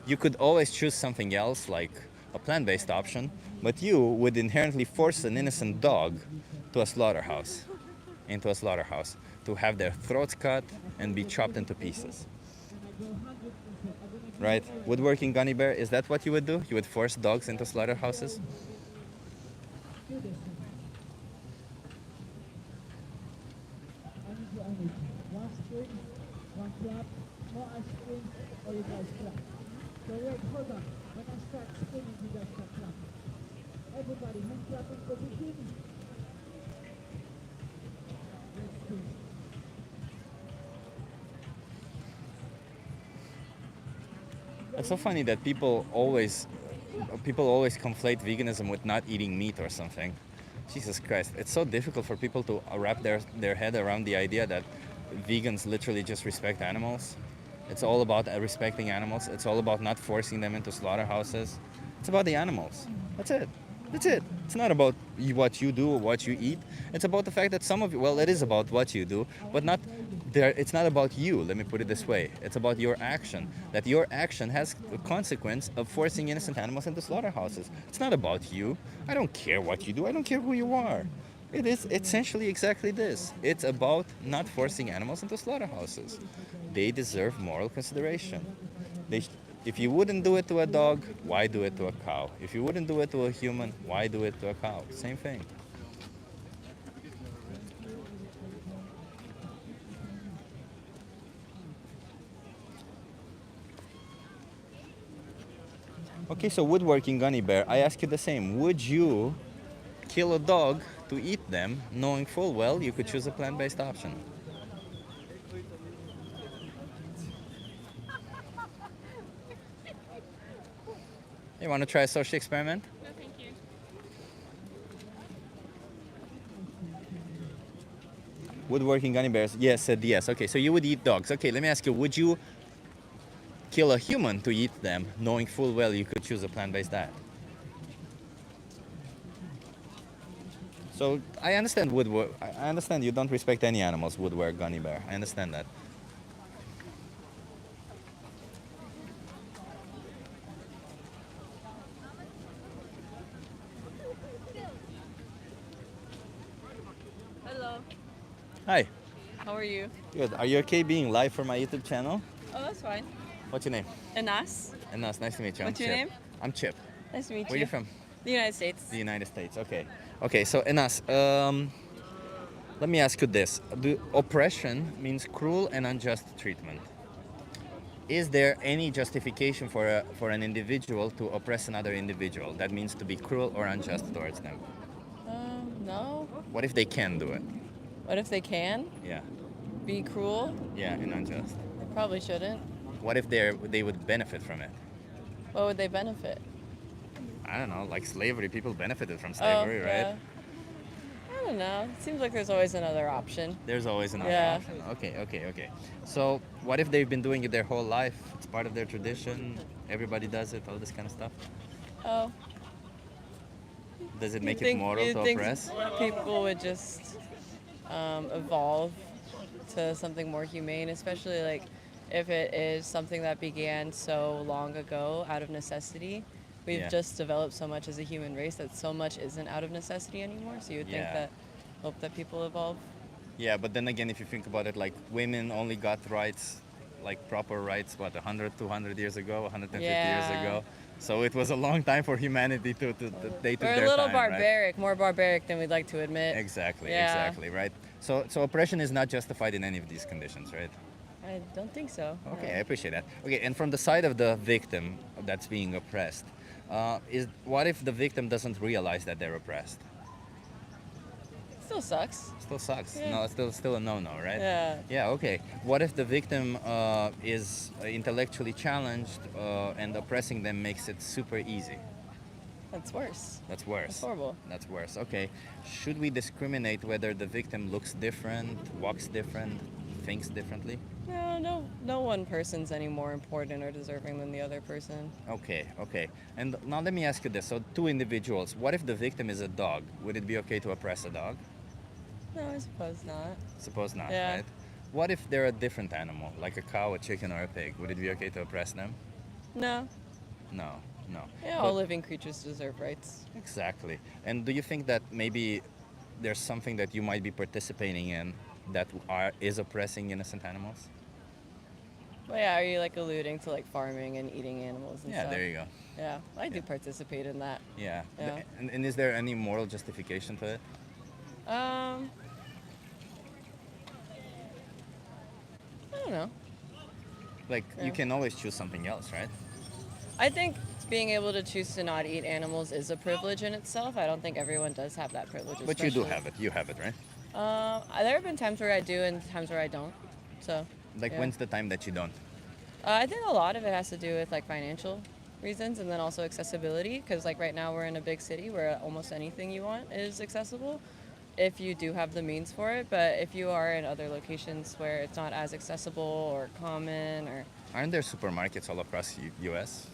You could always choose something else, like a plant-based option, but you would inherently force an innocent dog to a slaughterhouse, to have their throats cut and be chopped into pieces. Right? Woodworking Gunny Bear, is that what you would do? You would force dogs into slaughterhouses? One spin, one clap, more I spin, or you guys clap. So wait, hold on. When I start spinning, you guys start clapping. Everybody, hand clapping position. Let's spin. It's so funny that people always conflate veganism with not eating meat or something. Jesus Christ, it's so difficult for people to wrap their head around the idea that vegans literally just respect animals. It's all about respecting animals. It's all about not forcing them into slaughterhouses. It's about the animals. That's it. That's it. It's not about what you do or what you eat. It's about the fact that some of you, well, it is about what you do, but not there. It's not about you. Let me put it this way. It's about your action. That your action has the consequence of forcing innocent animals into slaughterhouses. It's not about you. I don't care what you do. I don't care who you are. It is essentially exactly this. It's about not forcing animals into slaughterhouses. They deserve moral consideration. If you wouldn't do it to a dog, why do it to a cow? If you wouldn't do it to a human, why do it to a cow? Same thing. Okay, so woodworking gummy bear, I ask you the same. Would you kill a dog to eat them, knowing full well you could choose a plant-based option? You want to try a social experiment? No, thank you. Woodworking gummy bears, yes, said yes. Okay, so you would eat dogs. Okay, let me ask you, would you kill a human to eat them, knowing full well you could choose a plant-based diet? So I understand woodwork. I understand you don't respect any animals. Woodwork gummy bear. I understand that. Hello. Hi. How are you? Good. Are you okay being live for my YouTube channel? Oh, that's fine. What's your name? Anas. Anas, nice to meet you. What's I'm your Chip. name? I'm Chip. Nice to meet Where you. you from? The United States. The United States. Okay. Okay. So Anas, let me ask you this: oppression means cruel and unjust treatment. Is there any justification for an individual to oppress another individual? That means to be cruel or unjust towards them. No. What if they can do it? What if they can Yeah. be cruel? Yeah, and unjust. They probably shouldn't. What if they would benefit from it? What would they benefit? I don't know, like slavery. People benefited from Oh, slavery, right? yeah. I don't know. It seems like there's always another option. There's always another Yeah. option. Okay. So what if they've been doing it their whole life? It's part of their tradition. Everybody does it. All this kind of stuff. Oh. Does it You make it think- moral you to think oppress? People would just evolve to something more humane, especially like if it is something that began so long ago out of necessity. We've Yeah. just developed so much as a human race that so much isn't out of necessity anymore. So you would think Yeah. that, hope that people evolve. Yeah, but then again, if you think about it, like women only got rights, like proper rights, what, 100, 200 years ago, 150 years Yeah. ago? So it was a long time for humanity to they took We're their a little time, right? barbaric, more barbaric than we'd like to admit. Exactly, Yeah. exactly, right? So oppression is not justified in any of these conditions, right? I don't think so. Okay, no. I appreciate that. Okay, and from the side of the victim that's being oppressed, what if the victim doesn't realize that they're oppressed? Still sucks. Still sucks. Yeah. No, it's still a no-no, right? Yeah. Yeah. Okay. What if the victim is intellectually challenged and oppressing them makes it super easy? That's worse. That's worse. That's horrible. That's worse. Okay. Should we discriminate whether the victim looks different, walks different, thinks differently? No one person's any more important or deserving than the other person. Okay. Okay. And now let me ask you this: so two individuals. What if the victim is a dog? Would it be okay to oppress a dog? No, I suppose not. Suppose not, Yeah. right? What if they're a different animal, like a cow, a chicken, or a pig? Would it be okay to oppress them? No. No, no. Yeah, all living creatures deserve rights. Exactly. And do you think that maybe there's something that you might be participating in that is oppressing innocent animals? Well, yeah, are you like alluding to like farming and eating animals and Yeah, stuff? there you go. Yeah, I do Yeah. participate in that. Yeah. Yeah. And is there any moral justification to it? I don't know. Like, Yeah. you can always choose something else, right? I think being able to choose to not eat animals is a privilege in itself. I don't think everyone does have that privilege. But you do especially- have it. You have it, right? There have been times where I do and times where I don't. So. Like, yeah. when's the time that you don't? I think a lot of it has to do with like financial reasons and then also accessibility because like right now we're in a big city where almost anything you want is accessible if you do have the means for it. But if you are in other locations where it's not as accessible or common or Aren't there supermarkets all across U.S.?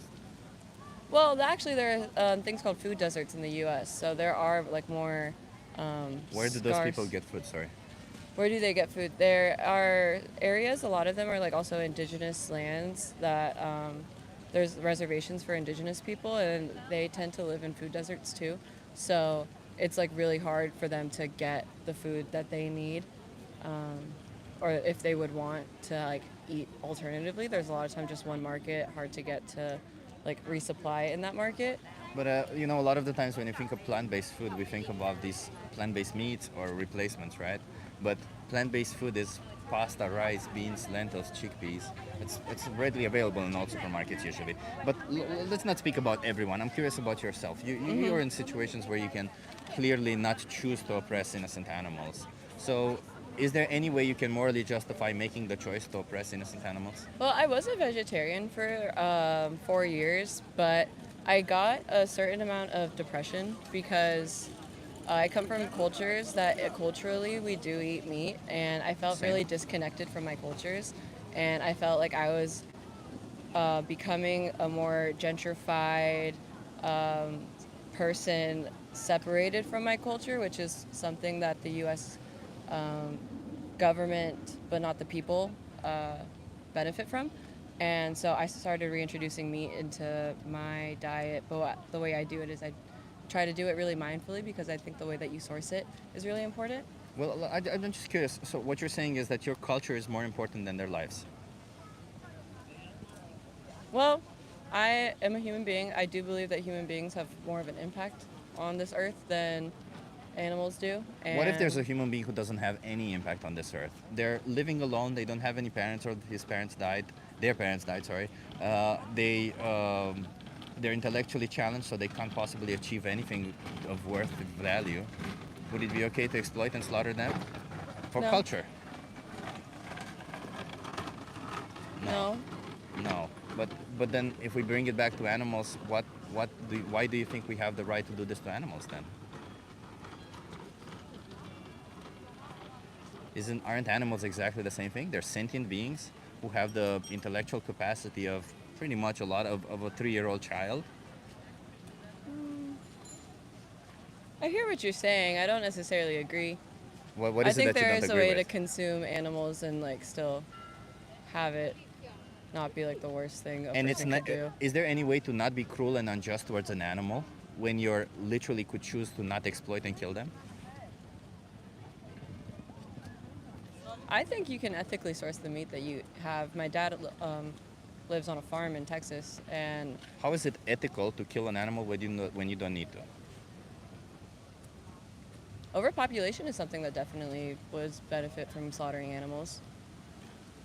well, actually there are things called food deserts in the U.S. So there are like more. Where do those scarce- people get food? Sorry. Where do they get food? There are areas, a lot of them are like also indigenous lands that there's reservations for indigenous people and they tend to live in food deserts too. So it's like really hard for them to get the food that they need or if they would want to like eat alternatively. There's a lot of time just one market, hard to get to like resupply in that market. But a lot of the times when you think of plant-based food, we think about these plant-based meats or replacements, right? But plant-based food is pasta, rice, beans, lentils, chickpeas. It's readily available in all supermarkets usually. But let's not speak about everyone. I'm curious about yourself. You're in situations where you can clearly not choose to oppress innocent animals. So is there any way you can morally justify making the choice to oppress innocent animals? Well, I was a vegetarian for 4 years, but I got a certain amount of depression because I come from cultures that culturally we do eat meat, and I felt Same. really disconnected from my cultures, and I felt like I was becoming a more gentrified person separated from my culture, which is something that the U.S. Government, but not the people, benefit from. And so I started reintroducing meat into my diet, but the way I do it is I try to do it really mindfully because I think the way that you source it is really important. Well, I'm just curious. So what you're saying is that your culture is more important than their lives. Well, I am a human being. I do believe that human beings have more of an impact on this earth than animals do. And What if there's a human being who doesn't have any impact on this earth? They're living alone. They don't have any parents, or his parents died. Their parents died. Sorry. They're intellectually challenged, so they can't possibly achieve anything of worth, of value. Would it be okay to exploit and slaughter them for No. culture? No. No. But then, if we bring it back to animals, why do you think we have the right to do this to animals then? Aren't animals exactly the same thing? They're sentient beings who have the intellectual capacity of pretty much a lot of a 3-year-old child. I hear what you're saying. I don't necessarily agree. What I is it think that you there don't is a agree way to with? consume animals and like still have it not be like the worst thing a And person could do. is there any way to not be cruel and unjust towards an animal when you're literally could choose to not exploit and kill them? I think you can ethically source the meat that you have. My dad lives on a farm in Texas, and How is it ethical to kill an animal when you don't need to? overpopulation is something that definitely would benefit from slaughtering animals.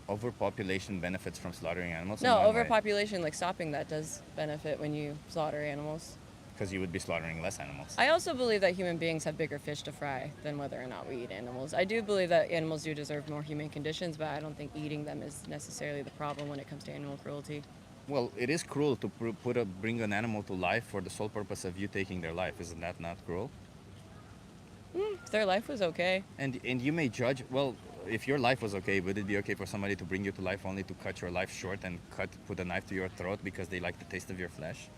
Overpopulation benefits from slaughtering animals? No, overpopulation, like stopping that, does benefit when you slaughter animals. Because you would be slaughtering less animals. I also believe that human beings have bigger fish to fry than whether or not we eat animals. I do believe that animals do deserve more humane conditions, but I don't think eating them is necessarily the problem when it comes to animal cruelty. Well, it is cruel to bring an animal to life for the sole purpose of you taking their life. Isn't that not cruel? If their life was okay. And you may judge, well, if your life was okay, would it be okay for somebody to bring you to life only to cut your life short and put a knife to your throat because they like the taste of your flesh?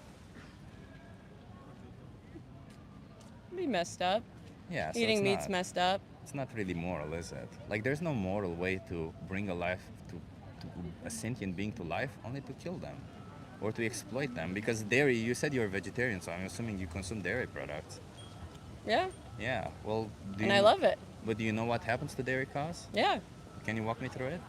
It'd be messed up. Yeah, so Eating it's meat's not, messed up. It's not really moral, is it? Like, there's no moral way to bring a life to a sentient being to life only to kill them or to exploit them. Because dairy, you said you're a vegetarian, so I'm assuming you consume dairy products. Yeah, Yeah, well, and I love it. But do you know what happens to dairy cows? Yeah. Can you walk me through it?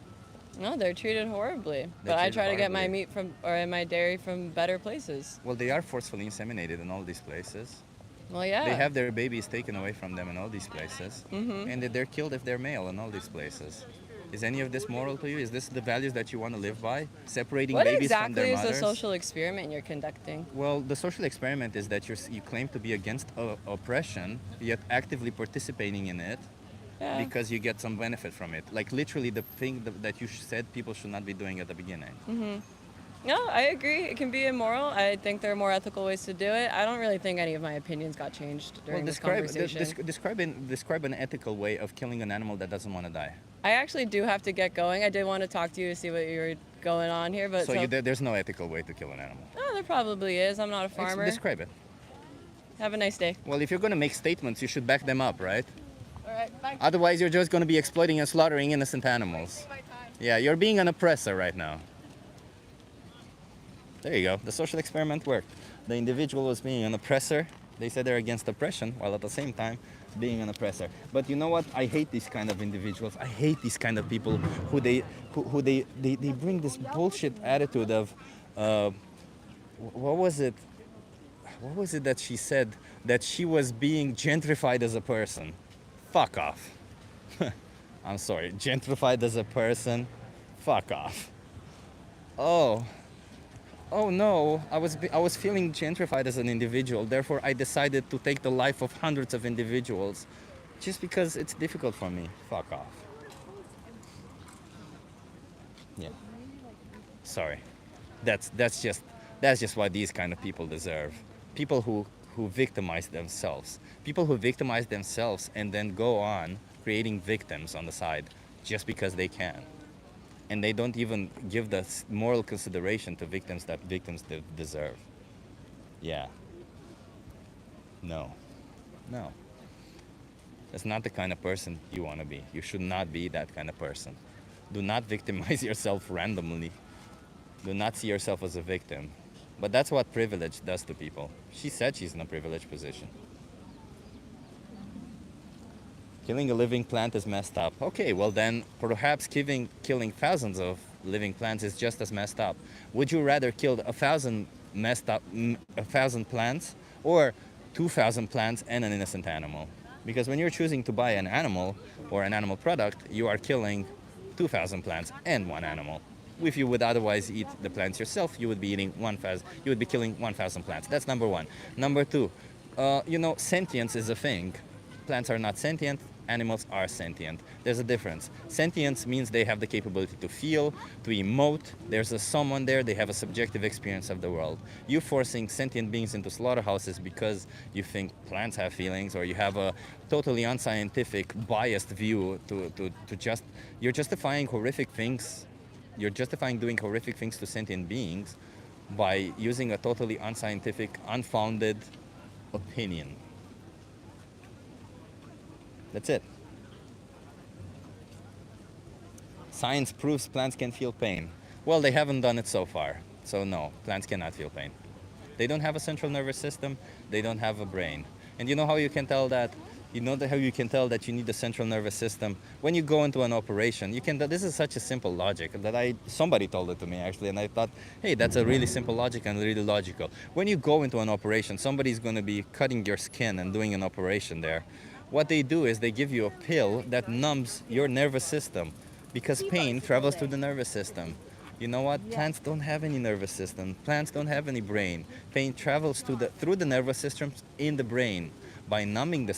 No, they're treated horribly. They're But I treated try to get my horribly. meat from, or my dairy from better places. Well, they are forcefully inseminated in all these places. Well, yeah. They have their babies taken away from them in all these places. Mhm. And they're killed if they're male in all these places. Is any of this moral to you? Is this the values that you want to live by? Separating What babies from their exactly is mothers? the social experiment you're conducting? Well, the social experiment is that you claim to be against oppression, yet actively participating in it Yeah. because you get some benefit from it. Like literally the thing that you said people should not be doing at the beginning. No, I agree. It can be immoral. I think there are more ethical ways to do it. I don't really think any of my opinions got changed during this conversation. Describe an ethical way of killing an animal that doesn't want to die. I actually do have to get going. I did want to talk to you to see what you were going on here, but There's no ethical way to kill an animal. oh, there probably is. I'm not a farmer. Describe it. Have a nice day. Well, if you're going to make statements, you should back them up, right? All right, bye. Otherwise, you're just going to be exploiting and slaughtering innocent animals. Yeah, you're being an oppressor right now. There you go. The social experiment worked. The individual was being an oppressor. They said they're against oppression, while at the same time being an oppressor. But you know what? I hate these kind of individuals. I hate these kind of people who they bring this bullshit attitude of, what was it? What was it that she said? That she was being gentrified as a person. Fuck off. I'm sorry, gentrified as a person? Fuck off. Oh, oh no, I was feeling gentrified as an individual, therefore I decided to take the life of hundreds of individuals just because it's difficult for me. Fuck off. Yeah. Sorry. That's just what these kind of people deserve. People who victimize themselves. People who victimize themselves and then go on creating victims on the side just because they can. And they don't even give the moral consideration to victims that victims deserve. Yeah. No. No. That's not the kind of person you want to be. You should not be that kind of person. Do not victimize yourself randomly. Do not see yourself as a victim. But that's what privilege does to people. She said she's in a privileged position. Killing a living plant is messed up. Okay, well then perhaps killing thousands of living plants is just as messed up. Would you rather kill 1,000 plants or 2,000 plants and an innocent animal? Because when you're choosing to buy an animal or an animal product, you are killing 2,000 plants and one animal. If you would otherwise eat the plants yourself, you would be killing 1,000 plants. That's number one. Number two, sentience is a thing. Plants are not sentient, animals are sentient. There's a difference. Sentience means they have the capability to feel, to emote. There's someone there, they have a subjective experience of the world. You forcing sentient beings into slaughterhouses because you think plants have feelings, or you have a totally unscientific, biased view you're justifying horrific things. You're justifying doing horrific things to sentient beings by using a totally unscientific, unfounded opinion. That's it. Science proves plants can feel pain. Well, they haven't done it so far. So no, plants cannot feel pain. They don't have a central nervous system. They don't have a brain. And you know how you can tell that? You know how you can tell that you need a central nervous system? When you go into an operation, this is such a simple logic that somebody told it to me actually, and I thought, hey, that's a really simple logic and really logical. When you go into an operation, somebody's going to be cutting your skin and doing an operation there. What they do is they give you a pill that numbs your nervous system because pain travels through the nervous system. You know what? Plants don't have any nervous system. Plants don't have any brain. Pain travels through the nervous system in the brain. By numbing the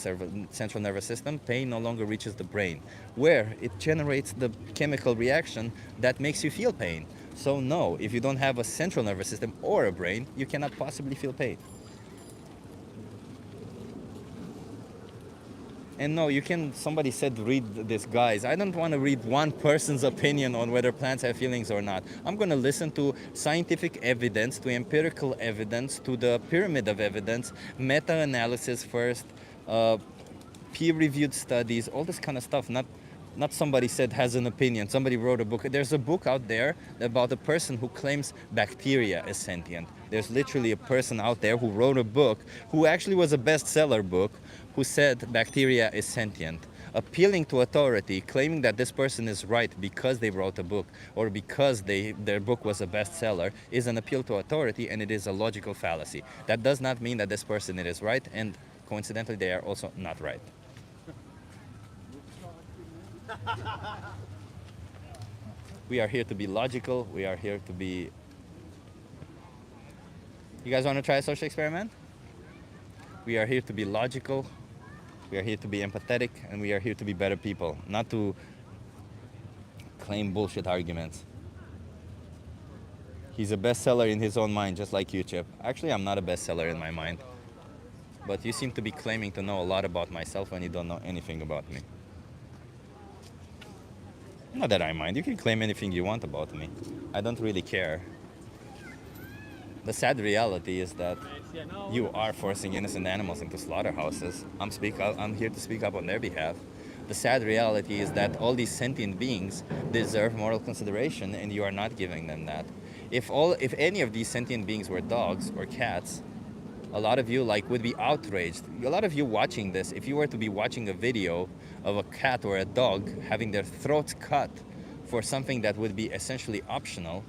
central nervous system, pain no longer reaches the brain, where it generates the chemical reaction that makes you feel pain. So no, if you don't have a central nervous system or a brain, you cannot possibly feel pain. And no, somebody said read this, guys. I don't want to read one person's opinion on whether plants have feelings or not. I'm going to listen to scientific evidence, to empirical evidence, to the pyramid of evidence, meta-analysis first, peer-reviewed studies, all this kind of stuff. Not somebody said has an opinion, somebody wrote a book. There's a book out there about a person who claims bacteria is sentient. There's literally a person out there who wrote a book, who actually was a bestseller book, who said bacteria is sentient. Appealing to authority, claiming that this person is right because they wrote a book or because their book was a bestseller, is an appeal to authority, and it is a logical fallacy. That does not mean that this person is right, and coincidentally they are also not right. We are here to be logical. We are here to be... You guys want to try a social experiment? We are here to be logical. We are here to be empathetic, and we are here to be better people, not to claim bullshit arguments. He's a bestseller in his own mind, just like you, Chip. Actually, I'm not a bestseller in my mind. But you seem to be claiming to know a lot about myself when you don't know anything about me. Not that I mind. You can claim anything you want about me. I don't really care. The sad reality is that you are forcing innocent animals into slaughterhouses. I'm here to speak up on their behalf. The sad reality is that all these sentient beings deserve moral consideration, and you are not giving them that. If any of these sentient beings were dogs or cats, a lot of you would be outraged. A lot of you watching this, if you were to be watching a video of a cat or a dog having their throats cut for something that would be essentially optional,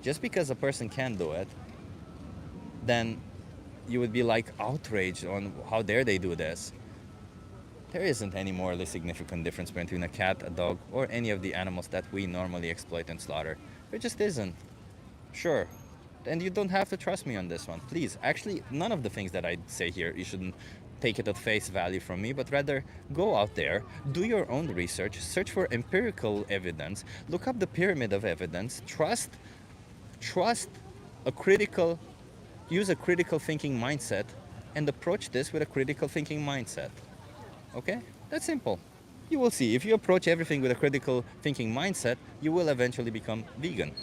just because a person can do it, then you would be outraged on how dare they do this. There isn't any morally significant difference between a cat, a dog, or any of the animals that we normally exploit and slaughter. There just isn't. Sure. And you don't have to trust me on this one. Please. Actually, none of the things that I say here, you shouldn't take it at face value from me, but rather go out there, do your own research, search for empirical evidence, look up the pyramid of evidence, trust a critical, use a critical thinking mindset, and approach this with a critical thinking mindset. Okay? That's simple. You will see. If you approach everything with a critical thinking mindset, you will eventually become vegan.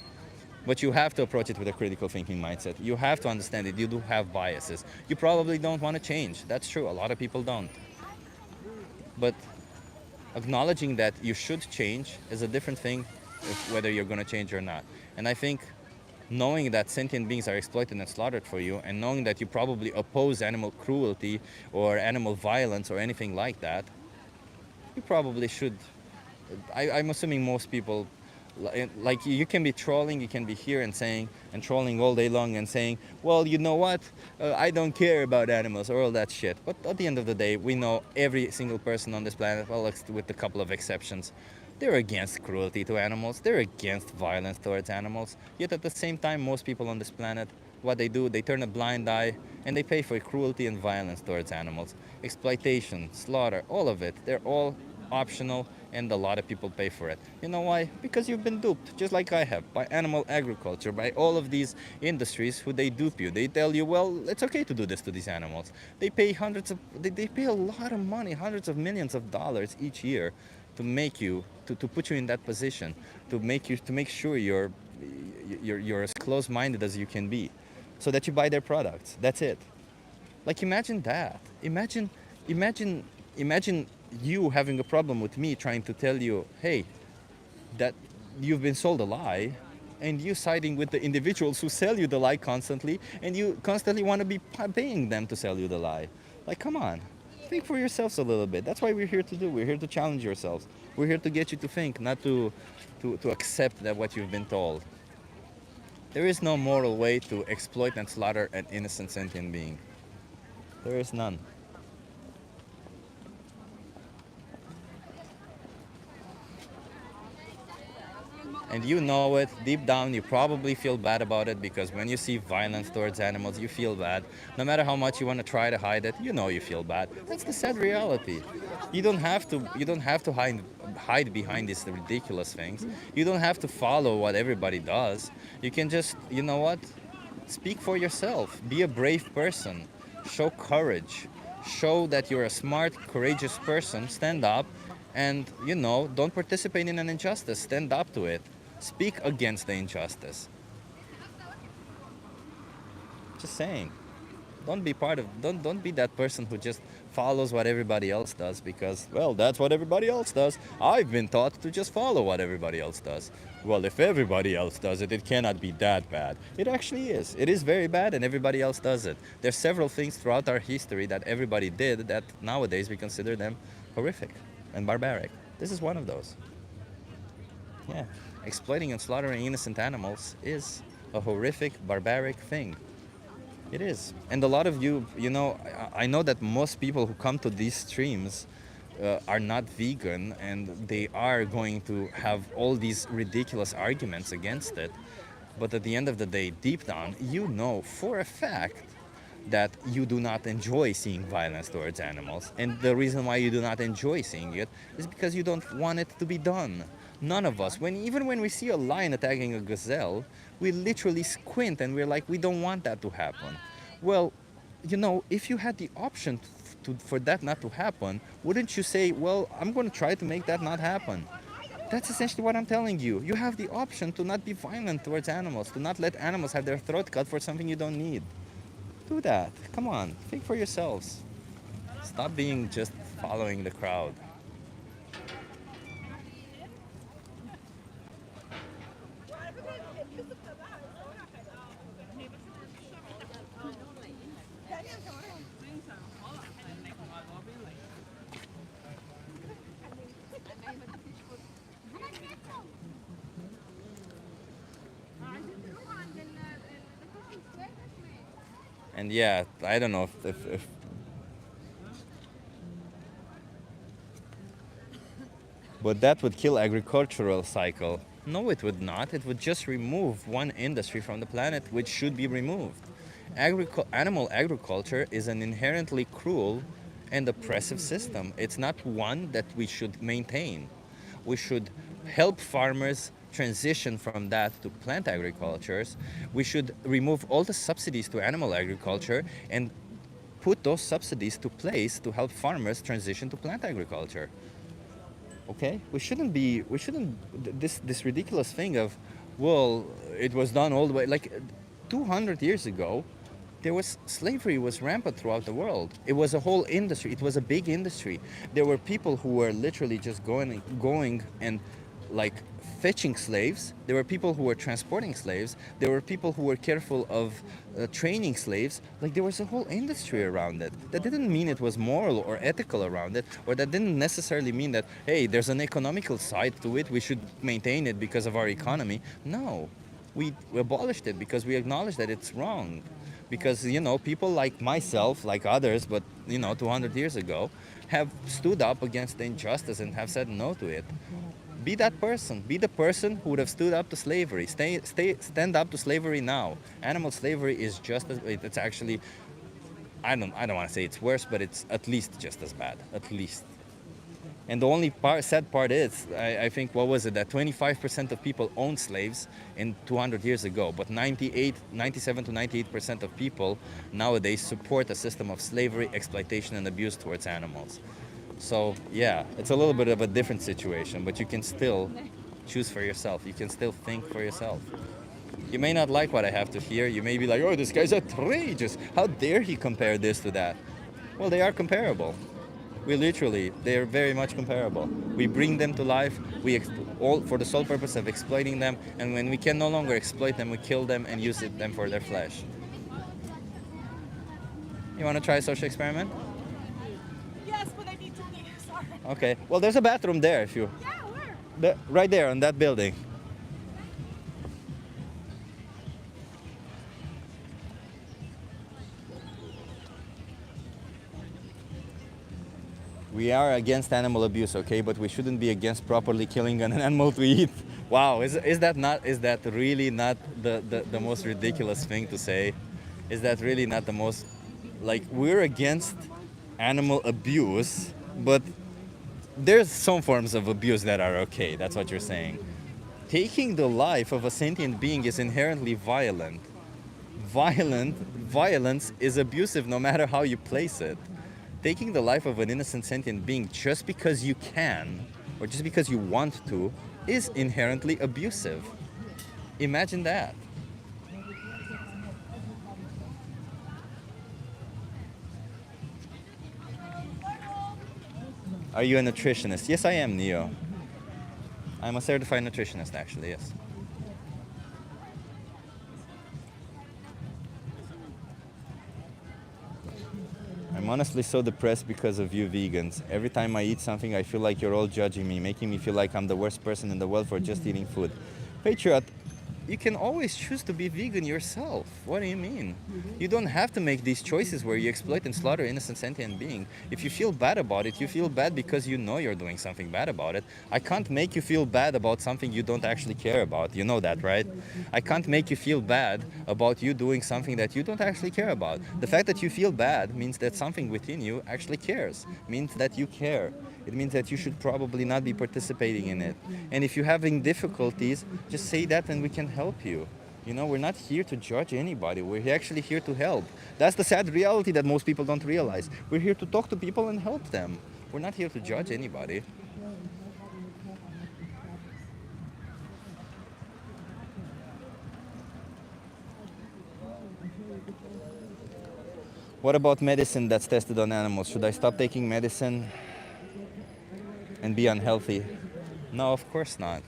But you have to approach it with a critical thinking mindset. You have to understand that you do have biases. You probably don't want to change. That's true. A lot of people don't. But acknowledging that you should change is a different thing, whether you're going to change or not. And I think knowing that sentient beings are exploited and slaughtered for you, and knowing that you probably oppose animal cruelty or animal violence or anything like that, you probably should. I'm assuming most people, like you can be trolling, you can be here and saying, and trolling all day long and saying, well, you know what, I don't care about animals or all that shit. But at the end of the day, we know every single person on this planet, well, with a couple of exceptions, they're against cruelty to animals, they're against violence towards animals. Yet at the same time, most people on this planet, what they do, they turn a blind eye and they pay for cruelty and violence towards animals. Exploitation, slaughter, all of it, they're all optional, and a lot of people pay for it. You know why? Because you've been duped, just like I have, by animal agriculture, by all of these industries who they dupe you. They tell you, well, it's okay to do this to these animals. They pay they pay a lot of money, hundreds of millions of dollars each year to make you, to put you in that position, to make sure you're as close-minded as you can be, so that you buy their products. That's it. Like, imagine that. Imagine you having a problem with me trying to tell you, hey, that you've been sold a lie, and you siding with the individuals who sell you the lie constantly, and you constantly want to be paying them to sell you the lie. Like, come on. Think for yourselves a little bit. That's why we're here to do. We're here to challenge yourselves. We're here to get you to think, not to accept that what you've been told. There is no moral way to exploit and slaughter an innocent sentient being. There is none. And you know it, deep down you probably feel bad about it, because when you see violence towards animals, you feel bad. No matter how much you want to try to hide it, you know you feel bad. That's the sad reality. You don't have to hide behind these ridiculous things. You don't have to follow what everybody does. You can just, you know what? Speak for yourself. Be a brave person. Show courage. Show that you're a smart, courageous person. Stand up and, don't participate in an injustice. Stand up to it. Speak against the injustice. Just saying. Don't be that person who just follows what everybody else does because, well, that's what everybody else does. I've been taught to just follow what everybody else does. Well, if everybody else does it, it cannot be that bad. It actually is. It is very bad, and everybody else does it. There's several things throughout our history that everybody did that nowadays we consider them horrific and barbaric. This is one of those. Yeah. Exploiting and slaughtering innocent animals is a horrific, barbaric thing. It is. And a lot of you, I know that most people who come to these streams are not vegan, and they are going to have all these ridiculous arguments against it. But at the end of the day, deep down, you know for a fact that you do not enjoy seeing violence towards animals. And the reason why you do not enjoy seeing it is because you don't want it to be done. None of us, even when we see a lion attacking a gazelle, we literally squint and we're like, we don't want that to happen. Well, if you had the option for that not to happen, wouldn't you say, well, I'm going to try to make that not happen? That's essentially what I'm telling you. You have the option to not be violent towards animals, to not let animals have their throat cut for something you don't need. Do that. Come on, think for yourselves. Stop being just following the crowd. And yeah, I don't know if But that would kill agricultural cycle. No, it would not. It would just remove one industry from the planet, which should be removed. Animal agriculture is an inherently cruel and oppressive system. It's not one that we should maintain. We should help farmers transition from that to plant agricultures. We should remove all the subsidies to animal agriculture and put those subsidies to place to help farmers transition to plant agriculture. Okay, we shouldn't this ridiculous thing of, well, it was done all the way, like 200 years ago. Slavery was rampant throughout the world. It was a whole industry. It was a big industry. There were people who were literally just going and like fetching slaves. There were people who were transporting slaves. There were people who were careful of training slaves. Like, there was a whole industry around it. That didn't mean it was moral or ethical around it, or that didn't necessarily mean that, hey, there's an economical side to it, we should maintain it because of our economy. No, we abolished it because we acknowledged that it's wrong. Because, people like myself, like others, but, 200 years ago, have stood up against the injustice and have said no to it. Be that person. Be the person who would have stood up to slavery. Stand up to slavery now. Animal slavery is just as, it's actually, I don't want to say it's worse, but it's at least just as bad, at least. And the only sad part is, I think, what was it, that 25% of people owned slaves in 200 years ago, but 97 to 98% of people nowadays support a system of slavery, exploitation, and abuse towards animals. So, yeah, it's a little bit of a different situation, but you can still choose for yourself. You can still think for yourself. You may not like what I have to hear. You may be like, oh, this guy's outrageous. How dare he compare this to that? Well, they are comparable. They are very much comparable. We bring them to life, all for the sole purpose of exploiting them, and when we can no longer exploit them, we kill them and use them for their flesh. You want to try a social experiment? Yes, but I need to leave. Sorry. Okay. Well, there's a bathroom there if you... Yeah, where? Right there on that building. We are against animal abuse, okay, but we shouldn't be against properly killing an animal to eat. Wow, is that really not the most ridiculous thing to say? Is that really not the most, like, we're against animal abuse, but there's some forms of abuse that are okay, that's what you're saying. Taking the life of a sentient being is inherently violent. Violence is abusive no matter how you place it. Taking the life of an innocent sentient being just because you can, or just because you want to, is inherently abusive. Imagine that. Are you a nutritionist? Yes, I am, Neo. I'm a certified nutritionist, actually, yes. I'm honestly so depressed because of you vegans. Every time I eat something, I feel like you're all judging me, making me feel like I'm the worst person in the world for just eating food. Patriot, you can always choose to be vegan yourself. What do you mean? You don't have to make these choices where you exploit and slaughter innocent sentient being. If you feel bad about it, you feel bad because you know you're doing something bad about it. I can't make you feel bad about something you don't actually care about. You know that, right? I can't make you feel bad about you doing something that you don't actually care about. The fact that you feel bad means that something within you actually cares, means that you care. It means that you should probably not be participating in it. And if you're having difficulties, just say that and we can help you. You know, we're not here to judge anybody. We're actually here to help. That's the sad reality that most people don't realize. We're here to talk to people and help them. We're not here to judge anybody. What about medicine that's tested on animals? Should I stop taking medicine and be unhealthy? No, of course not.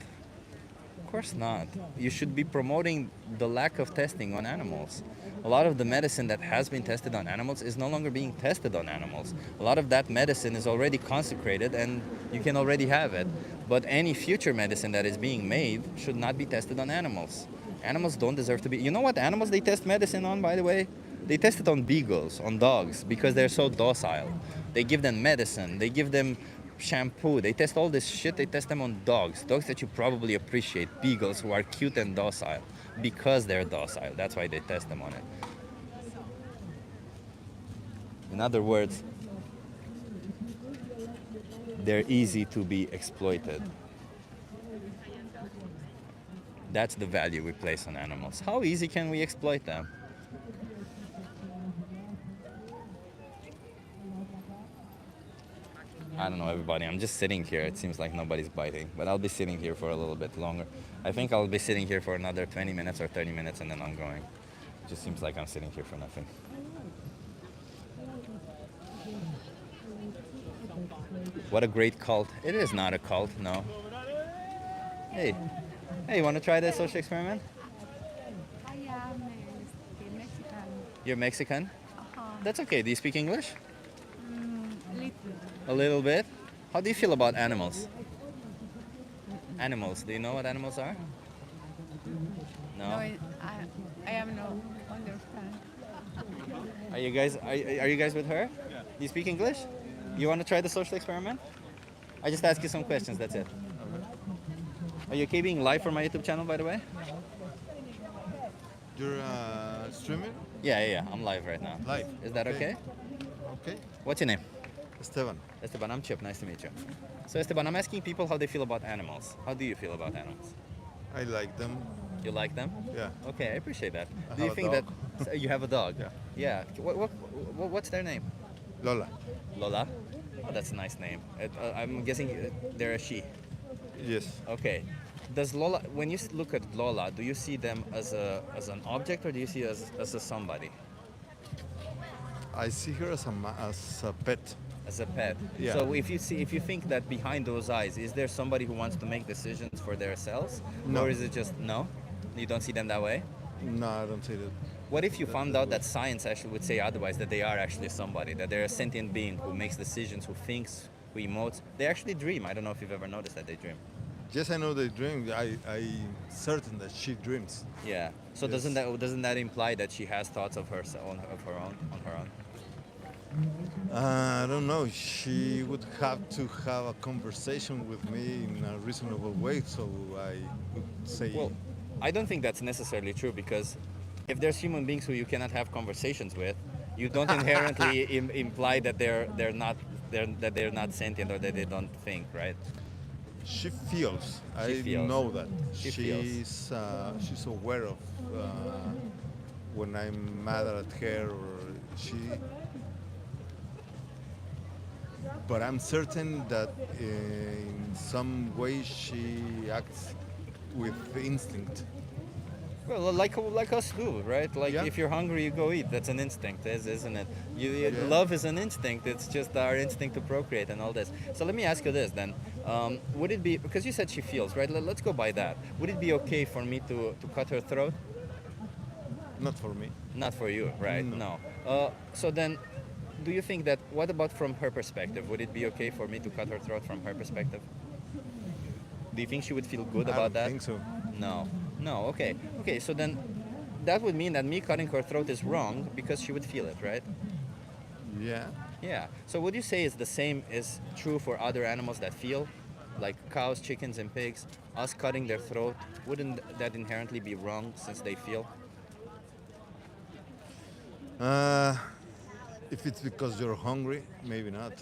Of course not. You should be promoting the lack of testing on animals. A lot of the medicine that has been tested on animals is no longer being tested on animals. A lot of that medicine is already consecrated and you can already have it. But any future medicine that is being made should not be tested on animals. Animals don't deserve to be... You know what animals they test medicine on, by the way? They test it on beagles, on dogs, because they're so docile. They give them medicine. They give them shampoo. They test all this shit. They test them on dogs. Dogs that you probably appreciate. Beagles who are cute and docile. Because they're docile. That's why they test them on it. In other words, they're easy to be exploited. That's the value we place on animals. How easy can we exploit them? I don't know, everybody. I'm just sitting here. It seems like nobody's biting, but I'll be sitting here for a little bit longer. I think I'll be sitting here for another 20 minutes or 30 minutes and then I'm going. It just seems like I'm sitting here for nothing. What a great cult. It is not a cult, no. Hey, you want to try the social experiment? I am Mexican. You're Mexican? That's okay. Do you speak English? Little. A little bit. How do you feel about animals? Animals. Do you know what animals are? No. I am no understand. Are you guys with her? Yeah. Do you speak English? You want to try the social experiment? I just ask you some questions. That's it. Are you okay being live for my YouTube channel, by the way? You're streaming? Yeah. I'm live right now. Live. Is that okay? Okay. What's your name? Esteban. Esteban, I'm Chip. Nice to meet you. So Esteban, I'm asking people how they feel about animals. How do you feel about animals? I like them. You like them? Yeah. Okay, I appreciate that. I Do you have a think dog. that so you have a dog? Yeah. Yeah. What's their name? Lola. Lola. Oh, that's a nice name. I'm guessing they're a she. Yes. Okay. Does Lola, when you look at Lola, do you see them as an object or do you see as a somebody? I see her as a pet. As a pet. Yeah. So if you think that behind those eyes, is there somebody who wants to make decisions for themselves? No. Or is it just no? You don't see them that way? No, I don't see that. What if you found out that science actually would say otherwise, that they are actually somebody, that they're a sentient being who makes decisions, who thinks, who emotes? They actually dream. I don't know if you've ever noticed that they dream. Yes, I know they dream. I certain that she dreams. Yeah. So Yes. doesn't that imply that she has thoughts of her own? On her own? I don't know. She would have to have a conversation with me in a reasonable way, so I would say. Well, I don't think that's necessarily true because if there's human beings who you cannot have conversations with, you don't inherently imply that they're not sentient or that they don't think, right? She feels. She I feels. know that. She feels. She's aware of when I'm mad at her or she. But I'm certain that in some way she acts with instinct. Well, like us do, right? Like Yeah. if you're hungry, you go eat. That's an instinct, isn't it? Yeah. Love is an instinct. It's just our instinct to procreate and all this. So let me ask you this then: would it be, because you said she feels, right? Let's go by that. Would it be okay for me to cut her throat? Not for me. Not for you, right? No. So then, do you think that? What about from her perspective? Would it be okay for me to cut her throat from her perspective? Do you think she would feel good about that? I don't think so. No. Okay. So then, that would mean that me cutting her throat is wrong because she would feel it, right? Yeah. Yeah. So would you say it's the same is true for other animals that feel, like cows, chickens, and pigs? Us cutting their throat, wouldn't that inherently be wrong since they feel? If it's because you're hungry, maybe not.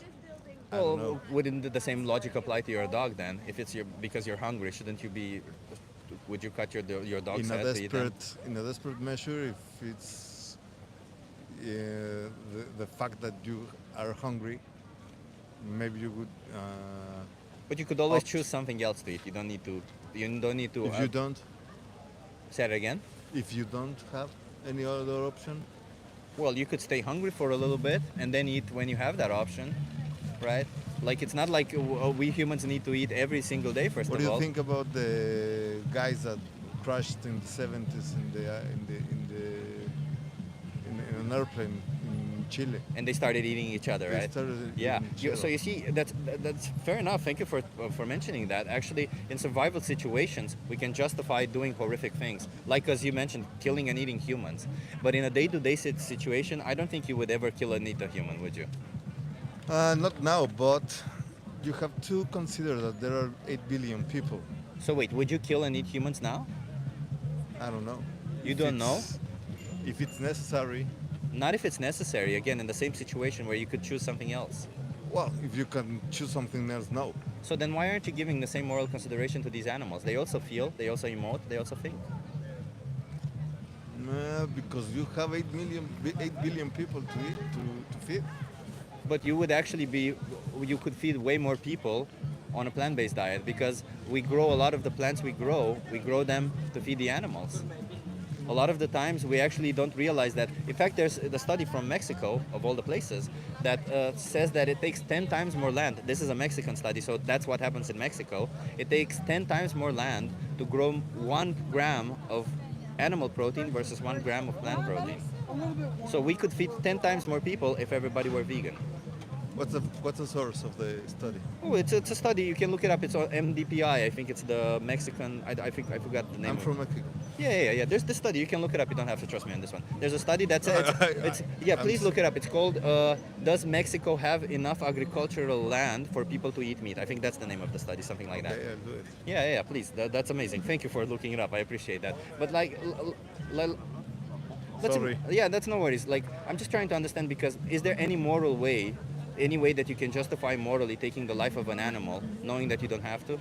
I don't know. Well, wouldn't the same logic apply to your dog then? If it's because you're hungry, shouldn't you be? Would you cut your dog's head to eat them? In a desperate measure, if it's the fact that you are hungry, maybe you would. But you could always opt- choose something else to eat. You don't need to. You don't need to. If you don't, Say it again. if you don't have any other option, Well, you could stay hungry for a little bit and then eat when you have that option, right? Like it's not like we humans need to eat every single day. First what of do all. you think about the guys that crashed in the 70s in an airplane in Chile? And they started eating each other, They right? started Yeah. eating each So other. you see, that's fair enough. Thank you for mentioning that. Actually, in survival situations, we can justify doing horrific things, like as you mentioned, killing and eating humans. But in a day-to-day situation, I don't think you would ever kill and eat a human, would you? Not now, but you have to consider that there are 8 billion people. So wait, would you kill and eat humans now? I don't know. You If don't know? If it's necessary. Not if it's necessary. Again, in the same situation where you could choose something else. Well, if you can choose something else, no. So then why aren't you giving the same moral consideration to these animals? They also feel, they also emote, they also think. Because you have 8 billion people to eat, to feed. But you would actually you could feed way more people on a plant-based diet because we grow a lot of the plants we grow them to feed the animals. A lot of the times we actually don't realize that. In fact, there's the study from Mexico, of all the places, that says that it takes 10 times more land. This is a Mexican study, so that's what happens in Mexico. It takes 10 times more land to grow 1 gram of animal protein versus 1 gram of plant protein. So we could feed 10 times more people if everybody were vegan. What's the source of the study? Oh, it's a study. You can look it up. It's on MDPI. I think it's the Mexican. I think I forgot the name. I'm from Mexico. Yeah. There's this study. You can look it up. You don't have to trust me on this one. There's a study that says please look it up. It's called "Does Mexico have enough agricultural land for people to eat meat?" I think that's the name of the study, something like that. Okay, I'll do it. Yeah. Please. That's amazing. Thank you for looking it up. I appreciate that. But like. Sorry. Yeah, that's no worries. Like, I'm just trying to understand because is there any moral way, any way that you can justify morally taking the life of an animal, knowing that you don't have to?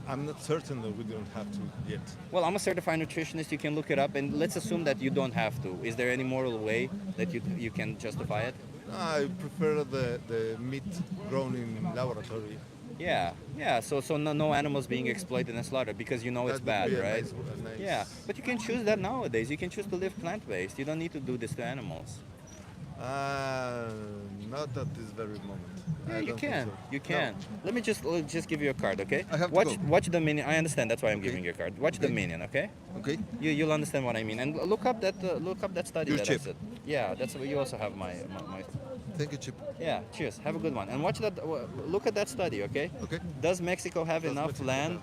I'm not certain that we don't have to yet. Well, I'm a certified nutritionist. You can look it up, and let's assume that you don't have to. Is there any moral way that you can justify it? I prefer the meat grown in laboratory. Yeah. So no animals being exploited and slaughtered because you know it's That would bad, be a right? nice- Yeah, but you can choose that nowadays. You can choose to live plant-based. You don't need to do this to animals. Not at this very moment. Yeah, I you don't think can. so. You can. No. Let me just give you a card, okay? I have to watch go. watch the minion. I understand. That's why I'm Okay. giving you a card. Watch the Okay. minion, okay? Okay. You'll understand what I mean. And look up that study. You're that cheap. I said. Yeah, that's you also have my. Thank you, Chip. Yeah. Cheers. Have a good one. And watch that. Look at that study, okay? Okay. Does Mexico have Does enough Mexico land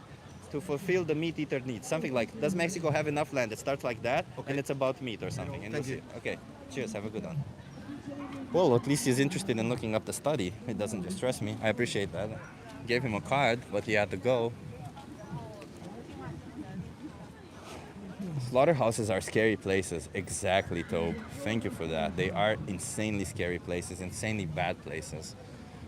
to fulfill the meat eater needs? Something like, does Mexico have enough land? It starts like that, Okay. and it's about meat or something. And Thank you'll you. see. Okay. Cheers. Have a good one. Well, at least he's interested in looking up the study. He doesn't just trust me. I appreciate that. Gave him a card, but he had to go. Slaughterhouses are scary places. Exactly, Tobe. Thank you for that. They are insanely scary places, insanely bad places.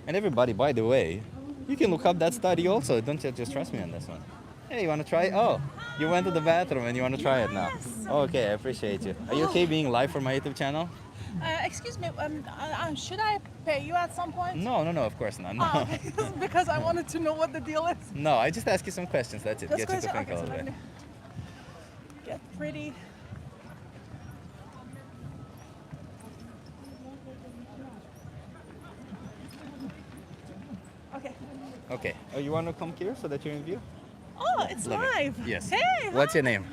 And everybody, by the way, you can look up that study also. Don't you just trust me on this one. Hey, you want to try it? Oh, you went to the bathroom and you want to try it now. Okay, I appreciate you. Are you okay being live for my YouTube channel? Excuse me, should I pay you at some point? No, of course not. No. Oh, okay. Because I wanted to know what the deal is. No, I just ask you some questions. That's it. This Get you to question? think a Okay, so little let bit. me get pretty. Okay. Okay. Oh, you want to come here so that you're in view? Oh, it's Love it. live. Yes. Hey. What's your name?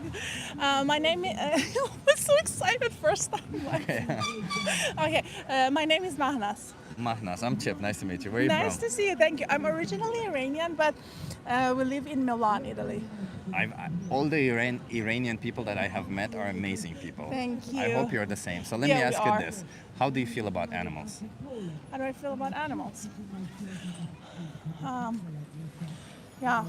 My name is. I was so excited first time. Okay. My name is Mahnas. Mahnas. I'm Chip. Nice to meet you. Where are you Nice from? to see you. Thank you. I'm originally Iranian, but we live in Milan, Italy. All the Iranian people that I have met are amazing people. Thank I you. hope you're the same. So let Yeah, me we ask you are. this. How do you feel about animals? How do I feel about animals? Yeah.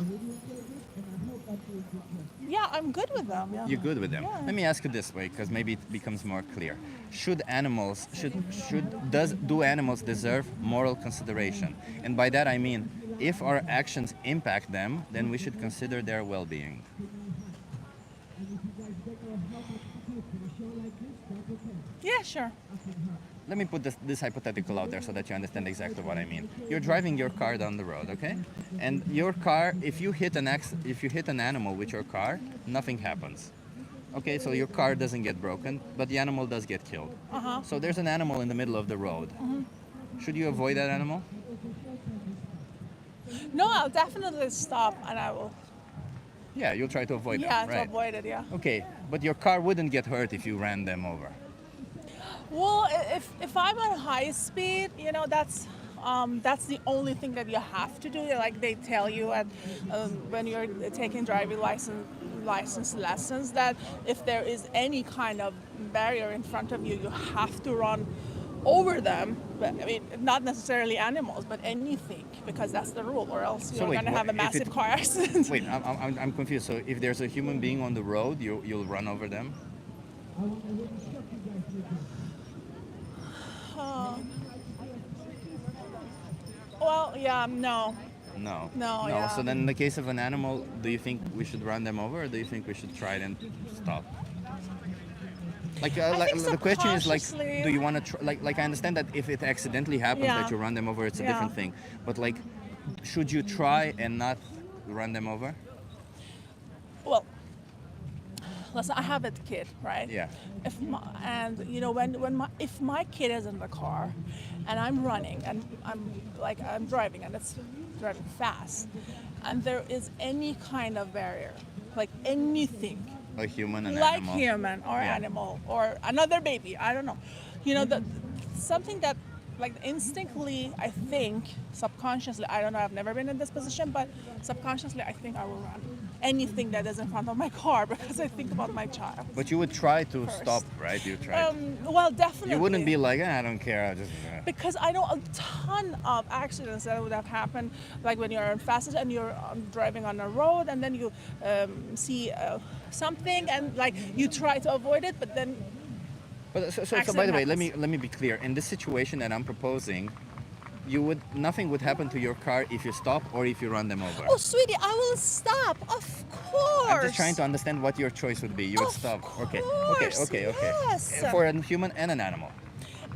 Yeah, I'm good with them. Yeah. You're good with them. Yeah. Let me ask you this way, because maybe it becomes more clear. Do animals deserve moral consideration? And by that I mean, if our actions impact them, then we should consider their well-being. Yeah, sure. Let me put this hypothetical out there so that you understand exactly what I mean. You're driving your car down the road, okay? And your car, if you hit an animal with your car, nothing happens. Okay, so your car doesn't get broken, but the animal does get killed. Uh-huh. So there's an animal in the middle of the road. Should you avoid that animal? No, I'll definitely stop and I will. Yeah, you'll try to avoid Yeah, them, right? to avoid it, yeah. Okay, but your car wouldn't get hurt if you ran them over. Well, if I'm on high speed, that's the only thing that you have to do. Like they tell you at when you're taking driving license lessons that if there is any kind of barrier in front of you, you have to run over them, but I mean, not necessarily animals, but anything, because that's the rule, or else you're wait, going to have a if massive it- car accident. Wait, I'm confused. So if there's a human being on the road, you'll run over them? Well, yeah, no. No. No, No. yeah. So then, in the case of an animal, do you think we should run them over, or do you think we should try it and stop? I think The question is like, subconsciously- do you want to like? I understand that if it accidentally happens Yeah. that you run them over, it's a Yeah. different thing. But like, should you try and not run them over? Well, listen, I have a kid, right? Yeah. And you know, if my kid is in the car, and I'm running, and I'm driving, and it's driving fast, and there is any kind of barrier, like anything, A human and like animal. human or Yeah. animal or another baby, I don't know, you know, something that like instinctively, I think, subconsciously, I don't know, I've never been in this position, but subconsciously I think I will run anything that is in front of my car because I think about my child. But you would try to First. stop, right? You try. Well, definitely. You wouldn't be like, I don't care. I just. Because I know a ton of accidents that would have happened, like when you're fast and you're driving on a road, and then you see something, and like you try to avoid it, but then. But so by Accident the way, happens. let me be clear. In this situation that I'm proposing, nothing would happen to your car if you stop or if you run them over. Oh, sweetie, I will stop. Of course. I'm just trying to understand what your choice would be. You would Of stop. Okay. course, Okay. yes. For a human and an animal.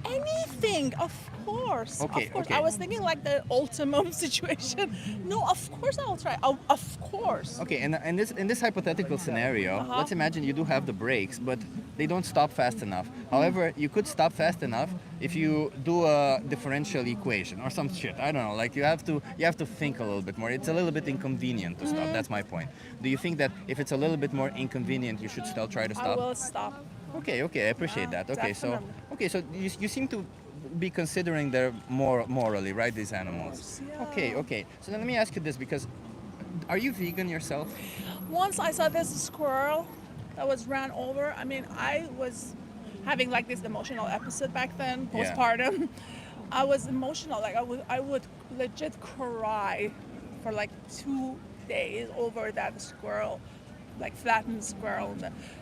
Anything, of course. Okay, Of course. okay. I was thinking like the ultimate situation. No, of course I will try. Oh, of course. Okay, and in this hypothetical scenario, let's imagine you do have the brakes, but they don't stop fast enough. However, you could stop fast enough if you do a differential equation or some shit. I don't know. Like you have to think a little bit more. It's a little bit inconvenient to stop. That's my point. Do you think that if it's a little bit more inconvenient, you should still try to I stop? will stop. Okay, I appreciate that. Okay, Definitely. so you seem to be considering their morally, right? These animals. Yeah. Okay. So then let me ask you this, because are you vegan yourself? Once I saw this squirrel that was ran over. I mean, I was having like this emotional episode back then, Yeah. postpartum. I was emotional. Like I would legit cry for like 2 days over that squirrel, like flattened squirrel.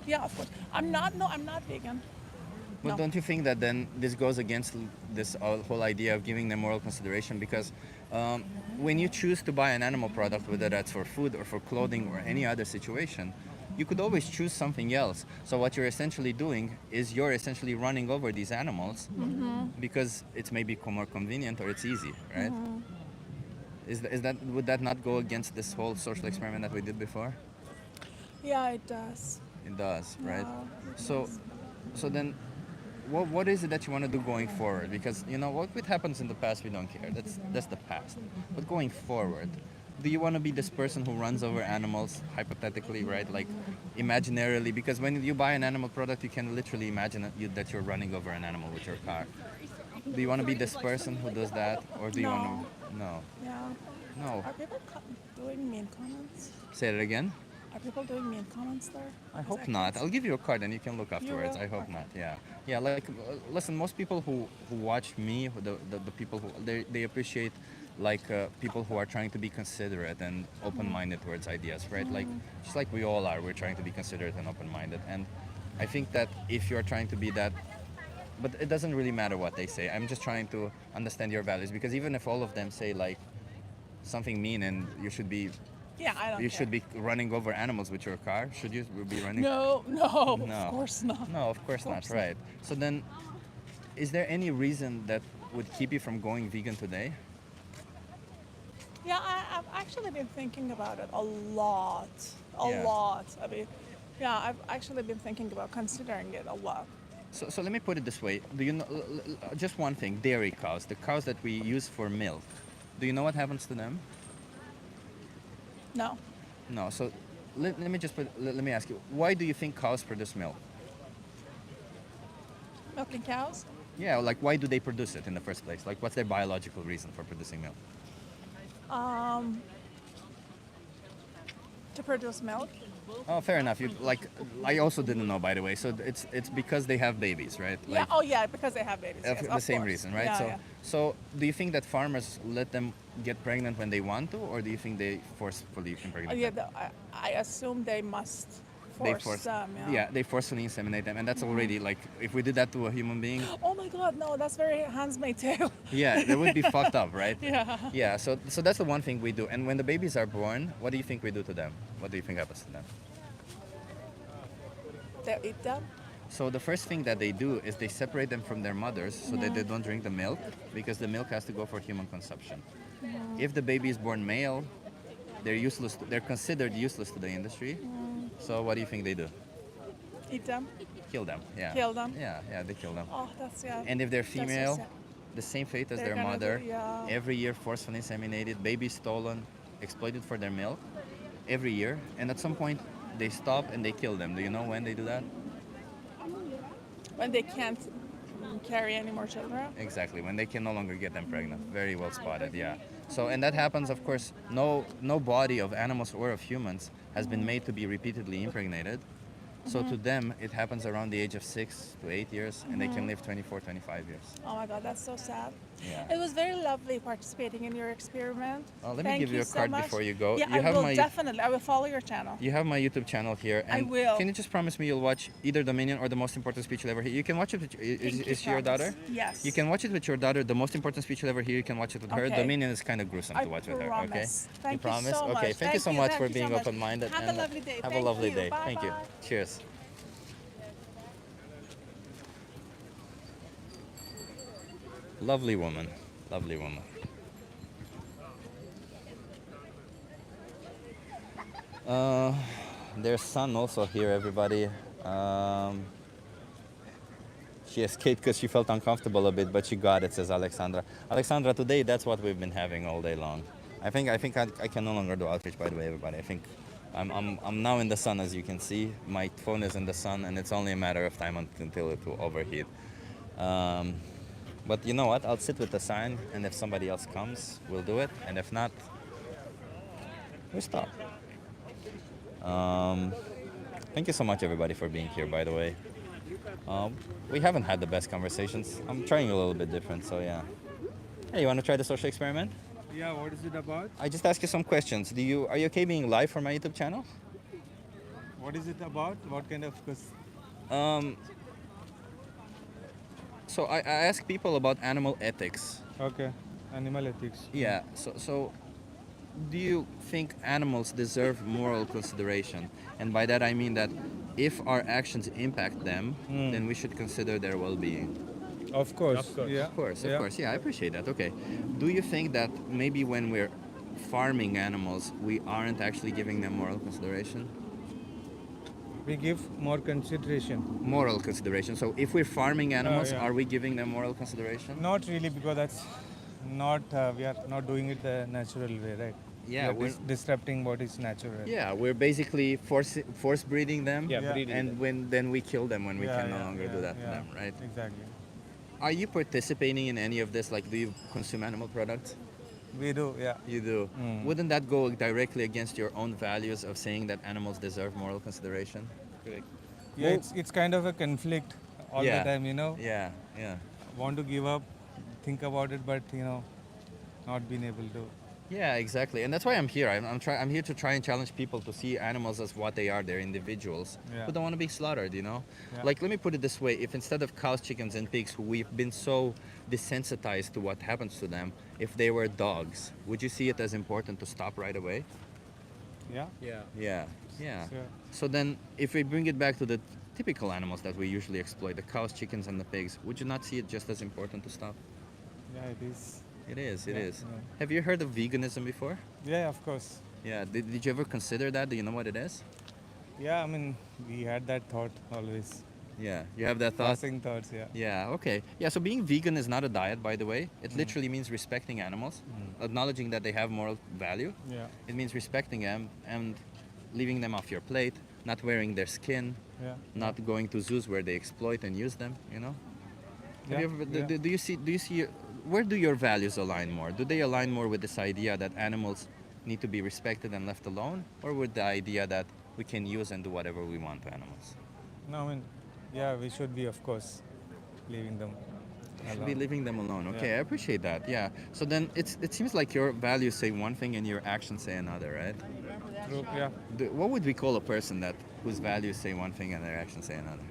Yeah, of course. I'm not vegan. But No. don't you think that then this goes against this whole idea of giving them moral consideration? Because when you choose to buy an animal product, whether that's for food or for clothing or any other situation, you could always choose something else. So what you're essentially doing is you're essentially running over these animals because it's maybe more convenient or it's easy, right? Would that not go against this whole social experiment that we did before? Yeah, it does. It does, right? Yeah, So then, what is it that you want to do going forward? Because you know what happens in the past, we don't care. That's the past. But going forward, do you want to be this person who runs over animals hypothetically, right? Like imaginarily, because when you buy an animal product, you can literally imagine that you're running over an animal with your car. Do you want to be this person who does that, or do you want to? No. Yeah. No. Are people doing mean comments? Say it again. Are people doing mean comments there? I hope not. I'll give you a card and you can look afterwards. will? I hope not. Yeah. Like, listen, most people who watch me, the people who they appreciate, like people who are trying to be considerate and open-minded towards ideas, right? Like, just like we all are, we're trying to be considerate and open-minded. And I think that if you're trying to be that, but it doesn't really matter what they say. I'm just trying to understand your values, because even if all of them say like something mean and you should be. Yeah, I don't You care. should be running over animals with your car. Should you be running? No, No. of course not. No, of course not. Right. So then, is there any reason that would keep you from going vegan today? Yeah, I've actually been thinking about it a lot. Yeah. Lot. I mean, yeah, I've actually been thinking about considering it a lot. So let me put it this way. Do you know just one thing? Dairy cows, the cows that we use for milk. Do you know what happens to them? No. No. So let me ask you. Why do you think cows produce milk? Milking cows? Yeah. Like, why do they produce it in the first place? Like, what's their biological reason for producing milk? To produce milk? Oh, fair enough. You like I also didn't know, by the way. So it's because they have babies, right? Yeah. Like, Oh, yeah. Because they have babies. Yes, the of same course. reason, right? Yeah, So yeah. so do you think that farmers let them get pregnant when they want to, or do you think they forcefully impregnate Yeah. them? I assume they must They force them. Yeah. yeah, they forcefully inseminate them, and that's already like if we did that to a human being, Oh my God, no, that's very Handmaid's Tale. yeah, that would be fucked up, right? Yeah. Yeah. So that's the one thing we do. And when the babies are born, what do you think we do to them? What do you think happens to them? They eat them. So the first thing that they do is they separate them from their mothers so that they don't drink the milk, because the milk has to go for human consumption. If the baby is born male, they're useless. They're considered useless to the industry. So what do you think they do? Eat them. Kill them. Yeah. Kill them. Yeah, they kill them. Oh, that's yeah. And if they're That's so female, sad. the same fate as They're their gonna mother. do- yeah. Every year forcefully inseminated, babies stolen, exploited for their milk. Every year, and at some point they stop and they kill them. Do you know when they do that? When they can't carry any more children. Exactly, when they can no longer get them pregnant. Very well spotted, yeah. So, and that happens, of course, no body of animals or of humans has been made to be repeatedly impregnated. So to them, it happens around the age of 6 to 8 years, and they can live 24, 25 years. Oh my God, that's so sad. Yeah. It was very lovely participating in your experiment. Let me Thank give you a so card much. before you go. Yeah, You I have will my- definitely. I will follow your channel. You have my YouTube channel here, I and will. can you just promise me you'll watch either Dominion or the most important speech you'll ever hear? You can watch it with, Pinky is she your promise. daughter? Yes. You can watch it with your daughter. The most important speech you'll ever hear, you can watch it with her. Okay. Dominion is kind of gruesome I to watch with her. Okay. promise. Thank you you promise? so Okay. much. Thank you so much for Thank you being so much. open-minded. Have a and lovely day. Have a Thank lovely you. day. Bye Thank you. bye. Cheers. Lovely woman. Lovely woman. There's son also here, everybody. She escaped because she felt uncomfortable a bit, but she got it, says Alexandra. Alexandra, today that's what we've been having all day long. I think I can no longer do outreach, by the way, everybody. I think I'm now in the sun, as you can see. My phone is in the sun, and it's only a matter of time until it will overheat. But you know what? I'll sit with the sign, and if somebody else comes, we'll do it. And if not, we stop. Thank you so much, everybody, for being here, by the way. We haven't had the best conversations. I'm trying a little bit different, so yeah. Hey, you want to try the social experiment? Yeah, what is it about? I just ask you some questions. Are you okay being live for my YouTube channel? What is it about? What kind of So I ask people about animal ethics. Okay, animal ethics. Yeah. So do you think animals deserve moral consideration? And by that I mean that if our actions impact them, then we should consider their well-being. Of course. Yeah. Of course. Yeah, I appreciate that. Okay. Do you think that maybe when we're farming animals, we aren't actually giving them moral consideration? We give more consideration. Moral consideration. So if we're farming animals, yeah. are we giving them moral consideration? Not really, because that's not we are not doing it the natural way, right? Yeah, we are disrupting what is natural. Yeah, we're basically force breeding them. Yeah, breeding and then we kill them when we can no longer do that to yeah, them, right? Exactly. Are you participating in any of this? Like, do you consume animal products? We do, yeah. You do. Wouldn't that go directly against your own values of saying that animals deserve moral consideration? Yeah, it's kind of a conflict all the time, you know. Yeah, yeah. Want to give up, think about it, but not being able to. Yeah, exactly, and that's why I'm here. I'm here to try and challenge people to see animals as what they are. They're individuals who don't want to be slaughtered. Yeah. Like, let me put it this way: if instead of cows, chickens, and pigs, who we've been so desensitized to what happens to them, if they were dogs, would you see it as important to stop right away? Yeah. Yeah. Sure. So then, if we bring it back to the typical animals that we usually exploit, the cows, chickens, and the pigs, would you not see it just as important to stop? Yeah, it is. It is. Yeah. Have you heard of veganism before? Yeah, of course. Yeah. Did you ever consider that? Do you know what it is? Yeah, I mean, we had that thought always. Yeah. You have that thought? Passing thoughts, yeah. Yeah, okay. Yeah, so being vegan is not a diet, by the way. It literally means respecting animals, acknowledging that they have moral value. Yeah. It means respecting them and leaving them off your plate, not wearing their skin, not going to zoos where they exploit and use them, you know? Have you ever, do you see where do your values align more? Do they align more with this idea that animals need to be respected and left alone, or with the idea that we can use and do whatever we want to animals. No, I mean, yeah, we should be, of course, leaving them Should be alone. leaving them alone. Okay, Yeah. I appreciate that. Yeah. So then it seems like your values say one thing and your actions say another, right? True, yeah. What would we call a person that whose values say one thing and their actions say another?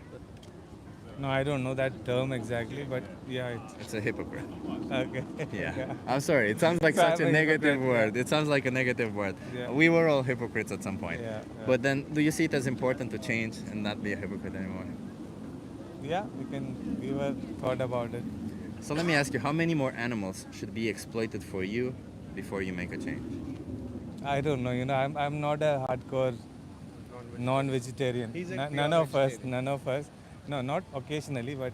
No, I don't know that term exactly, but yeah, It's a hypocrite. okay. Yeah. I'm sorry. It sounds like So such I'm a a negative hypocrite, word. It sounds like a negative word. Yeah. We were all hypocrites at some point. Yeah, yeah. But then, do you see it as important to change and not be a hypocrite anymore? Yeah, we were thought about it. So let me ask you, how many more animals should be exploited for you before you make a change? I don't know, I'm not a hardcore non-vegetarian. He's a None pure of us, vegetarian. none of us. No, not occasionally, but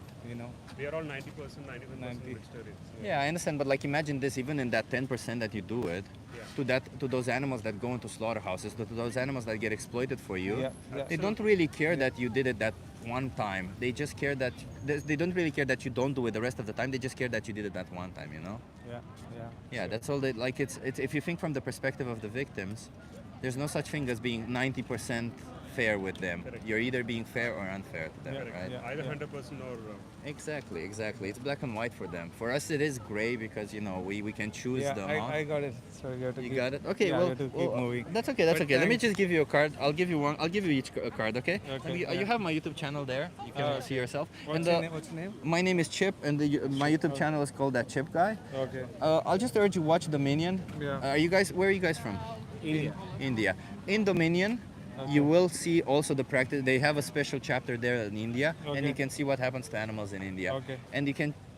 We are all 90%, 91% 90. vegetarians. Yeah, I understand, but like imagine this, even in that 10% that you do it, to those animals that go into slaughterhouses, to those animals that get exploited for you, Yeah, yeah. they don't really care that you did it that one time. They just care that they don't really care that you don't do it the rest of the time. They just care that you did it that one time, you know? Yeah, yeah. Yeah, that's all. Like it's if you think from the perspective of the victims, there's no such thing as being 90% fair with them. Correct. You're either being fair or unfair to them, right? Either 100% or Exactly, exactly. It's black and white for them. For us, it is gray because we can choose Yeah, the amount. I got it. So you have to You keep, got it. Okay, yeah, well, you have to keep well, moving. that's okay. That's But okay. Let me thanks. just give you a card. I'll give you one. I'll give you each a card. Okay. Okay, You yeah. have my YouTube channel there. You can Oh, see okay. yourself. What's and your name? What's your name? my name is Chip, and my YouTube channel is called That Chip Guy. Okay. I'll just urge you watch Dominion. Yeah. Are you guys? Where are you guys from? India. India. In Dominion, you will see also the practice. They have a special chapter there in India, and Okay. you can see what happens to animals in India. Okay. And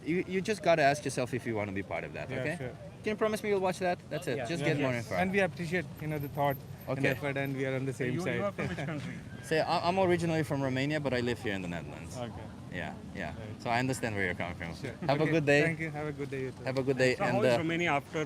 you just gotta ask yourself if you want to be part of that. Yeah, Okay. sure. Can you promise me you'll watch that? That's it. Yeah. Just Yeah. get more Yes. info. And we appreciate, the thought and Okay. effort, and we are on the same You side. are from which country? Say, I'm originally from Romania, but I live here in the Netherlands. Okay. Yeah, yeah. Right. So I understand where you're coming from. Sure. Have a Okay, good day. Thank you. Have a good day. You too. Have a good day. So and how is Romania after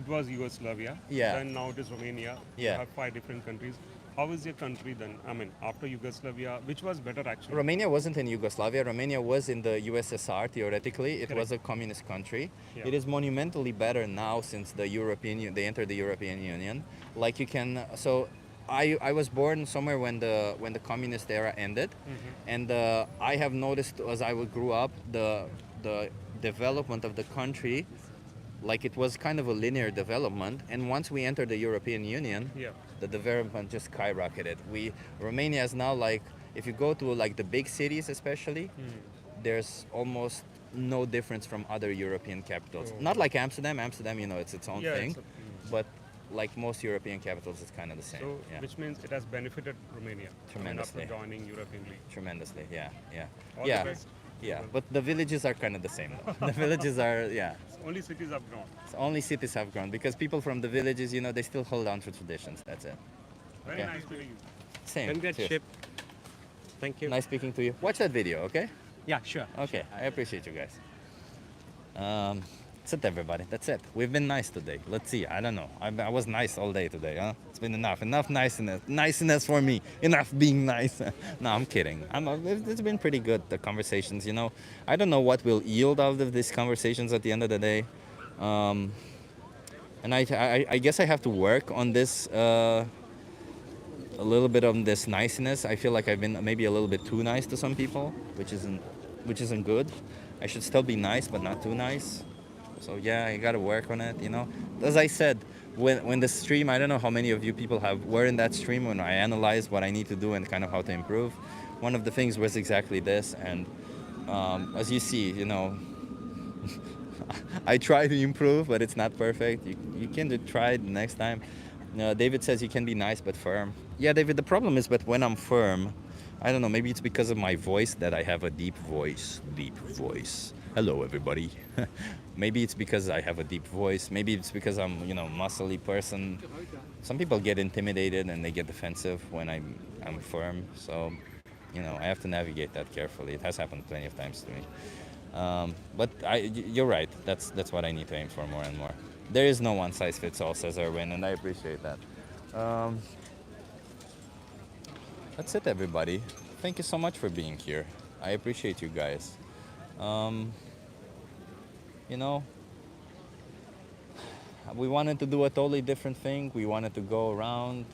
it was Yugoslavia? Yeah. Then now it is Romania. Yeah. You have 5 different countries. How is your country then? I mean, after Yugoslavia, which was better actually? Romania wasn't in Yugoslavia. Romania was in the USSR theoretically. It Correct. was a communist country. Yeah. It is monumentally better now since they entered the European Union. Like you can I was born somewhere when the communist era ended, and I have noticed as I grew up the development of the country, like it was kind of a linear development. And once we entered the European Union, Yeah. the development just skyrocketed. Romania is now like, if you go to like the big cities especially, there's almost no difference from other European capitals. Oh. Not like Amsterdam. Amsterdam, it's its own Yeah, thing. it's But like most European capitals, it's kind of the same. So, yeah. which means it has benefited Romania. Tremendously. After joining European League. Tremendously, yeah, yeah. All yeah. the best. Yeah, but the villages are kind of the same though. The villages are, yeah. Only cities have grown. Only cities have grown because people from the villages, they still hold on to traditions. That's it. Very Okay. nice meeting you. Same. Congrats, Cheers. Chip. Thank you. Nice speaking to you. Watch that video, okay? Yeah, sure. Okay, I appreciate you guys. That's it, everybody. That's it. We've been nice today. Let's see. I don't know. I was nice all day today, huh? It's been enough. Enough niceness for me. Enough being nice. No, I'm kidding. It's been pretty good, the conversations, I don't know what will yield out of these conversations at the end of the day. And I guess I have to work on this a little bit on this niceness. I feel like I've been maybe a little bit too nice to some people, which isn't good. I should still be nice, but not too nice. So yeah, I gotta work on it. As I said, when the stream, I don't know how many of you people were in that stream when I analyzed what I need to do and kind of how to improve. One of the things was exactly this, and as you see, I try to improve, but it's not perfect. You can try it next time. David says you can be nice but firm. Yeah, David, the problem is, but when I'm firm, I don't know, maybe it's because of my voice that I have a deep voice. Deep voice. Hello, everybody. Maybe it's because I have a deep voice. Maybe it's because I'm, muscly person. Some people get intimidated and they get defensive when I'm firm. So, I have to navigate that carefully. It has happened plenty of times to me. But you're right. That's what I need to aim for more and more. There is no one size fits all, says Erwin, and I appreciate that. That's it, everybody. Thank you so much for being here. I appreciate you guys. We wanted to do a totally different thing. We wanted to go around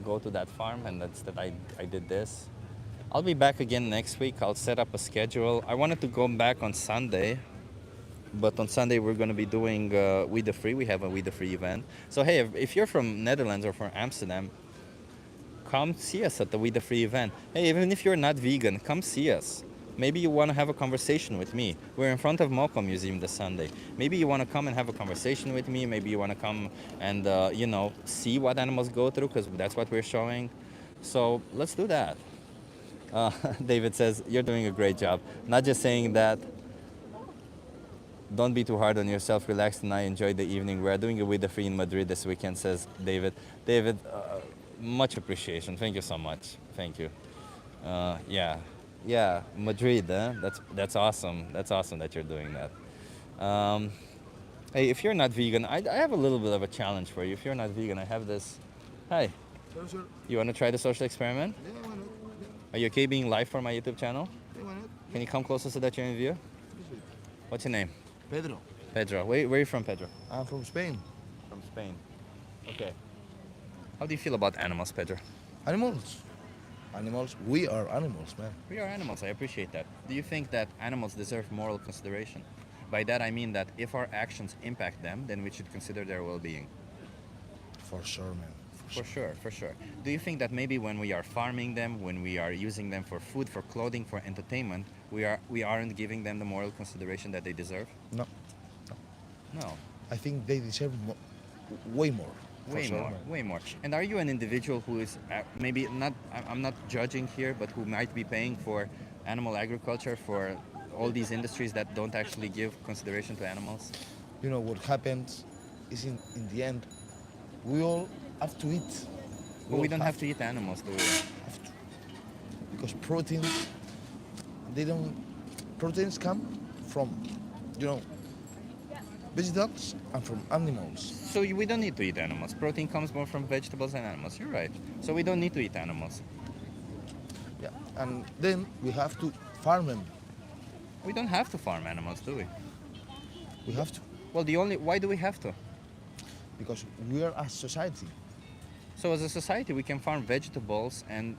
go to that farm, and that's that I did this. I'll be back again next week. I'll set up a schedule. I wanted to go back on Sunday, but on Sunday we're going to be doing We the Free. We have a We the Free event. So hey, if you're from Netherlands or from Amsterdam, come see us at the We the Free event. Hey, even if you're not vegan, come see us. Maybe you want to have a conversation with me. We're in front of Mocha Museum this Sunday. Maybe you want to come and have a conversation with me. Maybe you want to come and, see what animals go through, because that's what we're showing. So let's do that. David says, you're doing a great job. Not just saying that. Don't be too hard on yourself. Relax tonight. Enjoy the evening. We're doing a With the Free in Madrid this weekend, says David. David, much appreciation. Thank you so much. Thank you. Yeah, Madrid. That's awesome. That's awesome that you're doing that. Hey, if you're not vegan, I have a little bit of a challenge for you. If you're not vegan, I have this. Hi. Sure. You want to try the social experiment? Yeah, why not? Are you okay being live for my YouTube channel? Yeah, why not? Can you come closer so that you're in view? What's your name? Pedro. Pedro. Where are you from, Pedro? I'm from Spain. From Spain. Okay. How do you feel about animals, Pedro? Animals. We are animals, man. We are animals. I appreciate that. Do you think that animals deserve moral consideration? By that I mean that if our actions impact them, then we should consider their well-being. For sure, man. For sure. Do you think that maybe when we are farming them, when we are using them for food, for clothing, for entertainment, we aren't giving them the moral consideration that they deserve? No. No. I think they deserve way more. Way more. And are you an individual who is maybe not, I'm not judging here, but who might be paying for animal agriculture, for all these industries that don't actually give consideration to animals? You know, what happens is in the end, we all have to eat. But we don't have to eat animals, do we? Because proteins come from, vegetables and from animals. So we don't need to eat animals. Protein comes more from vegetables and animals. You're right. So we don't need to eat animals. Yeah, and then we have to farm them. We don't have to farm animals, do we? We have to. Well, why do we have to? Because we are a society. So as a society, we can farm vegetables and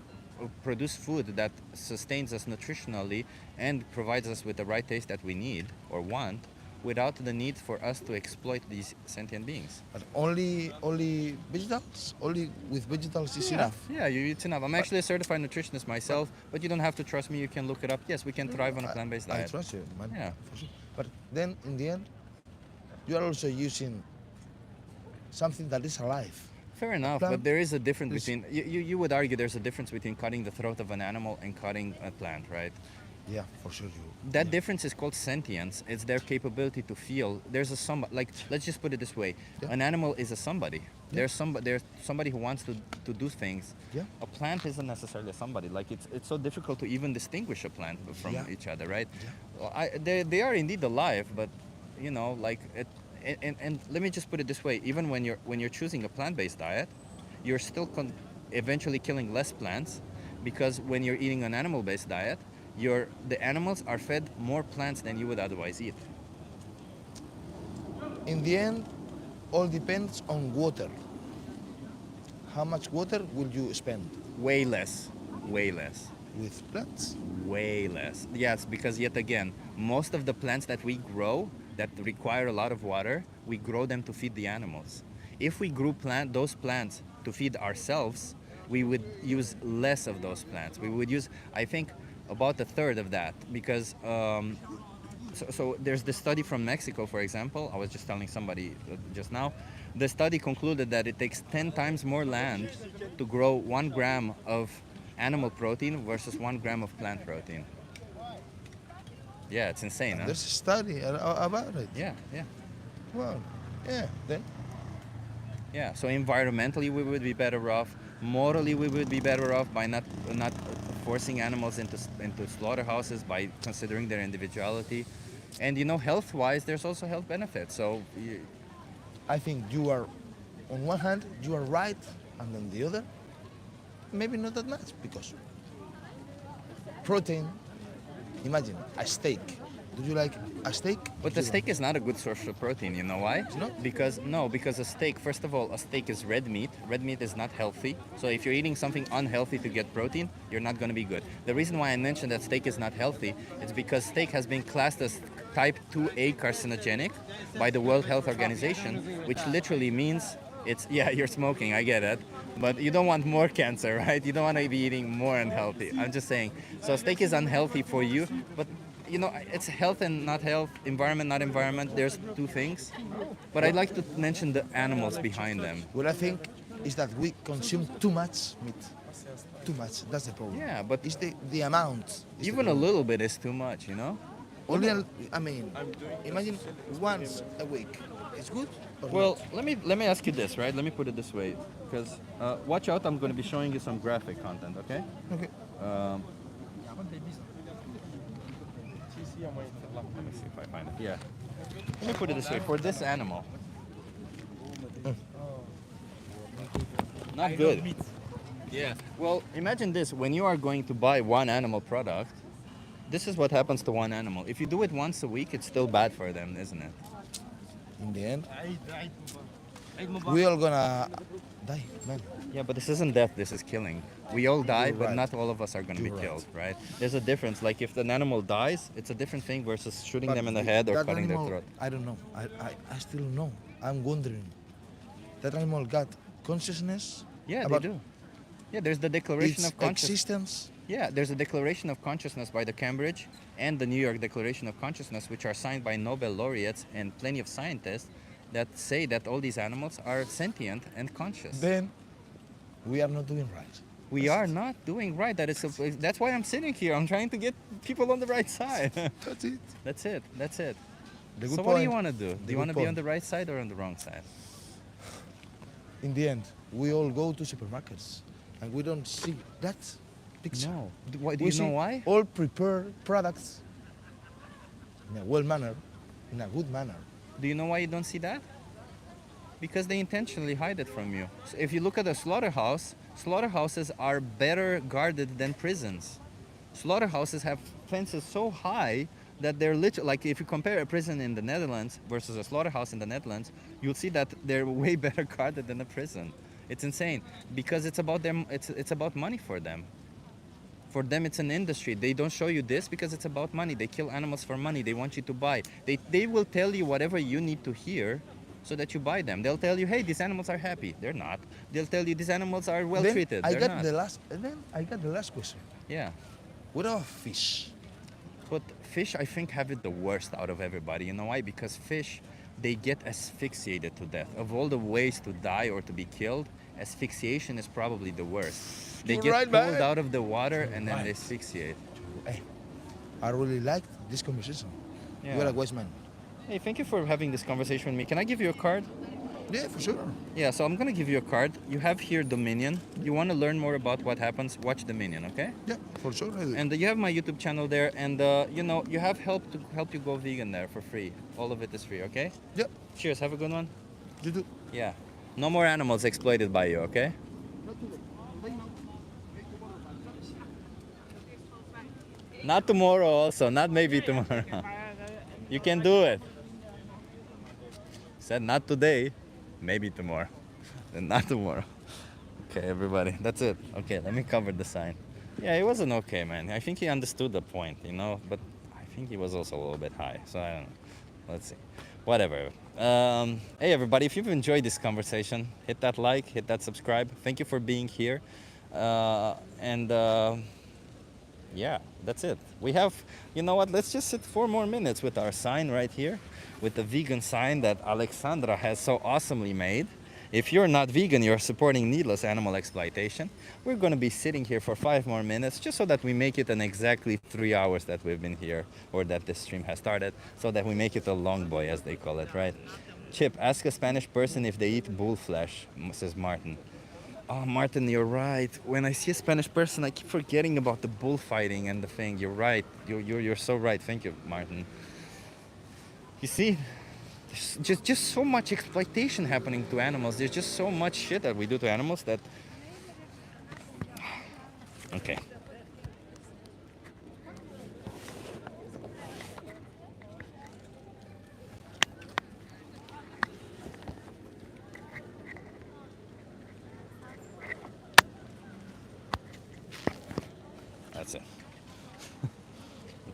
produce food that sustains us nutritionally and provides us with the right taste that we need or want, without the need for us to exploit these sentient beings. But only vegetables? Only with vegetables is enough? Yeah, it's enough. I'm actually a certified nutritionist myself, but you don't have to trust me. You can look it up. Yes, we can thrive on a plant-based diet. I trust you, man. Yeah. For sure. But then, in the end, you are also using something that is alive. Fair enough, but there is a difference between, you would argue there's a difference between cutting the throat of an animal and cutting a plant, right? Yeah, for sure. That difference is called sentience. It's their capability to feel. There's a somebody, like, let's just put it this way. Yeah. An animal is a somebody. Yeah. There's somebody who wants to do things. Yeah. A plant isn't necessarily a somebody. Like, it's so difficult to even distinguish a plant from each other, right? Yeah. Well, they are indeed alive, but, and let me just put it this way. Even when you're choosing a plant-based diet, you're still eventually killing less plants, because when you're eating an animal-based diet, the animals are fed more plants than you would otherwise eat. In the end, all depends on water. How much water will you spend? Way less. With plants? Way less. Yes, because yet again, most of the plants that we grow that require a lot of water, we grow them to feed the animals. If we grew those plants to feed ourselves, we would use less of those plants. We would use, I think, about a third of that, because so there's the study from Mexico, for example. I was just telling somebody just now. The study concluded that it takes 10 times more land to grow 1 gram of animal protein versus 1 gram of plant protein. Yeah, it's insane, huh? There's a study about it. Yeah. Well, yeah, then. Yeah, so environmentally we would be better off. Morally we would be better off by not forcing animals into slaughterhouses, by considering their individuality. And health-wise, there's also health benefits. So I think you are, on one hand, you are right, and on the other, maybe not that much, because protein, imagine a steak. Do you like a steak? But the steak is not a good source of protein. You know why? It's not? Because a steak, first of all, a steak is red meat. Red meat is not healthy. So if you're eating something unhealthy to get protein, you're not going to be good. The reason why I mentioned that steak is not healthy is because steak has been classed as type 2A carcinogenic by the World Health Organization, which literally means it's, yeah, you're smoking, I get it. But you don't want more cancer, right? You don't want to be eating more unhealthy. I'm just saying. So steak is unhealthy for you, but you know, it's health and not health, environment, not environment. There's two things. But I'd like to mention the animals behind them. What I think is that we consume too much meat. Too much. That's the problem. Yeah, but it's the amount. Even a little bit is too much, you know? Only, I mean, imagine once a week. It's good? Or Well, not? let me ask you this, right? Let me put it this way, because watch out, I'm going to be showing you some graphic content, okay? Okay. Let me see if I find it. Yeah. Let me put it this way. For this animal, not good. Yeah. Well, imagine this. When you are going to buy one animal product, this is what happens to one animal. If you do it once a week, it's still bad for them, isn't it? In the end, we all gonna die, man. Yeah, but this isn't death, this is killing. We all die, You're but right. not all of us are going to be You're right. killed, right? There's a difference. Like if an animal dies, it's a different thing versus shooting But them in the head or that cutting animal, their throat. I don't know. I still don't know. I'm wondering. That animal got consciousness? Yeah, about they do. Yeah, there's the Declaration its of Consciousness. existence? Yeah, there's a Declaration of Consciousness by the Cambridge and the New York Declaration of Consciousness, which are signed by Nobel laureates and plenty of scientists that say that all these animals are sentient and conscious. Then we are not doing right. We are not doing right. That's why I'm sitting here. I'm trying to get people on the right side. That's it. That's it. That's it. The So good what do you point- want to do? the Do you good want to be on point. the right side or on the wrong side? In the end, we all go to supermarkets and we don't see that picture. No. Do you We know see why? all prepared products in a well manner, in a good manner. Do you know why you don't see that? Because they intentionally hide it from you. So if you look at a slaughterhouse, slaughterhouses are better guarded than prisons. Slaughterhouses have fences so high that they're literally, like if you compare a prison in the Netherlands versus a slaughterhouse in the Netherlands, you'll see that they're way better guarded than a prison. It's insane because it's about them. It's about money for them. For them, it's an industry. They don't show you this because it's about money. They kill animals for money. They want you to buy. They will tell you whatever you need to hear so that you buy them. They'll tell you, hey, these animals are happy. They're not. They'll tell you these animals are well Then treated. I They're got not. I got the last question. Yeah. What about fish? But fish, I think, have it the worst out of everybody. You know why? Because fish, they get asphyxiated to death. Of all the ways to die or to be killed, asphyxiation is probably the worst. They You're get right, pulled man. out of the water and then right. they asphyxiate. Hey, I really liked this conversation. Yeah. You're a wise man. Hey, thank you for having this conversation with me. Can I give you a card? Yeah, for sure. Yeah, so I'm gonna give you a card. You have here Dominion. You want to learn more about what happens? Watch Dominion, okay? Yeah, for sure. I do. And you have my YouTube channel there, and you know you have help to help you go vegan there for free. All of it is free, okay? Yeah. Cheers. Have a good one. You do. Yeah. No more animals exploited by you, okay? Not tomorrow. Also, not maybe tomorrow. You can do it. Said not today, maybe tomorrow. Then not tomorrow. Okay, everybody, that's it. Okay, let me cover the sign. Yeah, he wasn't okay, man. I think he understood the point, you know, but I think he was also a little bit high. So I don't know. Let's see. Whatever. Hey, everybody, if you've enjoyed this conversation, hit that like, hit that subscribe. Thank you for being here. Yeah, that's it. We have, you know what, let's just sit 4 more minutes with our sign right here, with the vegan sign that Alexandra has so awesomely made. If you're not vegan, you're supporting needless animal exploitation. We're going to be sitting here for 5 more minutes, just so that we make it an exactly 3 hours that we've been here, or that this stream has started, so that we make it a long boy, as they call it, right? Chip, ask a Spanish person if they eat bull flesh, says Martin. Oh, Martin, you're right. When I see a Spanish person, I keep forgetting about the bullfighting and the thing. You're right. You're so right. Thank you, Martin. You see, there's just so much exploitation happening to animals. There's just so much shit that we do to animals that... Okay.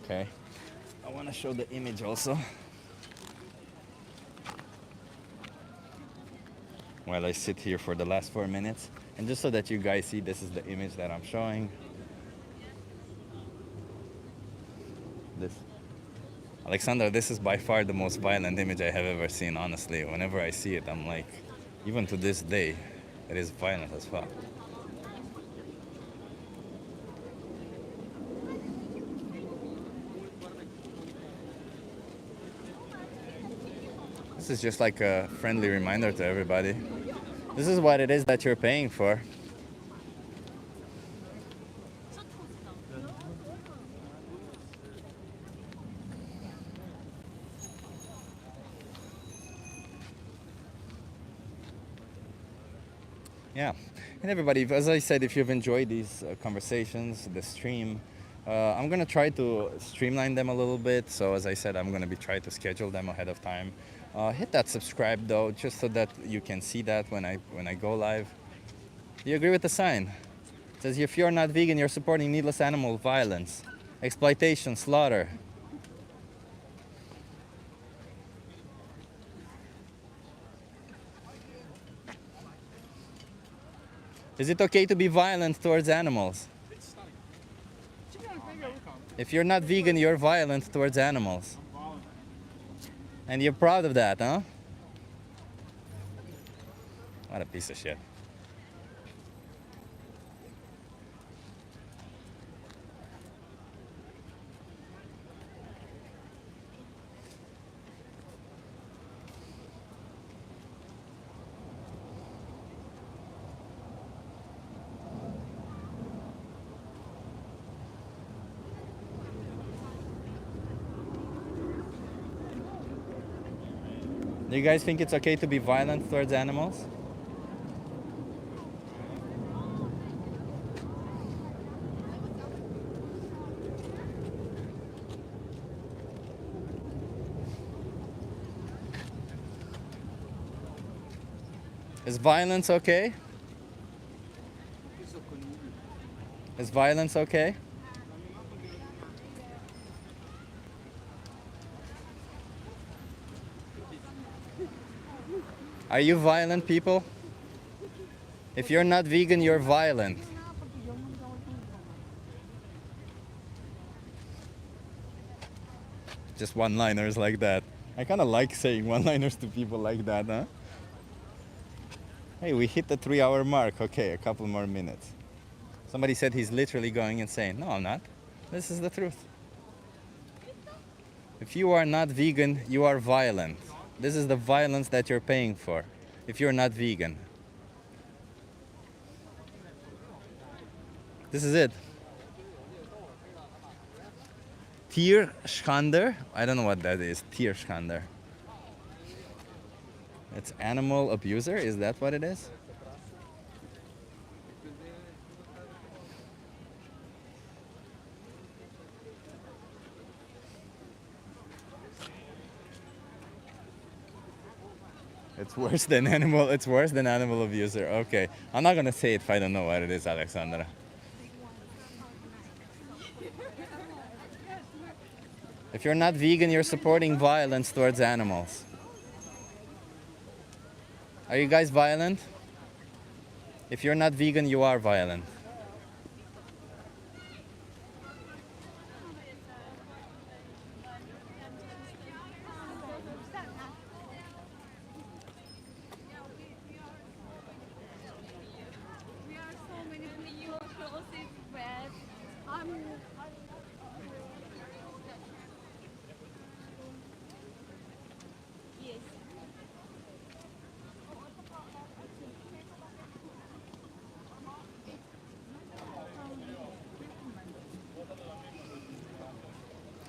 Okay. I want to show the image also. While I sit here for the last 4 minutes. And just so that you guys see, this is the image that I'm showing. This. Alexandra, this is by far the most violent image I have ever seen, honestly. Whenever I see it, I'm like, even to this day, it is violent as fuck. This is just like a friendly reminder to everybody. This is what it is that you're paying for. Yeah, and everybody, as I said, if you've enjoyed these conversations, the stream, I'm gonna try to streamline them a little bit. So as I said, I'm gonna be trying to schedule them ahead of time. Hit that subscribe though, just so that you can see that when I go live. Do you agree with the sign? It says, if you're not vegan, you're supporting needless animal violence, exploitation, slaughter. Is it okay to be violent towards animals? If you're not vegan, you're violent towards animals. And you're proud of that, huh? What a piece of shit. Do you guys think it's okay to be violent towards animals? Is violence okay? Is violence okay? Are you violent people? If you're not vegan, you're violent. Just one-liners like that. I kind of like saying one-liners to people like that, huh? Hey, we hit the 3-hour mark. Okay, a couple more minutes. Somebody said he's literally going insane. No, I'm not. This is the truth. If you are not vegan, you are violent. This is the violence that you're paying for if you're not vegan. This is it. Tierschande. I don't know what that is. Tierschande. It's animal abuser. Is that what it is? It's worse than animal. It's worse than animal abuser. Okay, I'm not gonna say it if I don't know what it is, Alexandra. If you're not vegan, you're supporting violence towards animals. Are you guys violent? If you're not vegan, you are violent.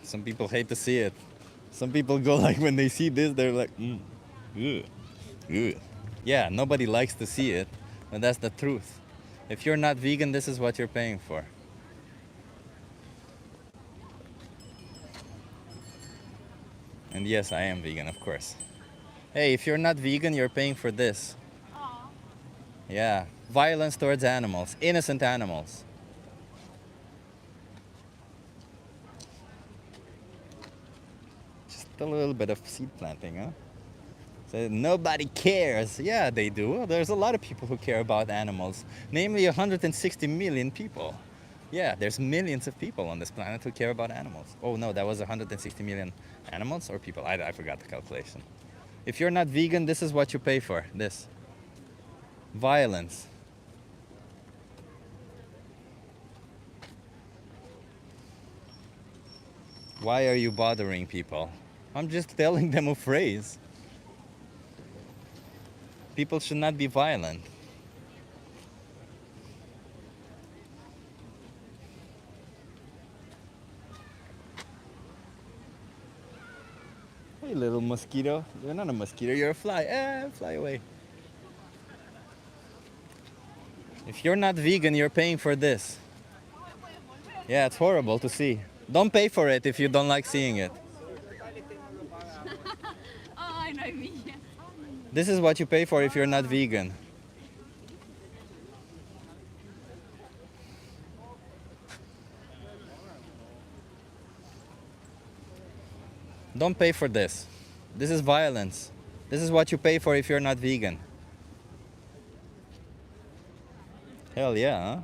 Some people hate to see it. Some people go like, when they see this, they're like, ugh, ugh. Yeah, nobody likes to see it, but that's the truth. If you're not vegan, this is what you're paying for. And yes, I am vegan, of course. Hey, if you're not vegan, you're paying for this. Yeah, violence towards animals, innocent animals. a little bit of seed planting, huh? So nobody cares. Yeah, they do. There's a lot of people who care about animals, namely 160 million people. Yeah, there's millions of people on this planet who care about animals. Oh no, that was 160 million animals or people? I forgot the calculation. If you're not vegan, this is what you pay for. This. Violence. Why are you bothering people? I'm just telling them a phrase. People should not be violent. Hey, little mosquito. You're not a mosquito, you're a fly. Fly away. If you're not vegan, you're paying for this. Yeah, it's horrible to see. Don't pay for it if you don't like seeing it. Oh, I know me. This is what you pay for if you're not vegan. Don't pay for this. This is violence. This is what you pay for if you're not vegan. Hell yeah, huh?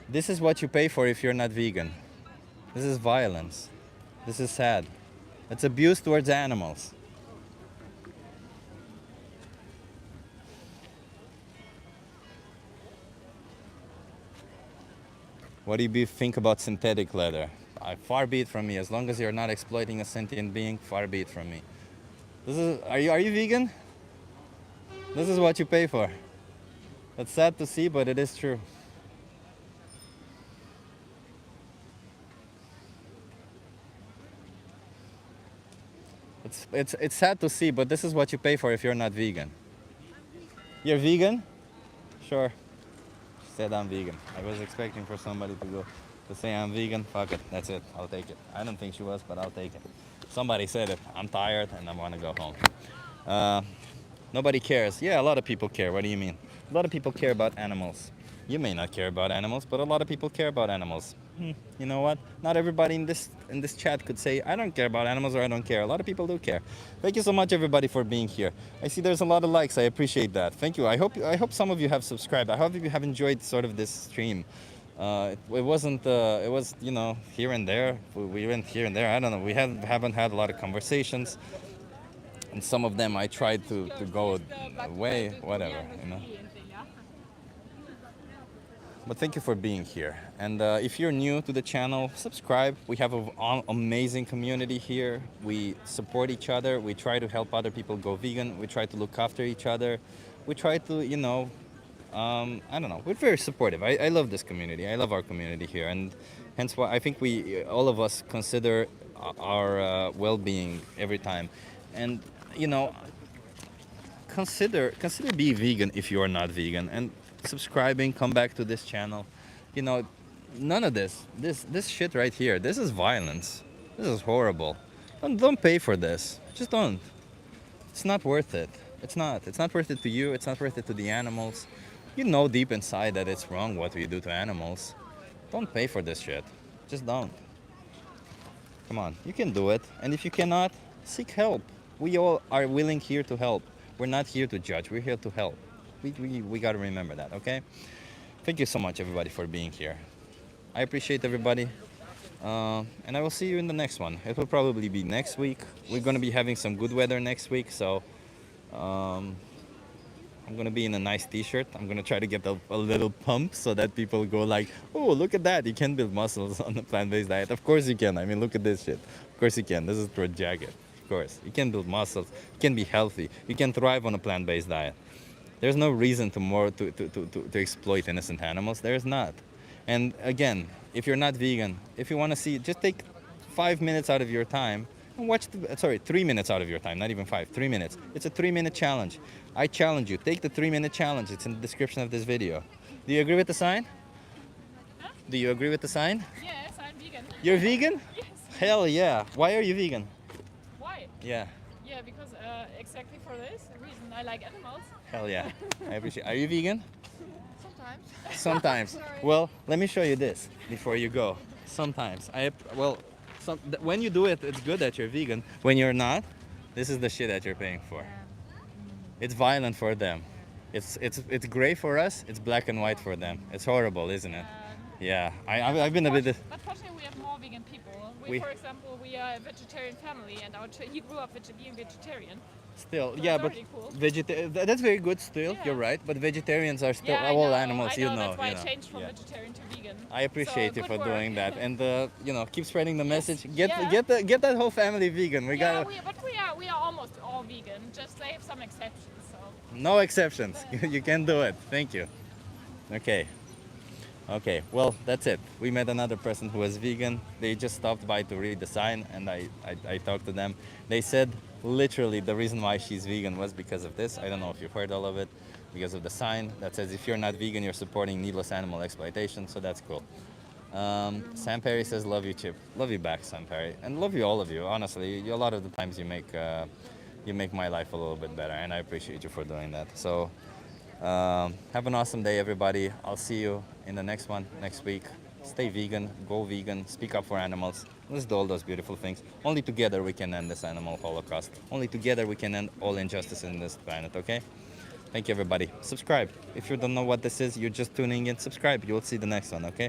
This is what you pay for if you're not vegan. This is violence. This is sad. It's abuse towards animals. What do you think about synthetic leather? Far be it from me. As long as you're not exploiting a sentient being, far be it from me. Are you vegan? This is what you pay for. It's sad to see, but it is true. It's sad to see, but this is what you pay for if you're not vegan. You're vegan? Sure. She said I'm vegan. I was expecting for somebody to say I'm vegan. Fuck it. That's it. I'll take it. I don't think she was, but I'll take it. Somebody said it. I'm tired and I want to go home. Nobody cares. Yeah, a lot of people care. What do you mean? A lot of people care about animals. You may not care about animals, but a lot of people care about animals. You know what? Not everybody in this chat could say, I don't care about animals or I don't care. A lot of people do care. Thank you so much, everybody, for being here. I see there's a lot of likes. I appreciate that. Thank you. I hope some of you have subscribed. I hope you have enjoyed sort of this stream. It wasn't. It was, you know, here and there. We went here and there. I don't know. We haven't had a lot of conversations, and some of them I tried to go away. Whatever, you know. But thank you for being here. And if you're new to the channel, subscribe. We have an amazing community here. We support each other. We try to help other people go vegan. We try to look after each other. We try to, you know, I don't know. We're very supportive. I love this community. I love our community here. And hence why I think all of us consider our well-being every time. And, you know, consider being vegan if you are not vegan. And subscribing, come back to this channel. You know, none of this shit right here, this is violence. This is horrible. Don't pay for this. Just don't. It's not worth it. It's not worth it to you. It's not worth it to the animals. You know deep inside that it's wrong what we do to animals. Don't pay for this shit. Just don't. Come on, you can do it. And if you cannot, seek help. We all are willing here to help. We're not here to judge. We're here to help. We got to remember that, okay? Thank you so much, everybody, for being here. I appreciate everybody. And I will see you in the next one. It will probably be next week. We're going to be having some good weather next week, so I'm going to be in a nice t-shirt. I'm going to try to get a little pump so that people go like, oh, look at that. You can build muscles on a plant-based diet. Of course you can. I mean, look at this shit. Of course you can. This is for a jacket. Of course. You can build muscles. You can be healthy. You can thrive on a plant-based diet. There's no reason to exploit innocent animals. There's not. And again, if you're not vegan, if you want to see, just take 5 minutes out of your time and watch 3 minutes out of your time, not even 5, 3 minutes. It's a 3-minute challenge. I challenge you, take the 3-minute challenge. It's in the description of this video. Do you agree with the sign? Huh? Do you agree with the sign? Yes, I'm vegan. You're vegan? Yes. Hell yeah. Why are you vegan? Why? Yeah. Yeah, because exactly for this reason I like animals. Hell yeah. I appreciate. Are you vegan? Sometimes. Sometimes. Well, let me show you this before you go. Sometimes. When you do it, it's good that you're vegan. When you're not, this is the shit that you're paying for. It's violent for them. It's gray for us. It's black and white for them. It's horrible, isn't it? Yeah. I've been a bit. But fortunately, we have more vegan people. We- For example, we are a vegetarian family, and he grew up being vegetarian. Still, So yeah, it's but already cool. that's very good. Still, Yeah. you're right. But vegetarians are still Yeah, I all know, animals. I You know. know. That's why you I know. changed from Yeah. vegetarian to vegan. I appreciate So, you for good work. doing that, and keep spreading the message. Yeah. Get that whole family vegan. We Yeah, got we are almost all vegan. Just they have some exceptions. So no exceptions. You can do it. Thank you. Okay, well, that's it. We met another person who was vegan. They just stopped by to read the sign, and I talked to them. They said literally the reason why she's vegan was because of this. I don't know if you've heard all of it. Because of the sign that says if you're not vegan, you're supporting needless animal exploitation, so that's cool. Sam Perry says, love you, Chip. Love you back, Sam Perry. And love you, all of you. Honestly, a lot of the times you make my life a little bit better, and I appreciate you for doing that. So have an awesome day, everybody. I'll see you in the next one next week. Stay vegan, go vegan, speak up for animals. Let's do all those beautiful things. Only together we can end this animal holocaust. Only together we can end all injustice in this planet, okay? Thank you, everybody. Subscribe. If you don't know what this is, you're just tuning in, subscribe. You'll see the next one, okay?